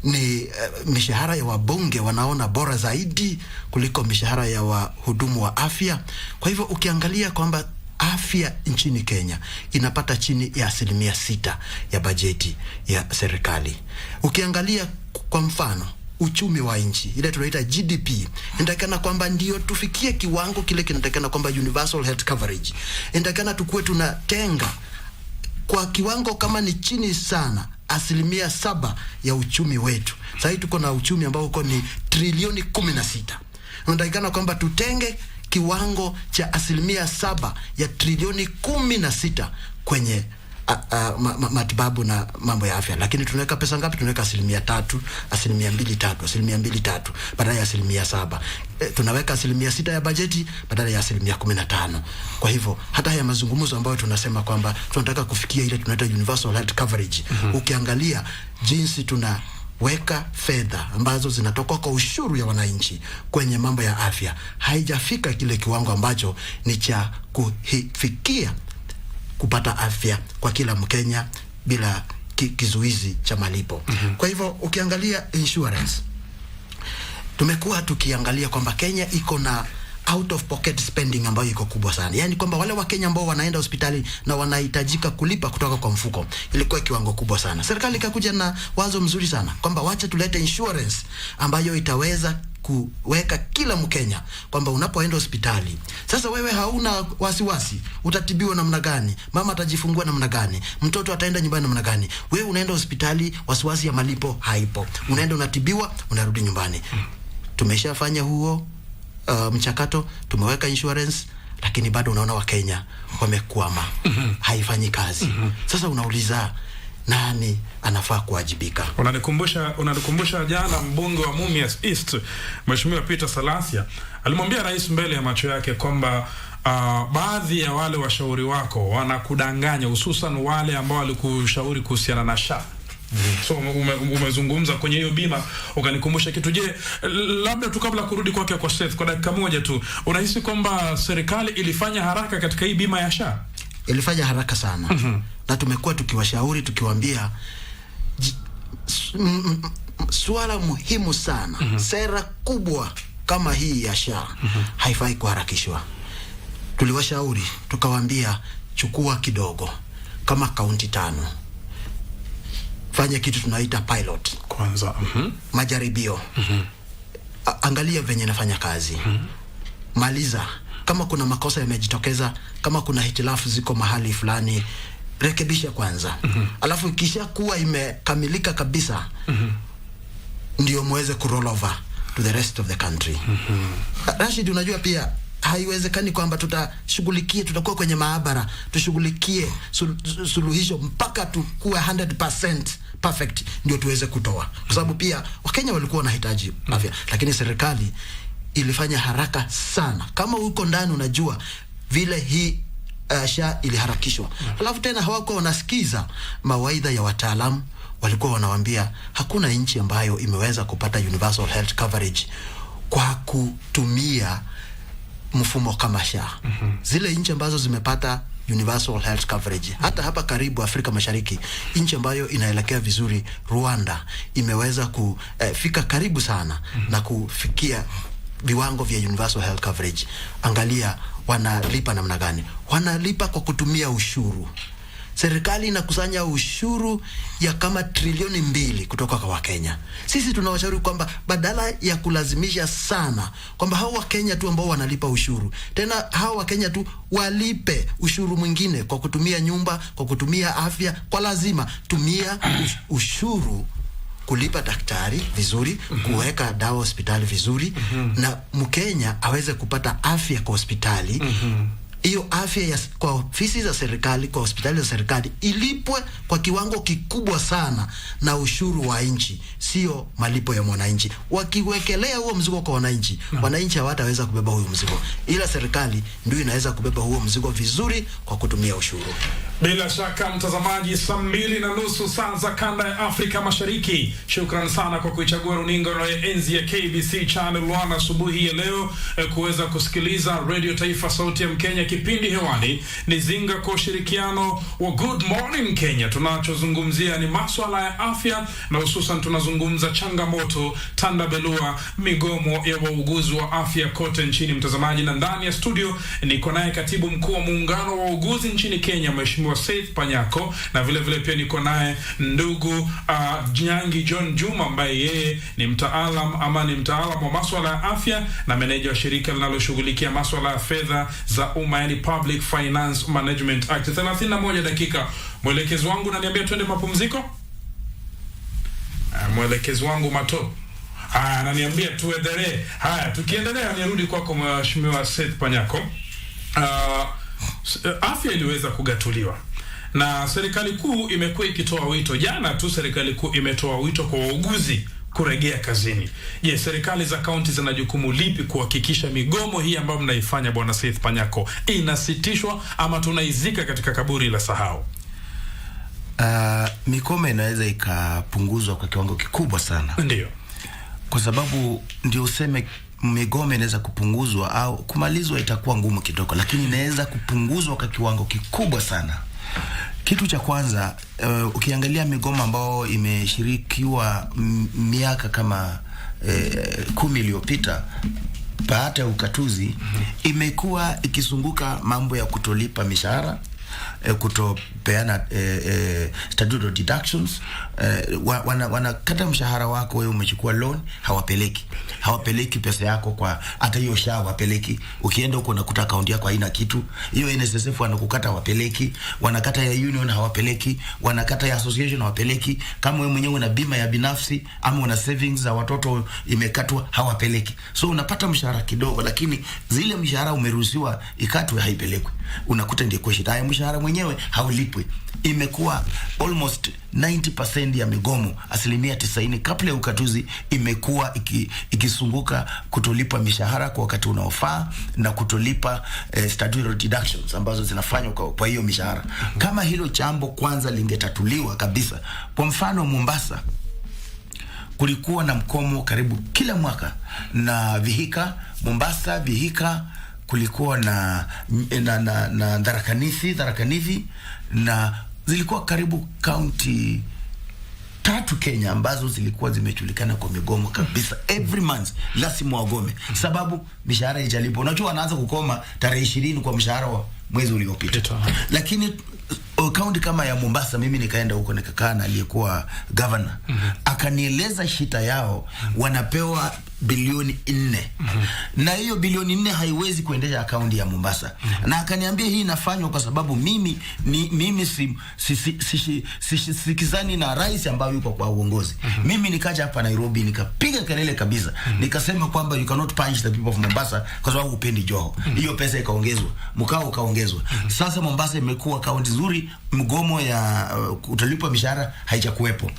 Ni mishahara ya wabunge wanaona bora zaidi kuliko mishahara ya wahudumu wa afya? Kwa hivyo ukiangalia kwamba afya nchini Kenya inapata chini ya 6% ya bajeti ya serikali. Ukiangalia kwa mfano uchumi wa nchi, ile tunaita GDP, inatakana kwamba ndio tufikie kiwango kile kinatakana kwamba universal health coverage, inatakana tukue tunatenga kwa kiwango kama ni chini sana 7% ya uchumi wetu. Sasa tuko na uchumi ambao uko ni trilioni 16. Inatakana kwamba tutenge kiwango cha 7% ya trilioni 16 kwenye matibabu na mambo ya afya. Lakini tunaweka pesa ngapi? Tunaweka 3%, 2.3% badala ya 7%. Tunaweka 6% ya bajeti badala ya 15%. Kwa hivyo hata haya mazungumzo ambayo tunasema kwamba tunataka kufikia ile tunaita universal health coverage, ukiangalia jinsi tunaweka fedha ambazo zinatoka kwa ushuru ya wananchi kwenye mambo ya afya, haijafika kile kiwango ambacho ni cha kufikia kupata afya kwa kila Mkenya bila kizuizi cha malipo. Kwa hivyo ukiangalia insurance, tumekuwa tukiangalia kwamba Kenya iko na out of pocket spending ambayo iko kubwa sana. Yani kwamba wale wa Kenya ambao wanaenda hospitali na wanahitajika kulipa kutoka kwa mfuko ilikuwa kiwango kubwa sana. Serikali ikakuja na wazo mzuri sana kwamba wacha tulete insurance ambayo itaweza kuweka kila Mkenya kwamba unapoenda hospitali sasa wewe hauna wasiwasi utatibiwa namna gani, mama atajifungua namna gani, mtoto ataenda nyumbani namna gani. Wewe unaenda hospitali, wasiwasi ya malipo haipo, unaenda unatibiwa, unarudi nyumbani. Tumeshafanya huo mchakato, tumeweka insurance, lakini bado unaona wa Kenya wamekwama, haifanyi kazi. Sasa unauliza nani anafaa kuwajibika? Unanikumbusha jana mbunge wa Mumias East Mheshimiwa Peter Salasia alimwambia rais mbele ya macho yake kwamba baadhi ya wale washauri wako wanakudanganya, hususan wale ambao walikushauri kuhusiana na SHA. So umezungumza kwenye hiyo bima, ukanikumbusha kitu. Je, labda tu kabla kurudi kwake kwa Seth kwa dakika moja tu, unahisi kwamba serikali ilifanya haraka katika hii bima ya SHA? Ilifanya haraka sana. Na tumekuwa tukiwashauri tukiwaambia swala muhimu sana, sera kubwa kama hii ya SHA haifai kuharakishwa. Tuliwashauri tukawaambia chukua kidogo kama kaunti 5, fanya kitu tunaita pilot kwanza, majaribio, angalia venye nafanya kazi, maliza. Kama kuna makosa yamejitokeza, kama kuna hitilafu ziko mahali fulani, rekebisha kwanza. Alafu kisha kuwa imekamilika kabisa, ndio muweze kuroll over to the rest of the country. Rashid, unajua pia haiwezekani kwamba tutakuwa kwenye maabara tushughulikie suluhisho mpaka tukue 100% perfect ndio tuweze kutoa, kwa sababu pia Wakenya walikuwa wanahitaji afya. Lakini serikali ilifanya haraka sana. Kama uko ndani unajua vile hii SHA iliharakishwa. Alafu tena hawakuwa wanasikiza mawaidha ya wataalamu. Walikuwa wanawaambia hakuna nchi ambayo imeweza kupata universal health coverage kwa kutumia mfumo kama SHA. Zile nchi ambazo zimepata universal health coverage, hata hapa karibu Afrika Mashariki, nchi ambayo inaelekea vizuri, Rwanda, imeweza kufika karibu sana na kufikia viwango vya universal health coverage. Angalia wanalipa namna gani? Wanalipa kwa kutumia ushuru. Serikali inakusanya ushuru ya kama trilioni 2 kutoka kwa Wakenya. Sisi tunawashauri kwamba badala ya kulazimisha sana kwamba hao Wakenya tu ambao wanalipa ushuru, tena hao Wakenya tu walipe ushuru mwingine kwa kutumia nyumba, kwa kutumia afya, kwa lazima tumia ushuru kulipa daktari vizuri, kuweka dawa hospitali vizuri, na Mkenya aweze kupata afya kwa hospitali. Hiyo afya kwa ofisi za serikali, kwa hospitali za serikali ilipwe kwa kiwango kikubwa sana na ushuru wa nchi, sio malipo ya mwananchi. Wakiwekelea huo mzigo kwa wananchi, wananchi hawataweza kubeba huo mzigo, ila serikali ndio inaweza kubeba huo mzigo vizuri kwa kutumia ushuru. Bila shaka mtazamaji, 2:30 saa za kanda ya Afrika Mashariki. Shukran sana kwa kuichagua runinga na enzi ya KBC Channel 1 asubuhi ya leo kuweza kusikiliza Radio Taifa Sauti ya Mkenya. Kipindi hewani ni Zinga kwa ushirikiano wa Good Morning Kenya. Tunachozungumzia ni masuala ya afya, na hususan tunazungumza changamoto, tandabelua, migomo ya wauguzi wa afya kote nchini mtazamaji. Na ndani ya studio niko naye katibu mkuu wa muungano wa wauguzi nchini Kenya, Mheshimiwa Seth Panyako, na vile vile pia niko naye ndugu Nyangi John Juma ambaye yeye ni mtaalam wa masuala ya afya na meneja wa shirika linaloshughulikia masuala ya fedha za umma, yani Public Finance Management Act. 31 dakika. Mwelekezi wangu ananiambia twende mapumziko. Mwelekezi wangu Mato ananiambia tuendelee. Haya, tukiendelea nirudi kwako Mheshimiwa Seth Panyako. Afya iliweza kugatuliwa na serikali kuu imekuwa ikitoa wito. Jana tu serikali kuu imetoa wito kwa wauguzi kurejea kazini. Je, serikali za kaunti zina jukumu lipi kuhakikisha migomo hii ambayo mnaifanya bwana Seth Panyako inasitishwa ama tunaizika katika kaburi la sahau? Migomo inaweza ikapunguzwa kwa kiwango kikubwa sana. Ndio. Kwa sababu ndio useme migomo inaweza kupunguzwa au kumalizwa itakuwa ngumu kidogo, lakini inaweza kupunguzwa kwa kiwango kikubwa sana. Kitu cha kwanza, ukiangalia migomo ambao imeshirikiwa miaka kama 10 iliyopita, baada ya ukatuzi imekuwa ikizunguka mambo ya kutolipa mishahara, kutopeana statutory deductions. Wanakata mshahara wako, wewe umechukua loan, hawapeleki pesa yako kwa hata hiyo SHA, hawapeleki. Ukienda huko unakuta account yako haina kitu. Hiyo NSSF wanakukata, hawapeleki. Wanakata ya union, hawapeleki. Wanakata ya association, hawapeleki. Kama wewe mwenyewe una bima ya binafsi ama una savings za watoto imekatwa, hawapeleki. So unapata mshahara kidogo, lakini zile mshahara umeruhusiwa ikatwe, haipelekwi. Unakuta ndio kwa shida. Mshahara mwenyewe haulipwi. Imekuwa almost 90% ya migomo, 90% kabla ya ukatuzi, imekuwa ikisunguka kutolipa mishahara kwa wakati unaofaa na kutolipa statutory deductions ambazo zinafanywa kwa hiyo mishahara. Kama hilo jambo kwanza lingetatuliwa kabisa. Kwa mfano Mombasa kulikuwa na mkomo karibu kila mwaka na Mombasa Vihiga, kulikuwa na Tharaka-Nithi na zilikuwa karibu county 3 Kenya ambazo zilikuwa zimejulikana kwa migomo kabisa. Every month lazima wagome sababu mishahara haijalipwa. Unajua wanaanza kukoma tarehe 20 kwa mshahara wa mwezi uliopita. Lakini county kama ya Mombasa, mimi nikaenda huko nikakaa na aliyekuwa governor, akanieleza shida yao. Wanapewa bilioni 4 na hiyo bilioni 4 haiwezi kuendesha akaunti ya Mombasa. Na akaniambia hii inafanywa kwa sababu mimi sikizani na rais ambaye yuko kwa uongozi. Mimi nikaja hapa Nairobi nikapiga kelele kabisa, nikasema kwamba you cannot punish the people of Mombasa kwa sababu upendi Joho. Hiyo pesa ikaongezwa, mkao ukaongezwa. Sasa Mombasa imekuwa kaunti nzuri, mgomo ya utalipa mishahara haijakuwepo.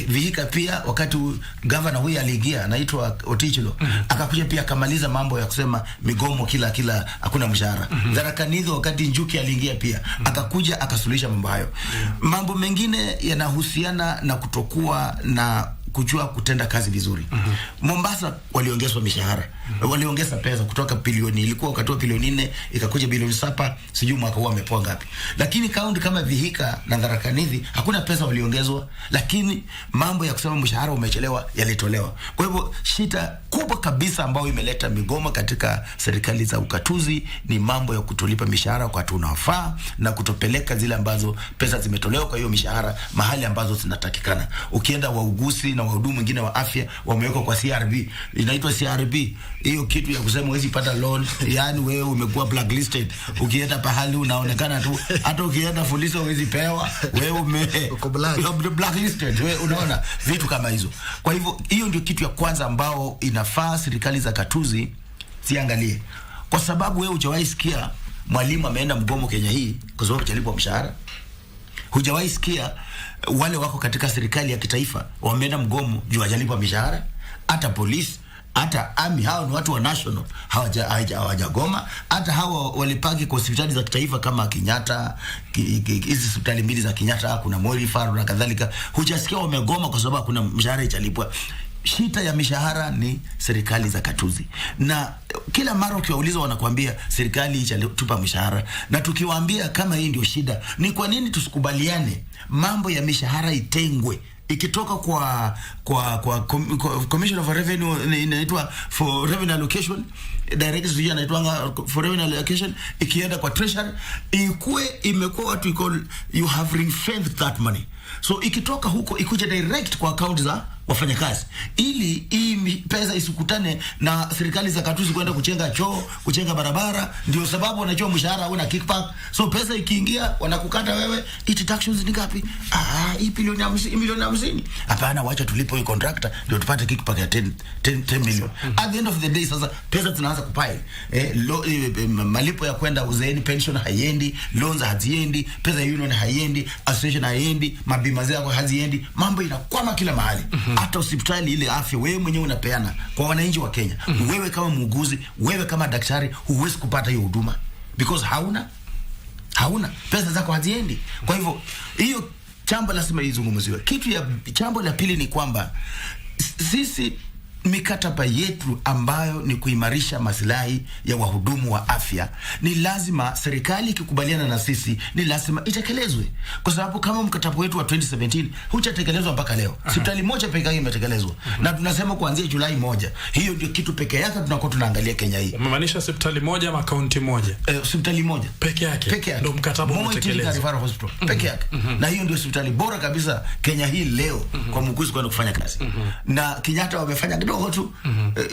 Vihiga pia wakati governor huyu aliingia anaitwa Otichilo, akakuja pia akamaliza mambo ya kusema migomo kila hakuna mshahara. Tharaka-Nithi wakati Njuki aliingia pia akakuja akasuluhisha mambo hayo. Mambo mengine yanahusiana na kutokuwa na kujua kutenda kazi vizuri. Mombasa waliongezwa mishahara, waliongeza pesa kutoka bilioni, ilikuwa wakatoa bilioni 4 ikakuja bilioni 7, sijui mwaka huu amepoa ngapi. Lakini kaunti kama Vihiga na Tharaka-Nithi hakuna pesa waliongezwa, lakini mambo ya kusema mshahara umechelewa yalitolewa. Kwa hivyo shida kubwa kabisa ambayo imeleta migomo katika serikali za ukatuzi ni mambo ya kutolipa mishahara kwa watu unaofaa na kutopeleka zile ambazo pesa zimetolewa kwa hiyo mishahara mahali ambazo zinatakikana. Ukienda wauguzi na wahudumu wengine wa afya wamewekwa kwa CRB, inaitwa CRB. Hiyo kitu ya kusema huwezi pata loan, yani wewe umekuwa blacklisted. Ukienda pahali unaonekana tu, hata ukienda polisi huwezi pewa, wewe uko blacklisted. Wewe unaona vitu kama hizo. Kwa hivyo hiyo ndio kitu ya kwanza ambao inafaa serikali za katuzi ziangalie. Kwa sababu wewe hujawahi sikia mwalimu ameenda mgomo Kenya hii kwa sababu hajalipwa mshahara. Hujawahi sikia wale wako katika serikali ya kitaifa wameenda mgomo juu hajalipwa mishahara. Hata polisi, hata army, hao ni watu wa national, hawajagoma. Hata hawa walipaki kwa hospitali za kitaifa kama Kenyatta, hizi hospitali mbili za Kenyatta, kuna Moi Faru na kadhalika, hujasikia wamegoma kwa sababu kuna mshahara haijalipwa. Shida ya mishahara ni serikali za katuzi, na kila mara ukiwauliza wanakuambia serikali haijalitupa mishahara. Na tukiwaambia kama hii ndio shida, ni kwa nini tusikubaliane mambo ya mishahara itengwe ikitoka kwa Commission of Revenue, inaitwa for Revenue Allocation, Directors inaitwa for Revenue Allocation, ikienda kwa Treasury imekuwa watu you have ring-fenced that money. So ikitoka huko ikuje direct kwa account za wafanyakazi, ili hii pesa isikutane na serikali za katuzi kwenda kujenga choo, kujenga barabara. Ndio sababu wanachua mshahara una kickback. So pesa ikiingia wanakukata wewe, deductions ni ngapi? Hii bilioni 50. Hapana, wacha tulipo hii contractor ndio tupate kickback ya 10 million. At the end of the day sasa pesa zinaanza kupile. Malipo ya kwenda uzeeni, pension haiendi, loans haziendi, pesa ya union haiendi, association haiendi, mabima zao haziendi, mambo inakwama kila mahali. Hata hospitali ile afya wewe mwenyewe unapeana kwa wananchi wa Kenya. Wewe kama muuguzi, wewe kama daktari huwezi kupata hiyo huduma because hauna pesa zako haziendi. Kwa hivyo hiyo jambo lazima izungumziwe. Jambo la pili ni kwamba sisi mikataba yetu ambayo ni kuimarisha maslahi ya wahudumu wa afya, ni lazima serikali ikikubaliana na sisi ni lazima itekelezwe, kwa sababu kama mkataba wetu wa 2017 hujatekelezwa mpaka leo. Hospitali moja pekee yake imetekelezwa, na tunasema kuanzia Julai 1. Hiyo ndio kitu pekee yake tunakuwa tunaangalia Kenya hii. Umemaanisha hospitali moja ama kaunti moja? Hospitali moja peke yake ndio mkataba umetekelezwa peke yake. Na hiyo ndio hospitali bora kabisa Kenya hii leo kwa muuguzi kwenda kufanya kazi. Na Kenyatta wamefanya kidogo tu,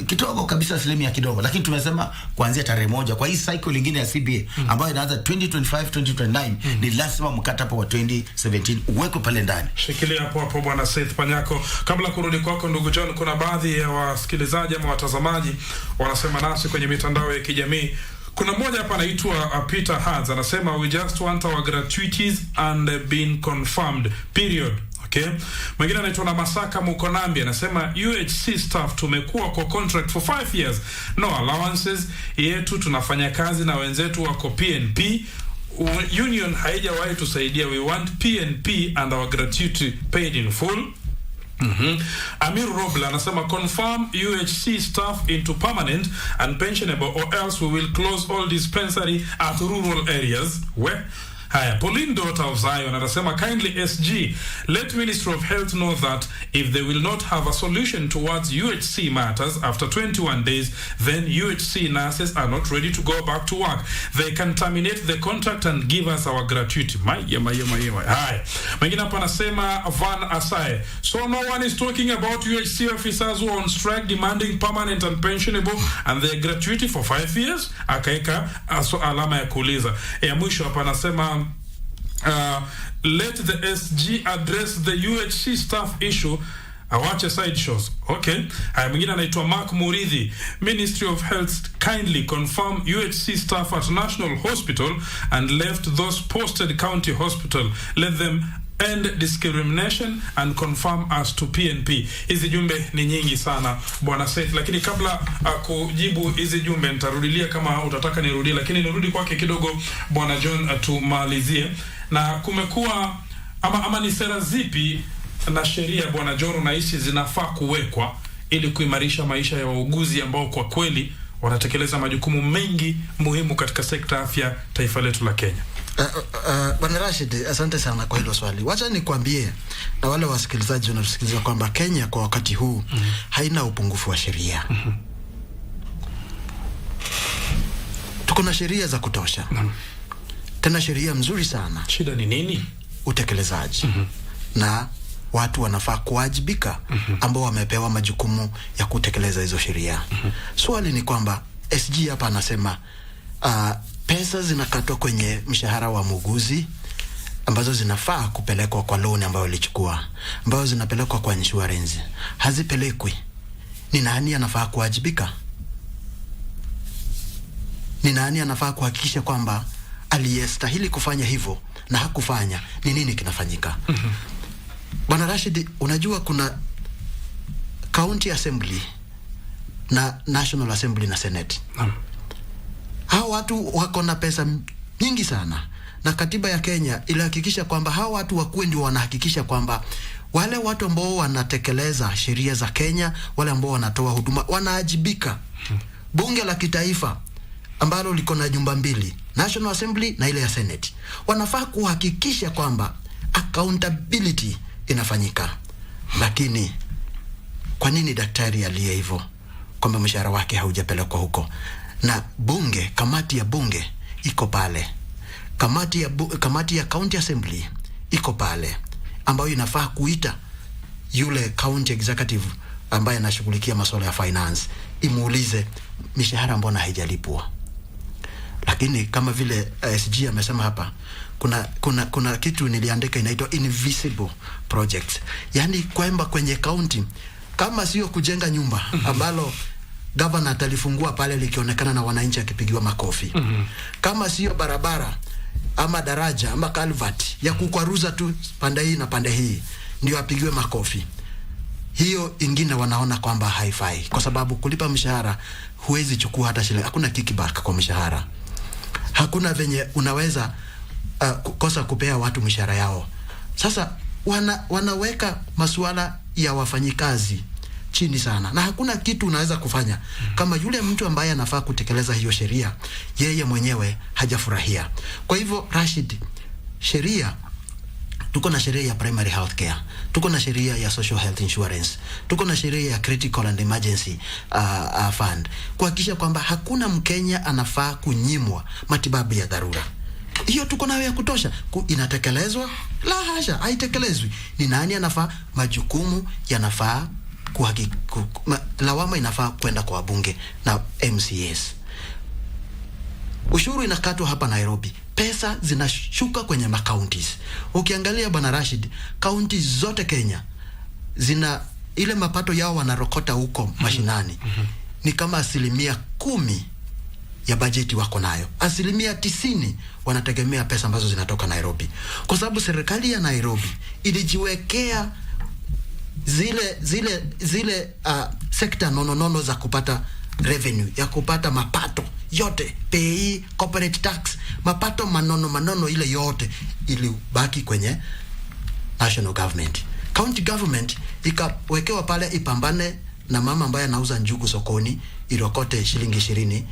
kidogo kabisa, asilimia kidogo, lakini tumesema kuanzia tarehe 1 kwa hii cycle nyingine ya CBA ambayo inaanza 2025 2029 ni lazima mkataba wa 2017 uwekwe pale ndani. Shikilia hapo hapo bwana Seth Panyako. Kabla kurudi kwako ndugu John, kuna baadhi ya wasikilizaji ama watazamaji wanasema nasi kwenye mitandao ya kijamii. Kuna mmoja hapa anaitwa Peter Hans anasema we just want our gratuities and been confirmed period. Okay. Mwingine anaitwa na Masaka Mukonambi anasema UHC staff tumekuwa kwa contract for 5 years, no allowances yetu, tunafanya kazi na wenzetu wako PNP, union haijawahi tusaidia, we want PNP and our gratuity paid in full. Amir Robla anasema confirm UHC staff into permanent and pensionable or else we will close all dispensary at rural areas. Where Haya, Pauline daughter of Zion anasema kindly SG let Ministry of Health know that if they will not have a solution towards UHC matters after 21 days, then UHC nurses are not ready to go back to work. They can terminate the contract and give us our gratuity. Haya, mwingine hapa anasema Van Asai, so no one is talking about UHC officers who are on strike demanding permanent and pensionable and their gratuity for 5 years? Akaeka alama ya kuuliza. Ya mwisho hapa anasema let the SG address the UHC staff issue, awache side shows. Okay. Haya, mwingine anaitwa Mark Muridhi, Ministry of Health kindly confirm UHC staff at National Hospital and left those posted county hospital, let them end discrimination and confirm us to PNP. Hizi jumbe ni nyingi sana bwana Seth, lakini kabla kujibu hizi jumbe nitarudilia kama utataka nirudie, lakini nirudi kwake kidogo bwana John tumalizie. Na kumekuwa ama ni sera zipi na sheria bwana John unahisi zinafaa kuwekwa ili kuimarisha maisha ya wauguzi ambao kwa kweli wanatekeleza majukumu mengi muhimu katika sekta afya taifa letu la Kenya? Bwana Rashid, asante sana kwa hilo swali. Wacha nikwambie na wale wasikilizaji wanaosikiliza kwamba Kenya kwa wakati huu haina upungufu wa sheria. Tuko na sheria za kutosha. Tena sheria mzuri sana. Shida ni nini? Utekelezaji. Na watu wanafaa kuwajibika ambao wamepewa majukumu ya kutekeleza hizo sheria. Swali ni kwamba SG hapa anasema pesa zinakatwa kwenye mshahara wa muuguzi ambazo zinafaa kupelekwa kwa loan ambayo ilichukua, ambazo zinapelekwa kwa insurance, hazipelekwi. Ni nani anafaa kuwajibika? Ni nani anafaa kuhakikisha kwamba aliyestahili kufanya hivyo na hakufanya? Ni nini kinafanyika? Bwana Rashid, unajua kuna county assembly na national assembly na senate. Hao watu wako na pesa nyingi sana, na katiba ya Kenya ilihakikisha kwamba hao watu wakuwe ndio wanahakikisha kwamba wale watu ambao wanatekeleza sheria za Kenya, wale ambao wanatoa huduma wanaajibika. Bunge la kitaifa ambalo liko na jumba mbili, National Assembly na ile ya Senate, wanafaa kuhakikisha kwamba accountability inafanyika. Lakini kwa nini daktari aliye hivyo kwamba mshahara wake haujapelekwa huko? Na bunge, kamati ya bunge iko pale, kamati ya county assembly iko pale, ambayo inafaa kuita yule county executive ambaye anashughulikia masuala ya finance, imuulize mishahara mbona haijalipwa. Lakini kama vile SG amesema hapa, kuna kitu niliandika inaitwa invisible projects, yani kwamba kwenye county kama sio kujenga nyumba ambalo governor atalifungua pale likionekana na wananchi akipigiwa makofi, kama sio barabara ama daraja ama culvert ya kukwaruza tu pande hii na pande hii ndio apigiwe makofi, hiyo ingine wanaona kwamba haifai, kwa sababu kulipa mshahara huwezi chukua hata shilingi, hakuna kickback kwa mshahara. Hakuna venye unaweza kukosa kupea watu mishahara yao. Sasa wanaweka masuala ya wafanyikazi chini sana, na hakuna kitu unaweza kufanya kama yule mtu ambaye anafaa kutekeleza hiyo sheria yeye mwenyewe hajafurahia. Kwa hivyo Rashid, sheria, tuko na sheria ya primary health care, tuko na sheria ya social health insurance, tuko na sheria ya critical and emergency fund, kuhakikisha kwamba hakuna Mkenya anafaa kunyimwa matibabu ya dharura. Hiyo tuko nayo ya kutosha. Inatekelezwa? La hasha, haitekelezwi. Ni nani anafaa? Majukumu yanafaa lawama inafaa kwenda kwa wabunge na MCAs. Ushuru inakatwa hapa Nairobi, pesa zinashuka kwenye counties. Ukiangalia Bwana Rashid, counties zote Kenya zina ile mapato yao wanarokota huko mashinani. Ni kama 10% ya bajeti wako nayo. 90% wanategemea pesa ambazo zinatoka Nairobi. Kwa sababu serikali ya Nairobi ilijiwekea zile sekta nono za kupata revenue, ya kupata mapato yote, pay, corporate tax, mapato manono ile yote ilibaki kwenye national government. County government ikawekewa pale ipambane na mama ambaye anauza njugu sokoni irokote shilingi 20.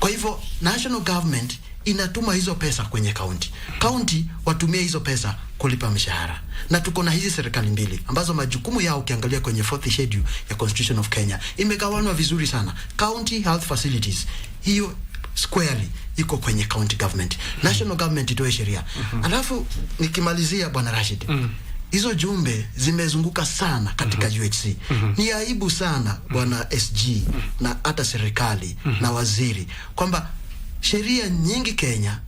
Kwa hivyo national government inatuma hizo pesa kwenye county. County watumie hizo pesa kulipa mshahara. Na tuko na hizi serikali mbili ambazo majukumu yao ukiangalia kwenye 4th schedule ya Constitution of Kenya imegawanwa vizuri sana. County health facilities, hiyo squarely iko kwenye county government. National government itoe sheria. Alafu nikimalizia Bwana Rashid, hizo jumbe zimezunguka sana katika UHC. Ni aibu sana Bwana SG na hata serikali na waziri kwamba sheria nyingi Kenya,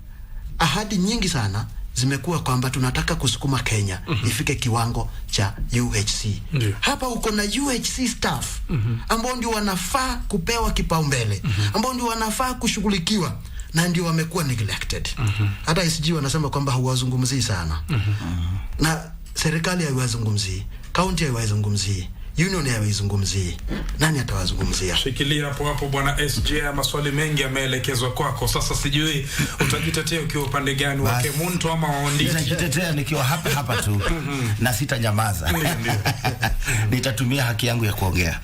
ahadi nyingi sana zimekuwa kwamba tunataka kusukuma Kenya ifike kiwango cha UHC. Hapa uko na UHC staff ambao ndio wanafaa kupewa kipaumbele, ambao ndio wanafaa kushughulikiwa, na ndio wamekuwa neglected. Hata SG wanasema kwamba hawazungumzii sana. Na serikali haiwazungumzii, county haiwazungumzii, union haiwazungumzii. Nani atawazungumzia? Shikilia hapo Bwana SJ, maswali mengi yameelekezwa kwako. Sasa sijui utajitetea ukiwa upande gani, wa Kemunto ama Ondi? Nitajitetea nikiwa hapa tu na sitanyamaza. Nitatumia haki yangu ya kuongea.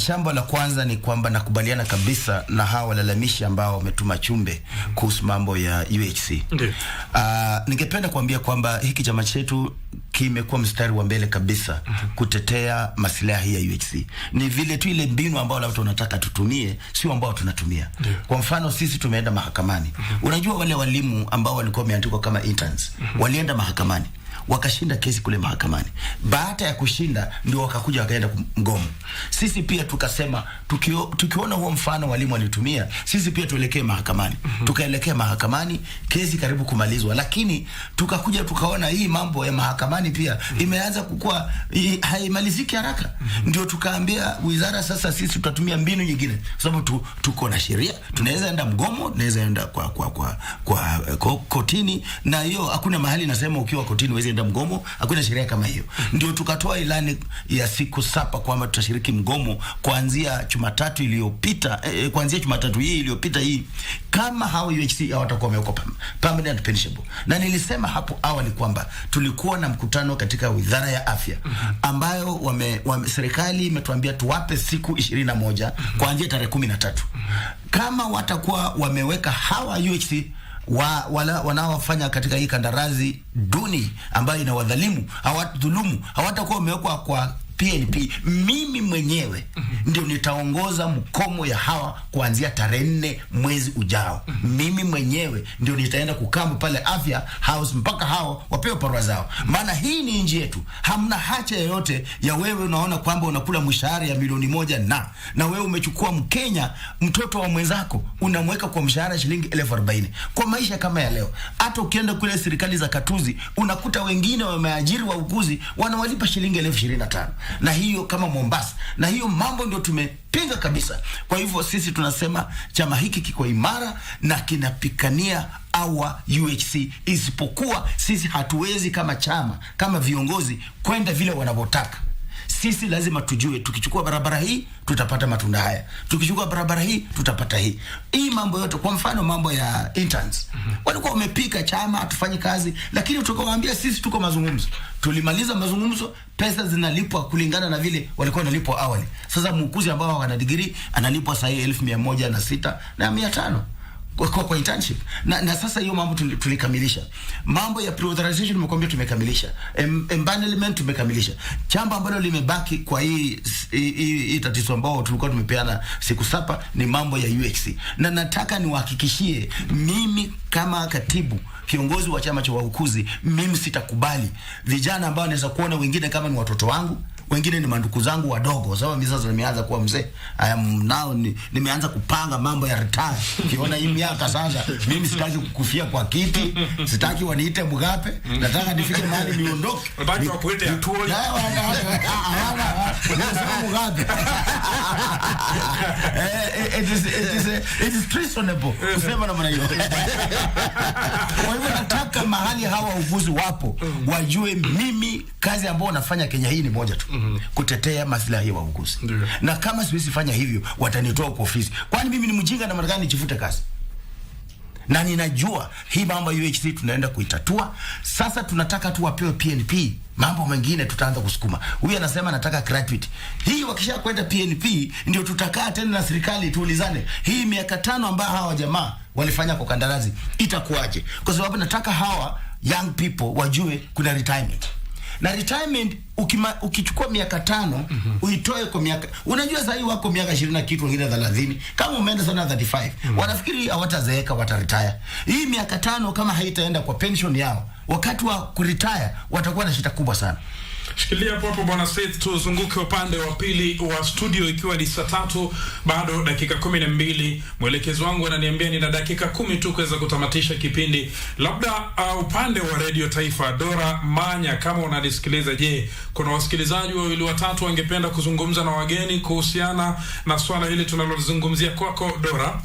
Jambo la kwanza ni kwamba nakubaliana kabisa na hawa walalamishi ambao wametuma chumbe kuhusu mambo ya UHC. Ningependa kuambia kwamba hiki chama chetu kimekuwa mstari wa mbele kabisa kutetea maslahi ya UHC. Ni vile tu ile mbinu ambao watu wanataka tutumie sio ambao tunatumia. Kwa mfano sisi tumeenda mahakamani. Unajua wale walimu ambao walikuwa wameandikwa kama interns walienda mahakamani, wakashinda kesi kule mahakamani. Baada ya kushinda ndio wakakuja wakaenda mgomo. Sisi pia tukasema tukiona huo mfano walimu walitumia, sisi pia tuelekee mahakamani. Tukaelekea mahakamani, kesi karibu kumalizwa, lakini tukakuja tukaona hii mambo ya mahakamani pia imeanza kukua haimaliziki haraka. Ndio tukaambia wizara, sasa sisi tutatumia mbinu nyingine, sababu tuko na sheria, tunaweza enda mgomo, tunaweza enda kwa kotini, na hiyo hakuna mahali nasema ukiwa kotini uweze enda mgomo, hakuna sheria kama hiyo. Ndio tukatoa ilani ya siku 7 kwamba tutashiriki mgomo kuanzia Jumatatu iliyopita, kuanzia Jumatatu hii iliyopita hii, kama hao UHC hawatakuwa wamewekwa permanent pensionable. Na nilisema hapo awali kwamba tulikuwa na mkutano katika Wizara ya Afya ambayo serikali imetuambia tuwape siku 21 kuanzia tarehe 13. Kama watakuwa wameweka hawa UHC wanaofanya katika hii kandarasi duni ambayo inawadhalimu, hawadhulumu, hawatakuwa wamewekwa kwa PNP, mimi mwenyewe ndio nitaongoza mkomo ya hawa kuanzia tarehe 4 mwezi ujao. Mimi mwenyewe ndio nitaenda kukambu pale Afya House mpaka hao wapewe parua zao. Maana hii ni nchi yetu. Hamna haja yoyote ya wewe unaona kwamba unakula mshahara ya milioni 1 na wewe umechukua Mkenya, mtoto wa mwenzako, unamweka kwa mshahara shilingi 40,000. Kwa maisha kama ya leo, hata ukienda kule serikali za katuzi unakuta wengine wameajiri wauguzi wanawalipa shilingi 25,000. Na hiyo kama Mombasa, na hiyo mambo ndio tumepinga kabisa. Kwa hivyo sisi tunasema chama hiki kiko imara na kinapikania awa UHC, isipokuwa sisi hatuwezi kama chama, kama viongozi kwenda vile wanavyotaka. sisi lazima tujue tukichukua barabara hii tutapata matunda haya, tukichukua barabara hii tutapata hii. Hii mambo yote, kwa mfano mambo ya interns, walikuwa wamepika chama atufanye kazi, lakini tukawaambia sisi tuko mazungumzo. Tulimaliza mazungumzo, pesa zinalipwa kulingana na vile walikuwa wanalipwa awali. Sasa muuguzi ambao wana degree analipwa sasa 1106 na 500 kwa internship. Na sasa hiyo mambo tulikamilisha. Mambo ya pre-authorization nimekwambia tumekamilisha. Empanelment tumekamilisha. Jambo ambalo limebaki kwa hii tatizo ambao tulikuwa tumepeana siku 7 ni mambo ya UX. Na nataka niwahakikishie, mimi kama katibu kiongozi wa chama cha wauguzi, mimi sitakubali vijana ambao naweza kuona wengine kama ni watoto wangu, wengine ni manduku zangu wadogo, sababu mimi sasa nimeanza kuwa mzee. Nimeanza kupanga mambo ya retire. Ukiona hii miaka sasa, mimi sitaki kukufia kwa kiti, sitaki waniite Mugabe, nataka nifike mahali niondoke. Nataka wakuite Atuoli. Mugabe. It is treasonable kusema namna hiyo. Kwa hivyo nataka mahali hawa wauguzi wapo wajue mimi kazi ambayo nafanya Kenya hii ni moja tu, kutetea maslahi ya wauguzi. Na kama siwezi fanya hivyo watanitoa kwa ofisi. Kwani mimi ni mjinga na Marekani nijifute kazi? Na ninajua hii mambo ya UHC tunaenda kuitatua. Sasa tunataka tu wapewe PNP. Mambo mengine tutaanza kusukuma. Huyu anasema nataka gratuity. Hii wakisha kwenda PNP ndio tutakaa tena na serikali tuulizane, hii miaka 5 ambayo hawa jamaa walifanya kwa kandarasi itakuwaje? Kwa sababu nataka hawa young people wajue kuna retirement. Na retirement ukichukua miaka 5 uitoe kwa miaka, unajua sasa hii wako miaka 20 na kitu, wengine 30, kama umeenda sana 35 wanafikiri hawatazeeka, wataretire. Hii miaka 5 kama haitaenda kwa pension yao, wakati wa kuretire watakuwa na shida kubwa sana. Shikilia hapo bwana Seth, tuzunguke upande wa pili wa studio ikiwa ni saa 3 bado dakika 12. Mwelekezi wangu ananiambia nina dakika 10 tu kuweza kutamatisha kipindi. Labda upande wa Radio Taifa, Dora Manya, kama unanisikiliza, je, kuna wasikilizaji wawili watatu wangependa kuzungumza na wageni kuhusiana na swala hili tunalozungumzia? Kwako Dora.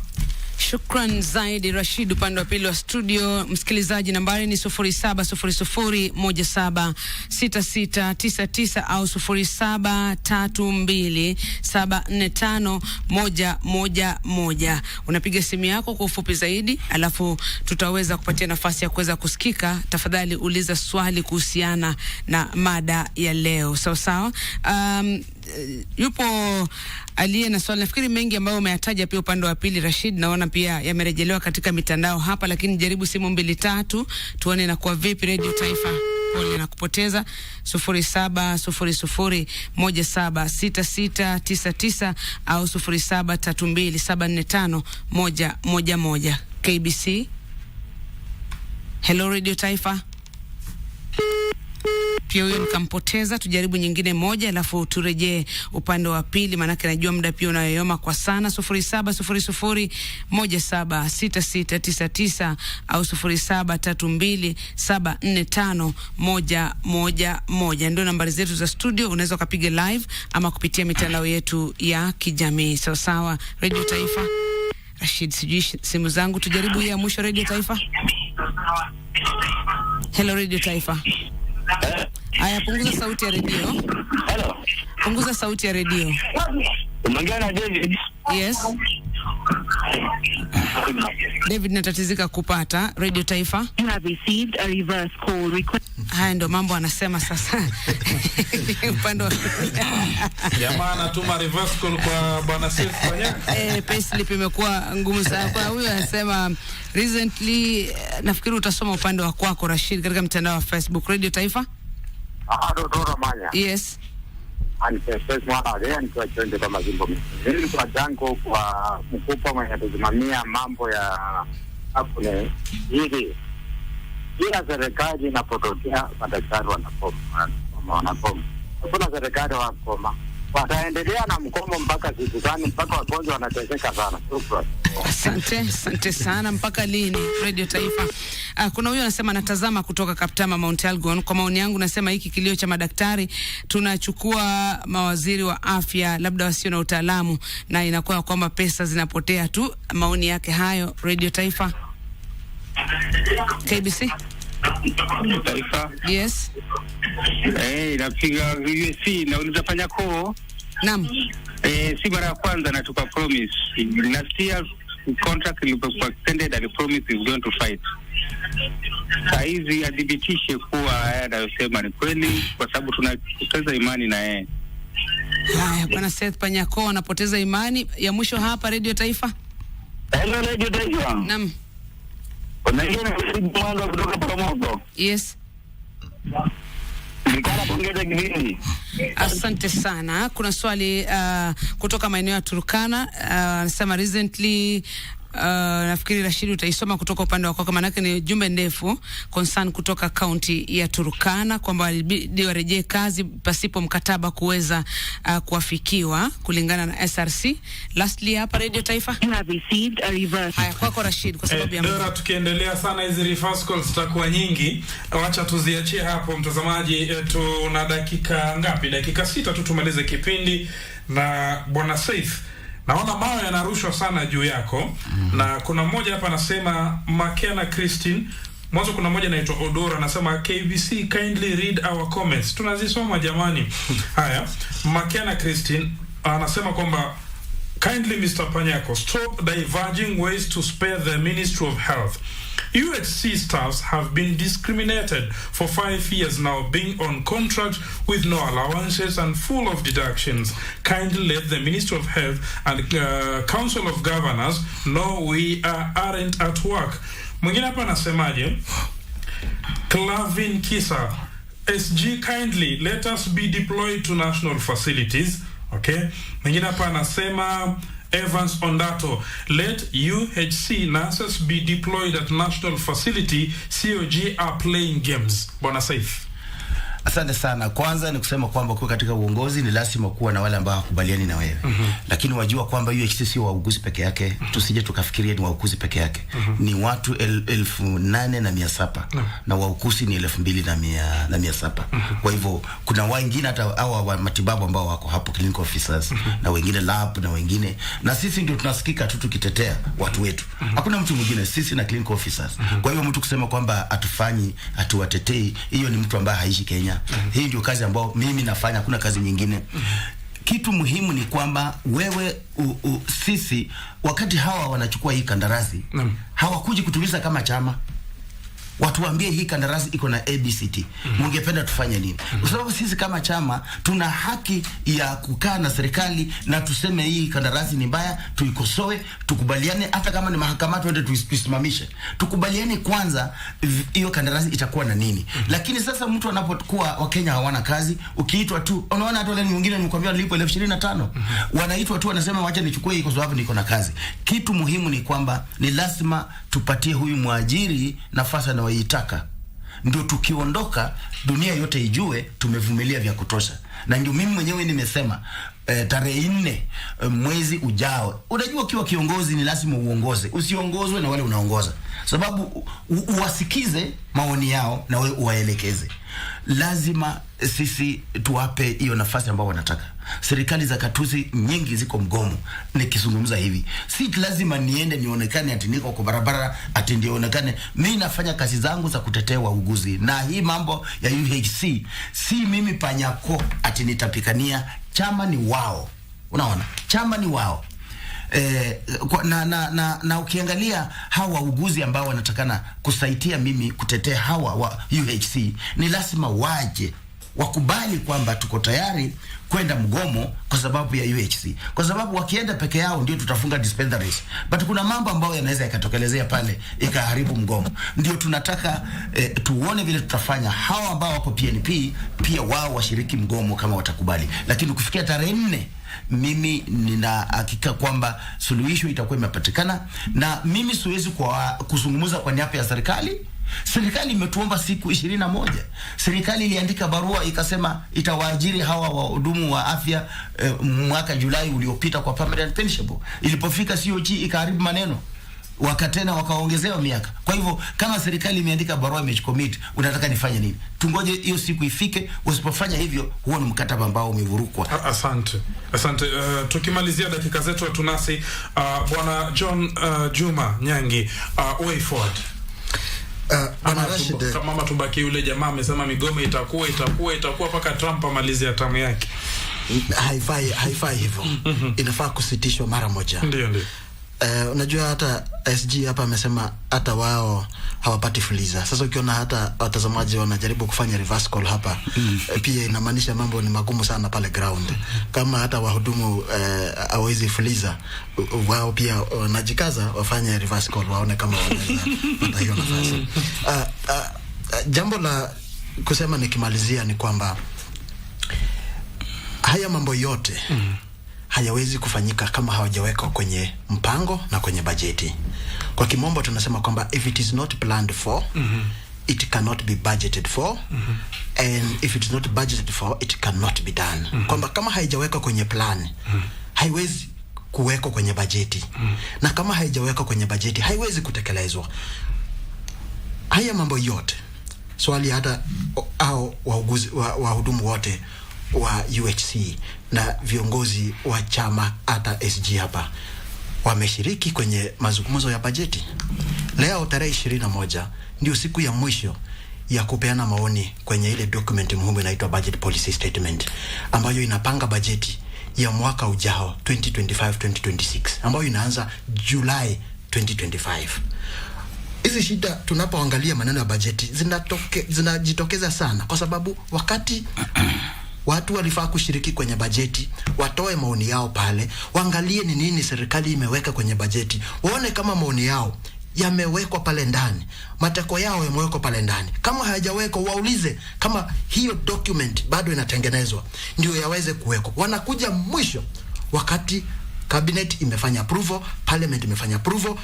Shukran zaidi Rashid. Upande wa pili wa studio, msikilizaji, nambari ni 0700176699 au 0732745111. Unapiga simu yako kwa ufupi zaidi, alafu tutaweza kupatia nafasi ya kuweza kusikika. Tafadhali uliza swali kuhusiana na mada ya leo. Sawa. Yupo aliye na swali, nafikiri mengi ambayo umeyataja pia upande wa pili Rashid, naona pia yamerejelewa katika mitandao hapa, lakini jaribu simu 2-3 tuone na kwa vipi. Radio Taifa, pole na kupoteza. 0700176699 au 0732745111. KBC. Hello Radio Taifa. Pia huyo nikampoteza. Tujaribu nyingine moja alafu turejee upande wa pili, manake najua muda pia unayoyoma kwa sana. 0700176699 au 0732745111 ndio nambari zetu za studio. Unaweza kupiga live ama kupitia mitandao yetu ya kijamii. Sawa. Radio Taifa. Rashid, sijui simu zangu, tujaribu ya mwisho. Radio Taifa. Hello Radio Taifa. Aya, punguza sauti ya redio. Hello. Punguza sauti ya redio. Unaongea na David? Yes. David, natatizika kupata. Radio Taifa. You have received a reverse call request. Haya ndo mambo anasema sasa. Upande wa jamaa anatuma reverse call kwa bwana Seth mwenyewe. Payslip imekuwa ngumu sana. Kwa huyo anasema recently, nafikiri utasoma upande wa kwako Rashid katika mtandao wa Facebook. Radio Taifa. Dora Manya. Yes. Anipesa mwana leo ni kwa chonde kama zimbo. Hili kwa jango kwa mkupa mwenye kusimamia mambo ya hakune hili. Kila serikali inapotokea madaktari wanakoma. Kuna serikali wakoma. Wataendelea na mkomo mpaka siku gani? Mpaka wagonjwa wanateseka sana. Asante sana. Mpaka lini? Radio Taifa. Kuna huyo anasema natazama kutoka Kaptama Mount Elgon. Kwa maoni yangu nasema hiki kilio cha madaktari, tunachukua mawaziri wa afya labda wasio na utaalamu na inakuwa kwamba pesa zinapotea tu. Maoni yake hayo. Radio Taifa. KBC. Taifa. Yes. Napiga USC na unafanya call. Naam. Si mara ya kwanza na tuka promise. Last year contract ilikuwa extended and promise is going to fight. Saizi adhibitishe kuwa haya anayosema ni kweli, kwa sababu tunapoteza imani na yeye. Haya, Bwana Seth Panyako anapoteza imani. Ya mwisho hapa Radio Taifa. Hello Radio Taifa. Naam. Unaona mwanzo kutoka Promoto. Yes. Asante sana. Kuna swali kutoka maeneo ya Turkana, anasema recently nafikiri Rashid utaisoma kutoka upande wako, kama manake ni jumbe ndefu, concern kutoka county ya Turkana kwamba walibidi warejee kazi pasipo mkataba kuweza kuafikiwa kulingana na SRC. Lastly hapa Radio Taifa, you have received a reverse. Haya, kwako Rashid, kwa sababu ya Dora, tukiendelea sana hizi reverse calls zitakuwa nyingi, acha tuziachie hapo mtazamaji. Tuna dakika ngapi? Dakika 6 tu tumalize kipindi. Na Bwana Saif, naona mawe yanarushwa sana juu yako. Na kuna mmoja hapa anasema Makena Christine, mwanzo kuna mmoja anaitwa Odora anasema KBC kindly read our comments. Tunazisoma jamani. Haya, Makena Christine anasema kwamba kindly Mr. Panyako, stop diverging ways to spare the Ministry of Health. UHC staffs have been discriminated for 5 years now, being on contract with no allowances and full of deductions. Kindly let the Ministry of Health and Council of Governors know we aren't at work. Mwingine hapa anasemaje? Clavin Kisa, SG kindly let us be deployed to national facilities. Okay. Mwingine hapa anasema Evans Ondato, let UHC nurses be deployed at national facility. COG are playing games. Bwana Saif. Asante sana. Kwanza ni kusema kwamba kwa katika uongozi ni lazima kuwa na wale ambao hakubaliani na wewe. Lakini wajua kwamba UHC sio wauguzi peke yake. Tusije tukafikiria ni wauguzi peke yake. Ni watu 8,700 na wauguzi ni 2,700. Kwa hivyo kuna wengine hata hawa matibabu ambao wako hapo, clinical officers, na wengine lab, na wengine, na sisi ndio tunasikika tu tukitetea watu wetu. Hakuna mtu mwingine, sisi na clinical officers. Kwa hivyo mtu kusema kwamba atufanyi atuwatetei, hiyo ni mtu ambaye haishi Kenya. Hii ndio kazi ambayo mimi nafanya, kuna kazi nyingine. Kitu muhimu ni kwamba wewe sisi wakati hawa wanachukua hii kandarasi, hawakuji kutuliza kama chama. Watu waambie hii kandarasi iko na ABCT. Mungependa tufanye nini? Kwa sababu sisi kama chama tuna haki ya kukaa na serikali na tuseme hii kandarasi ni mbaya, tuikosoe, tukubaliane, hata kama ni mahakama tuende tuisimamishe. Tukubaliane kwanza hiyo kandarasi itakuwa na nini. Lakini sasa mtu anapokuwa Wakenya hawana kazi, ukiitwa tu, unaona hata wale wengine nimekwambia nilipo 25,000, wanaitwa tu wanasema wacha nichukue hii kwa sababu niko na kazi. Kitu muhimu ni kwamba ni lazima tupatie huyu mwajiri nafasi na waitaka, ndio tukiondoka dunia yote ijue tumevumilia vya kutosha. Na ndio mimi mwenyewe nimesema tarehe 4 mwezi ujao, unajua ukiwa kiongozi ni lazima uongoze, usiongozwe na wale unaongoza, sababu uwasikize maoni yao na wewe uwaelekeze. Lazima sisi tuwape hiyo nafasi ambao wanataka. Serikali za katuzi nyingi ziko mgomo. Nikizungumza hivi, si lazima niende nionekane ati niko kwa barabara, ati ndionekane mimi nafanya kazi zangu za kutetea wauguzi. Na hii mambo ya UHC si mimi Panyako ati nitapikania, chama ni wao. Unaona? Chama ni wao. Na ukiangalia hawa wauguzi ambao wanatakana kusaidia mimi kutetea hawa wa UHC, ni lazima waje wakubali kwamba tuko tayari kwenda mgomo kwa sababu ya UHC. Kwa sababu wakienda peke yao ndio tutafunga dispensaries. But kuna mambo ambayo yanaweza yakatokelezea pale ikaharibu mgomo. Ndio tunataka tuone vile tutafanya hawa ambao wako PNP pia wao washiriki mgomo kama watakubali. Lakini kufikia tarehe 4 mimi nina hakika kwamba suluhisho itakuwa imepatikana, na mimi siwezi kuzungumza kwa niaba ya serikali. Serikali imetuomba siku 21. Serikali iliandika barua ikasema itawaajiri hawa wahudumu wa afya mwaka Julai uliopita kwa permanent pensionable. Ilipofika COG ikaharibu maneno, wakatena wakaongezewa miaka. Kwa hivyo kama serikali imeandika barua imecommit, unataka nifanye nini? Tungoje hiyo siku ifike. Usipofanya hivyo, huo ni mkataba ambao umevurukwa. Asante. Tukimalizia dakika zetu tunasi Bwana John Juma Nyangi, way forward. Bwana Rashid, kama tubaki yule jamaa amesema migome itakuwa paka Trump amalize tamu yake. Haifai hivyo. Inafaa kusitishwa mara moja. Ndio. Unajua hata SG hapa amesema hata wao hawapati fuliza. Sasa ukiona hata watazamaji wanajaribu kufanya reverse call hapa, pia inamaanisha mambo ni magumu sana pale ground. Kama hata wahudumu hawezi fuliza, wao pia wanajikaza wafanye reverse call, waone kama wanaweza pata hiyo nafasi. Jambo la kusema nikimalizia ni kwamba haya mambo yote hayawezi kufanyika kama hawajawekwa kwenye mpango na kwenye bajeti. Kwa kimombo tunasema kwamba if it is not planned for, it cannot be budgeted for, and if it is not budgeted for, it cannot be done. Kwamba kama haijawekwa kwenye plan, haiwezi kuwekwa kwenye bajeti. Na kama haijawekwa kwenye bajeti, haiwezi kutekelezwa. Haya mambo yote, swali hata au wahudumu wote wa UHC na viongozi wa chama hata SG hapa wameshiriki kwenye mazungumzo ya bajeti. Leo tarehe 21 ndio siku ya mwisho ya kupeana maoni kwenye ile document muhimu inaitwa budget policy statement, ambayo inapanga bajeti ya mwaka ujao 2025-2026 ambayo inaanza Julai 2025. Hizi shida tunapoangalia maneno ya bajeti zinajitokeza sana, kwa sababu wakati watu walifaa kushiriki kwenye bajeti, watoe maoni yao pale, waangalie ni nini serikali imeweka kwenye bajeti, waone kama maoni yao yamewekwa pale ndani, mateko yao yamewekwa pale ndani. Kama hayajawekwa, waulize kama hiyo document bado inatengenezwa ndio yaweze kuwekwa. Wanakuja mwisho wakati cabinet imefanya approval, parliament imefanya approval,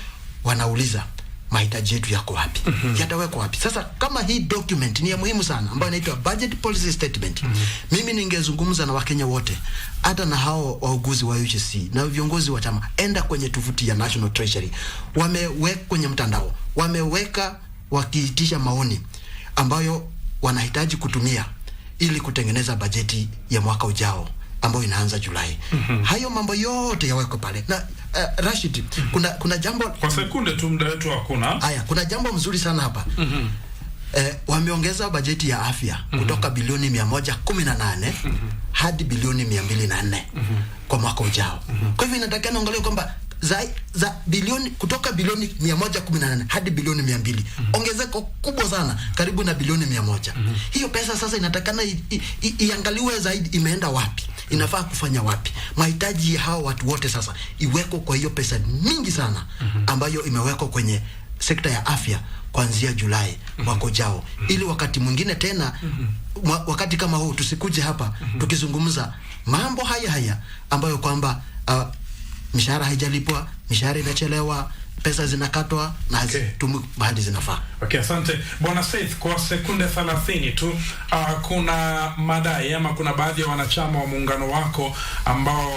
wanauliza mahitaji yetu yako wapi? Yatawekwa wapi? Sasa kama hii document ni ya muhimu sana ambayo inaitwa budget policy statement, mimi ningezungumza na Wakenya wote, hata na hao wauguzi wa UHC na viongozi wa chama, enda kwenye tovuti ya National Treasury, wameweka kwenye mtandao, wameweka wakiitisha maoni ambayo wanahitaji kutumia ili kutengeneza bajeti ya mwaka ujao ambayo inaanza Julai. Hayo mambo yote yaweko pale. Na Rashid, kuna jambo kwa sekunde tu, muda wetu hakuna. Haya, kuna jambo mzuri sana hapa. Wameongeza bajeti ya afya kutoka bilioni 118 hadi bilioni 204 kwa mwaka ujao. Kwa hivyo inatakana angalia kwamba za bilioni kutoka bilioni 118 hadi bilioni 200, ongezeko kubwa sana, karibu na bilioni 100. Hiyo pesa sasa inatakana iangaliwe zaidi, imeenda wapi, inafaa kufanya wapi, mahitaji ya hao watu wote sasa iweko kwa hiyo pesa mingi sana ambayo imewekwa kwenye sekta ya afya kuanzia Julai mwaka ujao, ili wakati mwingine tena wakati kama huu tusikuje hapa tukizungumza mambo haya ambayo kwamba mishahara haijalipwa, mishahara inachelewa, pesa zinakatwa na hazitumwi bahati zinafaa. Okay, asante Bwana Saif. Kwa sekunde 30 tu, kuna madai ama kuna baadhi ya wanachama wa muungano wako ambao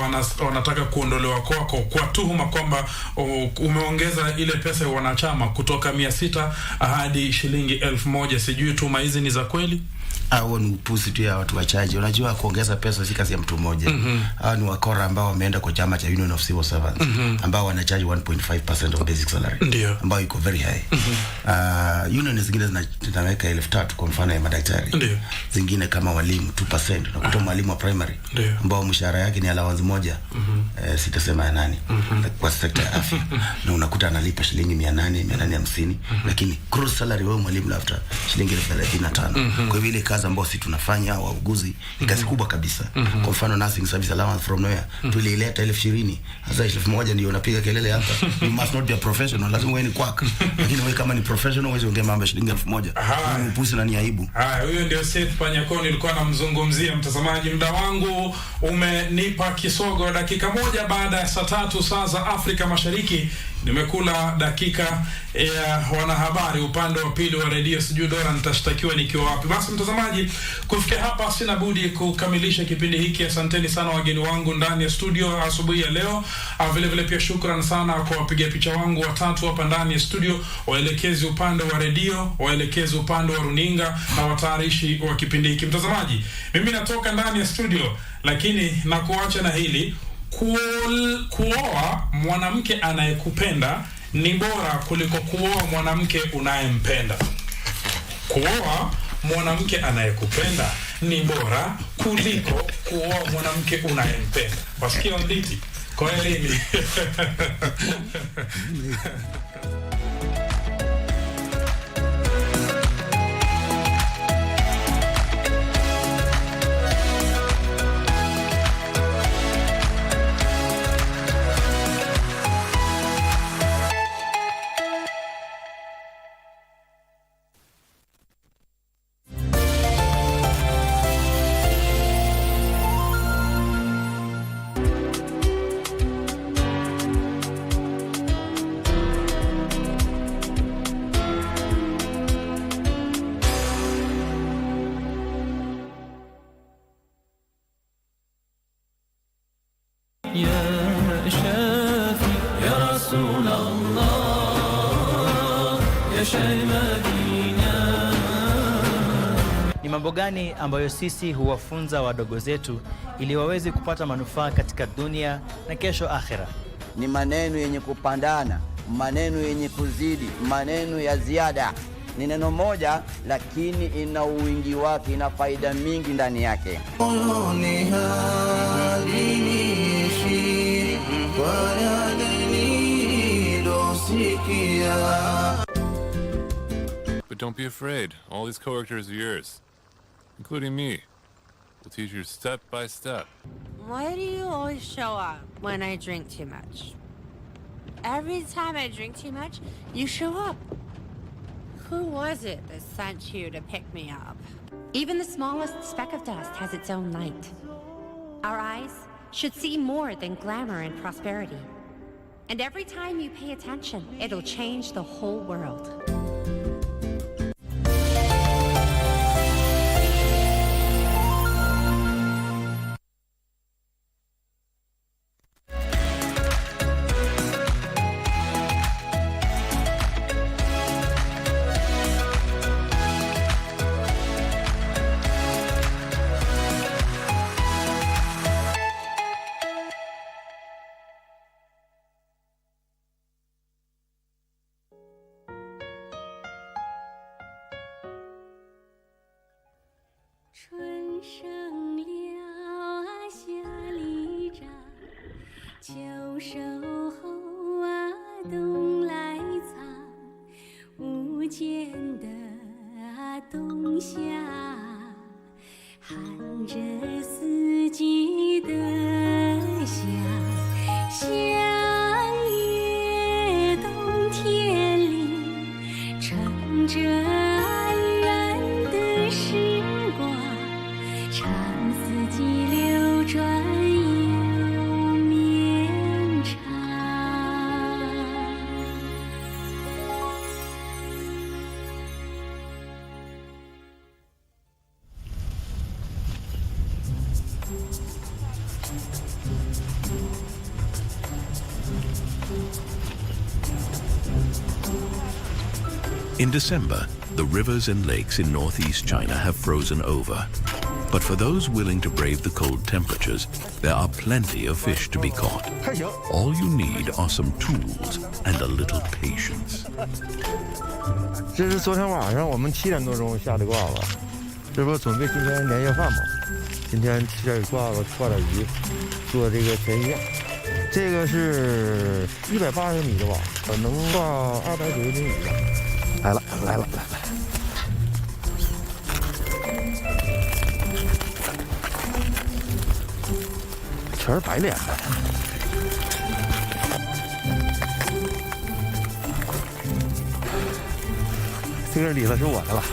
wanataka kuondolewa kwako kwa tuhuma kwamba umeongeza ile pesa ya wanachama kutoka 600 hadi shilingi 1000. Sijui tuhuma hizi ni za kweli? Hao ni upuzi tu ya watu wachache. Unajua kuongeza pesa si kazi ya mtu mmoja. Hao ni wakora ambao wameenda kwa chama cha Union of Civil Servants ambao wanacharge 1.5% of basic salary. Ndio. Ambao iko very high. Union zingine zinaweka 3000 kwa mfano ya madaktari. Ndio. Zingine kama walimu 2%. Unakuta mwalimu wa primary ambao mshahara yake ni allowance moja. Sitasema ya nani. Kwa sekta ya afya. Na unakuta analipa shilingi 800, 850, lakini gross salary wao mwalimu after shilingi 35. Kwa hivyo kazi ambayo sisi tunafanya wauguzi ni kazi kubwa kabisa. Kwa mfano nursing service allowance from nowhere tulileta 20,000, sasa 1,000 ndio unapiga kelele hapa. You must not be a professional, lazima wewe ni quack. Lakini wewe kama ni professional wewe ongea mambo ya shilingi 1,000. Upuzi na ni aibu. Huyo ndio Saif Panyako nilikuwa namzungumzia. Mtazamaji, muda wangu umenipa kisogo. Dakika moja baada ya saa 3 saa za Afrika Mashariki nimekula dakika ya wanahabari upande wa pili wa redio. Sijui Dora nitashtakiwa nikiwa wapi. Basi mtazamaji, kufikia hapa sina budi kukamilisha kipindi hiki. Asanteni sana wageni wangu ndani ya studio asubuhi ya leo. Vile vile pia shukrani sana kwa wapiga picha wangu watatu hapa ndani ya studio, waelekezi upande wa redio, waelekezi upande wa runinga na watayarishi wa kipindi hiki. Mtazamaji, mimi natoka ndani ya studio, lakini nakuacha na hili: kuoa mwanamke anayekupenda ni bora kuliko kuoa mwanamke unayempenda. Kuoa mwanamke anayekupenda ni bora kuliko kuoa mwanamke unayempenda. Wasikia nditi? Kwa elimu. يا شافي يا رسول الله يا شاي مدينة. Ni mambo gani ambayo sisi huwafunza wadogo zetu ili waweze kupata manufaa katika dunia na kesho akhera? Ni maneno yenye kupandana, maneno yenye kuzidi, maneno ya ziada. Ni neno moja lakini ina uwingi wake, ina faida mingi ndani yake. But don't be afraid. All these characters are yours, including me. We'll teach you step by step. Why do you always show up when I drink too much? Every time I drink too much, you show up. Who was it that sent you to pick me up? Even the smallest speck of dust has its own light. Our eyes should see more than glamour and prosperity. And every time you pay attention, it'll change the whole world.春生了夏里长，秋收后冬来藏，无间的冬夏，含着四季的香，像月冬天里乘着安然的时光，长四季流转又绵长。In December, the rivers and lakes in northeast China have frozen over. But for those willing to brave the cold temperatures, there are plenty of fish to be caught. All you need are some tools and a little patience. 这是昨天晚上我们7点多钟下的挂子，这不准备今天年夜饭吗？今天7点挂子，挂点鱼，做这个全鱼宴。这个是180米的网，能挂290斤鱼。来了，来了，来了。全是白脸的。这个里头是我的了。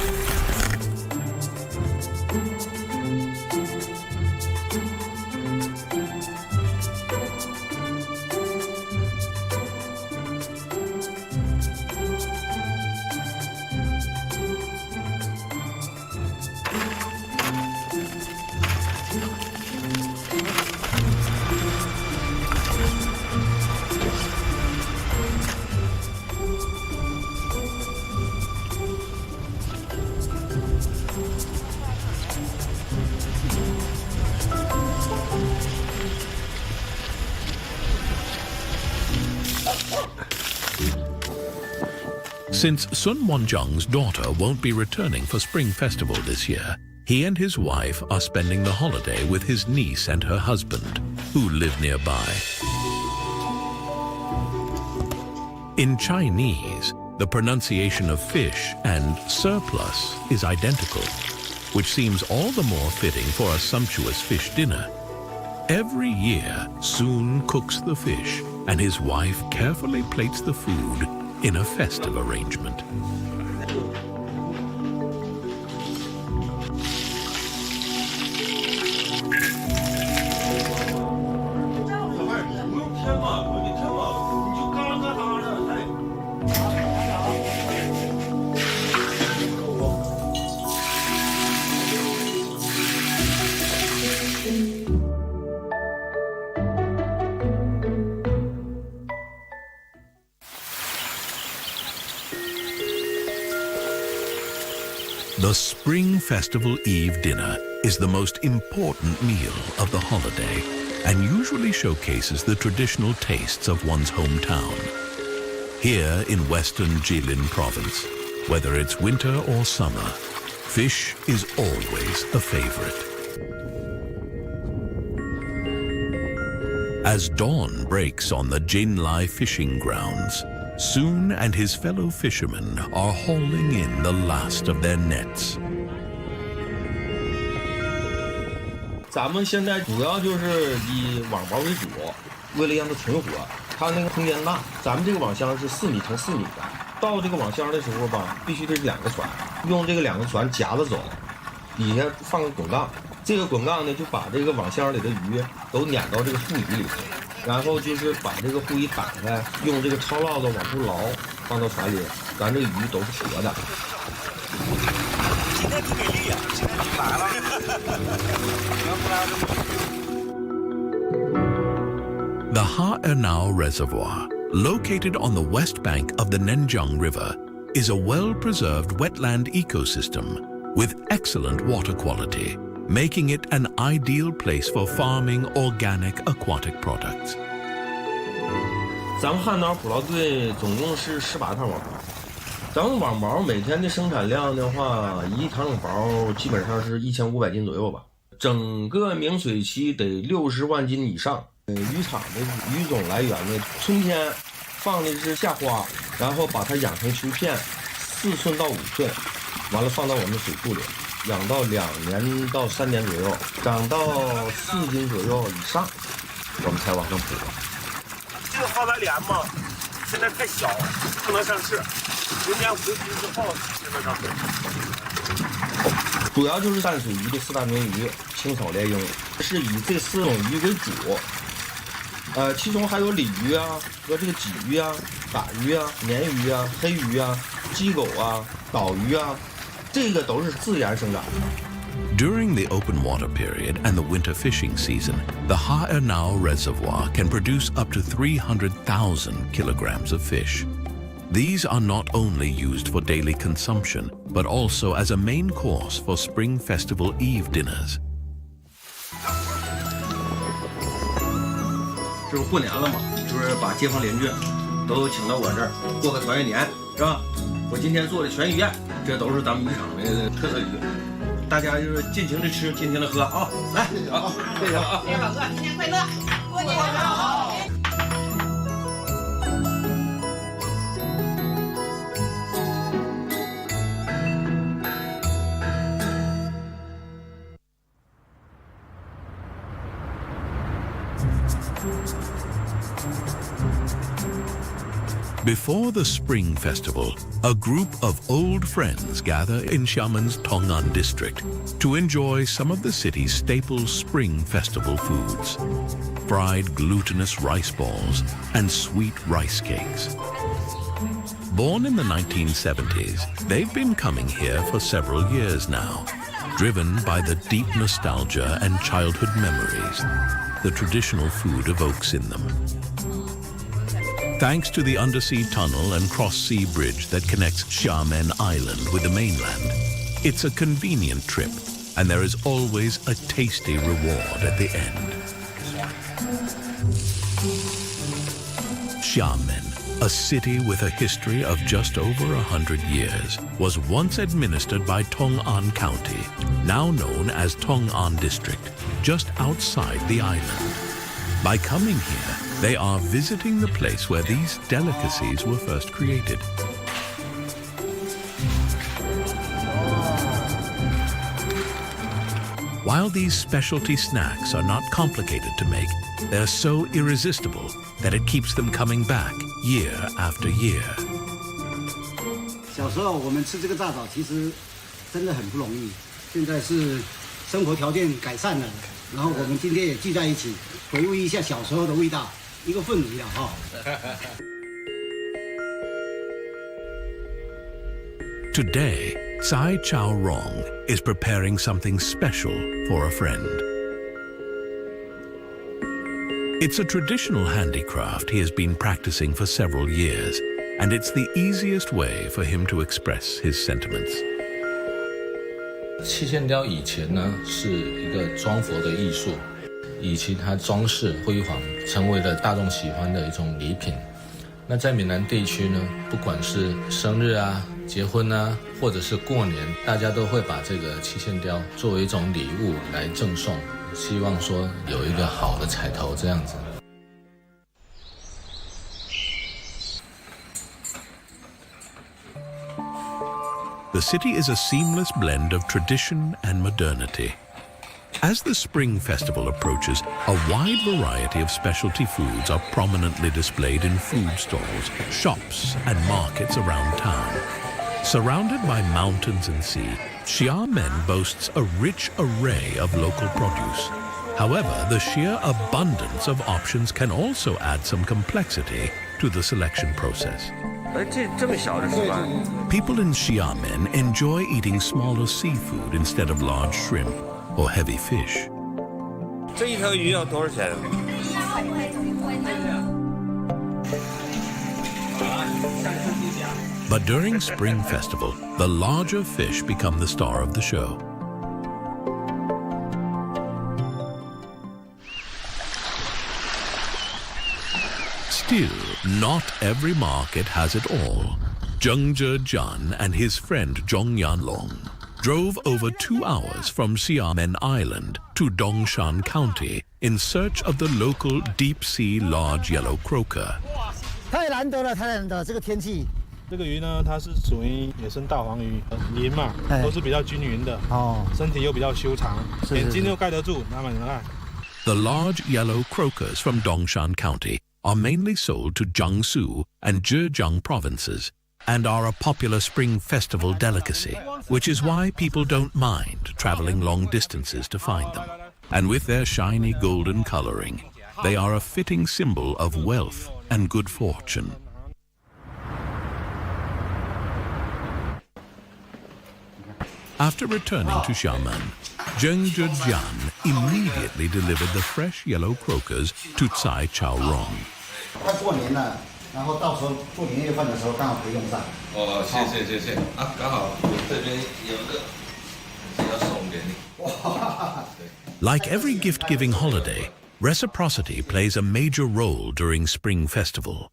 Since Sun Wonjong's daughter won't be returning for Spring Festival this year, he and his wife are spending the holiday with his niece and her husband, who live nearby. In Chinese, the pronunciation of fish and surplus is identical, which seems all the more fitting for a sumptuous fish dinner. Every year, Sun cooks the fish, and his wife carefully plates the food in a festive arrangement. The Spring Festival Eve dinner is the most important meal of the holiday and usually showcases the traditional tastes of one's hometown. Here in western Jilin province, whether it's winter or summer, fish is always a favorite. As dawn breaks on the Jinlai fishing grounds, Sun and his fellow fishermen are hauling in the last of their nets. 咱们现在主要就是以网包为主，为了让它存活，它那个空间大。咱们这个网箱是4米乘4米的，到这个网箱的时候吧，必须得是2个船，用这个2个船夹着走，底下放个滚杠，这个滚杠呢就把这个网箱里的鱼都撵到这个护椅里头。 然后就是把这个护椅打开，用这个超烙子往出捞，放到船里，咱这个鱼都是活的。今天特别厉害，今天来了，要不然 The Ha-Ernao Reservoir, located on the west bank of the Nenjiang River, is a well-preserved wetland ecosystem with excellent water quality, making it an ideal place for farming organic aquatic products. 咱们汉岛捕捞队总共是18趟网包，咱们网包每天的生产量的话，一趟网包基本上是1500斤左右吧。整个明水期得60万斤以上。渔场的鱼种来源呢，春天放的是夏花，然后把它养成球片，4寸到5寸，完了放到我们水库里。 养到2年到3年左右，长到4斤左右以上，我们才往上捕。这个花白鲢嘛，现在太小，不能上市。明年回归之后才能上市。主要就是淡水鱼的4大名鱼，青草鲢鸯，是以这4种鱼为主。其中还有鲤鱼啊和这个鲫鱼啊、打鱼啊、鲶鱼啊、黑鱼啊、鸡狗啊、岛鱼啊。 During the open water period and the winter fishing season, the Ha-Ernao Reservoir can produce up to 300,000 kilograms of fish. These are not only used for daily consumption, but also as a main course for Spring Festival Eve dinners. 这不过年了嘛，就是把街坊邻居都请到我这儿过个团圆年，是吧？我今天做的全鱼宴。 这都是咱们渔场的特色鱼，大家就是尽情的吃，尽情的喝啊！来，好，谢谢啊！别老哥，新年快乐，过年好！ Before the Spring Festival, a group of old friends gather in Xiamen's Tong'an district to enjoy some of the city's staple Spring Festival foods: fried glutinous rice balls and sweet rice cakes. Born in the 1970s, they've been coming here for several years now, driven by the deep nostalgia and childhood memories the traditional food evokes in them. Thanks to the undersea tunnel and cross-sea bridge that connects Xiamen Island with the mainland, it's a convenient trip, and there is always a tasty reward at the end. Xiamen, a city with a history of just over 100 years, was once administered by Tong An County, now known as Tong An District, just outside the island. By coming here, they are visiting the place where these delicacies were first created. While these specialty snacks are not complicated to make, they're so irresistible that it keeps them coming back year after year. 小时候我们吃这个炸枣其实真的很不容易，现在是生活条件改善了，然后我们今天也聚在一起，回味一下小时候的味道，一个氛围了哈。Today, Sai Chao Rong is preparing something special for a friend. It's a traditional handicraft he has been practicing for several years, and it's the easiest way for him to express his sentiments. 气线雕以前呢是一个装佛的艺术，以其它装饰辉煌，成为了大众喜欢的一种礼品。那在闽南地区呢，不管是生日啊、结婚啊，或者是过年，大家都会把这个气线雕作为一种礼物来赠送，希望说有一个好的彩头这样子。The city is a seamless blend of tradition and modernity. As the Spring Festival approaches, a wide variety of specialty foods are prominently displayed in food stalls, shops, and markets around town. Surrounded by mountains and sea, Xiamen boasts a rich array of local produce. However, the sheer abundance of options can also add some complexity to the selection process. People in Xiamen enjoy eating smaller seafood instead of large shrimp or heavy fish. 这一条鱼要多少钱？ But during Spring Festival, the larger fish become the star of the show. Still, not every market has it all. Zheng Zhejian and his friend Zhong Yanlong drove over 2 hours from Xiamen Island to Dongshan County in search of the local deep-sea large yellow croaker. 太难得了，太难得，这个天气。这个鱼呢，它是属于野生大黄鱼，鳞嘛都是比较均匀的，身体又比较修长，眼睛又盖得住，那么你看。The large yellow croakers from Dongshan County are mainly sold to Jiangsu and Zhejiang provinces and are a popular spring festival delicacy, which is why people don't mind traveling long distances to find them. And with their shiny golden coloring, they are a fitting symbol of wealth and good fortune. After returning to Xiamen, Zheng Zhejian immediately delivered the fresh yellow croakers to Tsai Chao Rong. 快过年了，然后到时候做年夜饭的时候刚好可以用上。哦，谢谢谢谢啊，刚好我这边有个要送给你。哇！ Like every gift-giving holiday, reciprocity plays a major role during Spring Festival.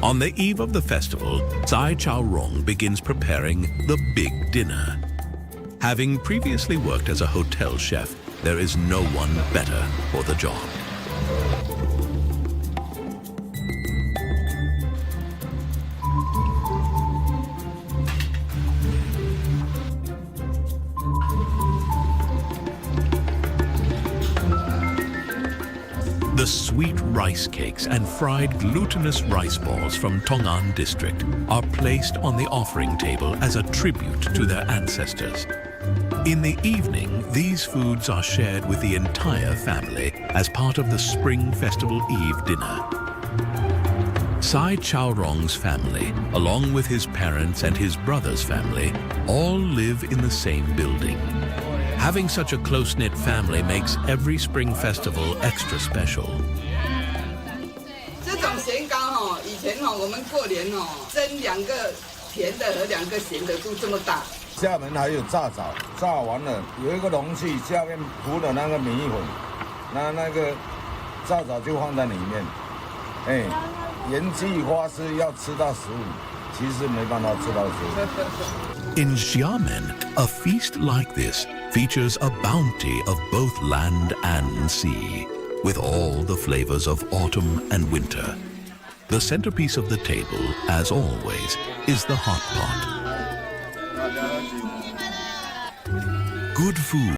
On the eve of the festival, Tsai Chao Rong begins preparing the big dinner. Having previously worked as a hotel chef, there is no one better for the job. The sweet rice cakes and fried glutinous rice balls from Tong'an district are placed on the offering table as a tribute to their ancestors. In the evening, these foods are shared with the entire family as part of the Spring Festival Eve dinner. Tsai Chao Rong's family, along with his parents and his brother's family, all live in the same building. Having such a close-knit family makes every Spring Festival extra special. 这种咸糕哦，以前哦，我们过年哦，蒸2个甜的和2个咸的都这么大。厦门还有炸枣，炸完了有一个容器，下面铺的那个米粉，那个皂枣就放在里面，哎，原计划是要吃到15，其实没办法吃到15。In Xiamen, a feast like this features a bounty of both land and sea, with all the flavors of autumn and winter. The centerpiece of the table, as always, is the hot pot. Good food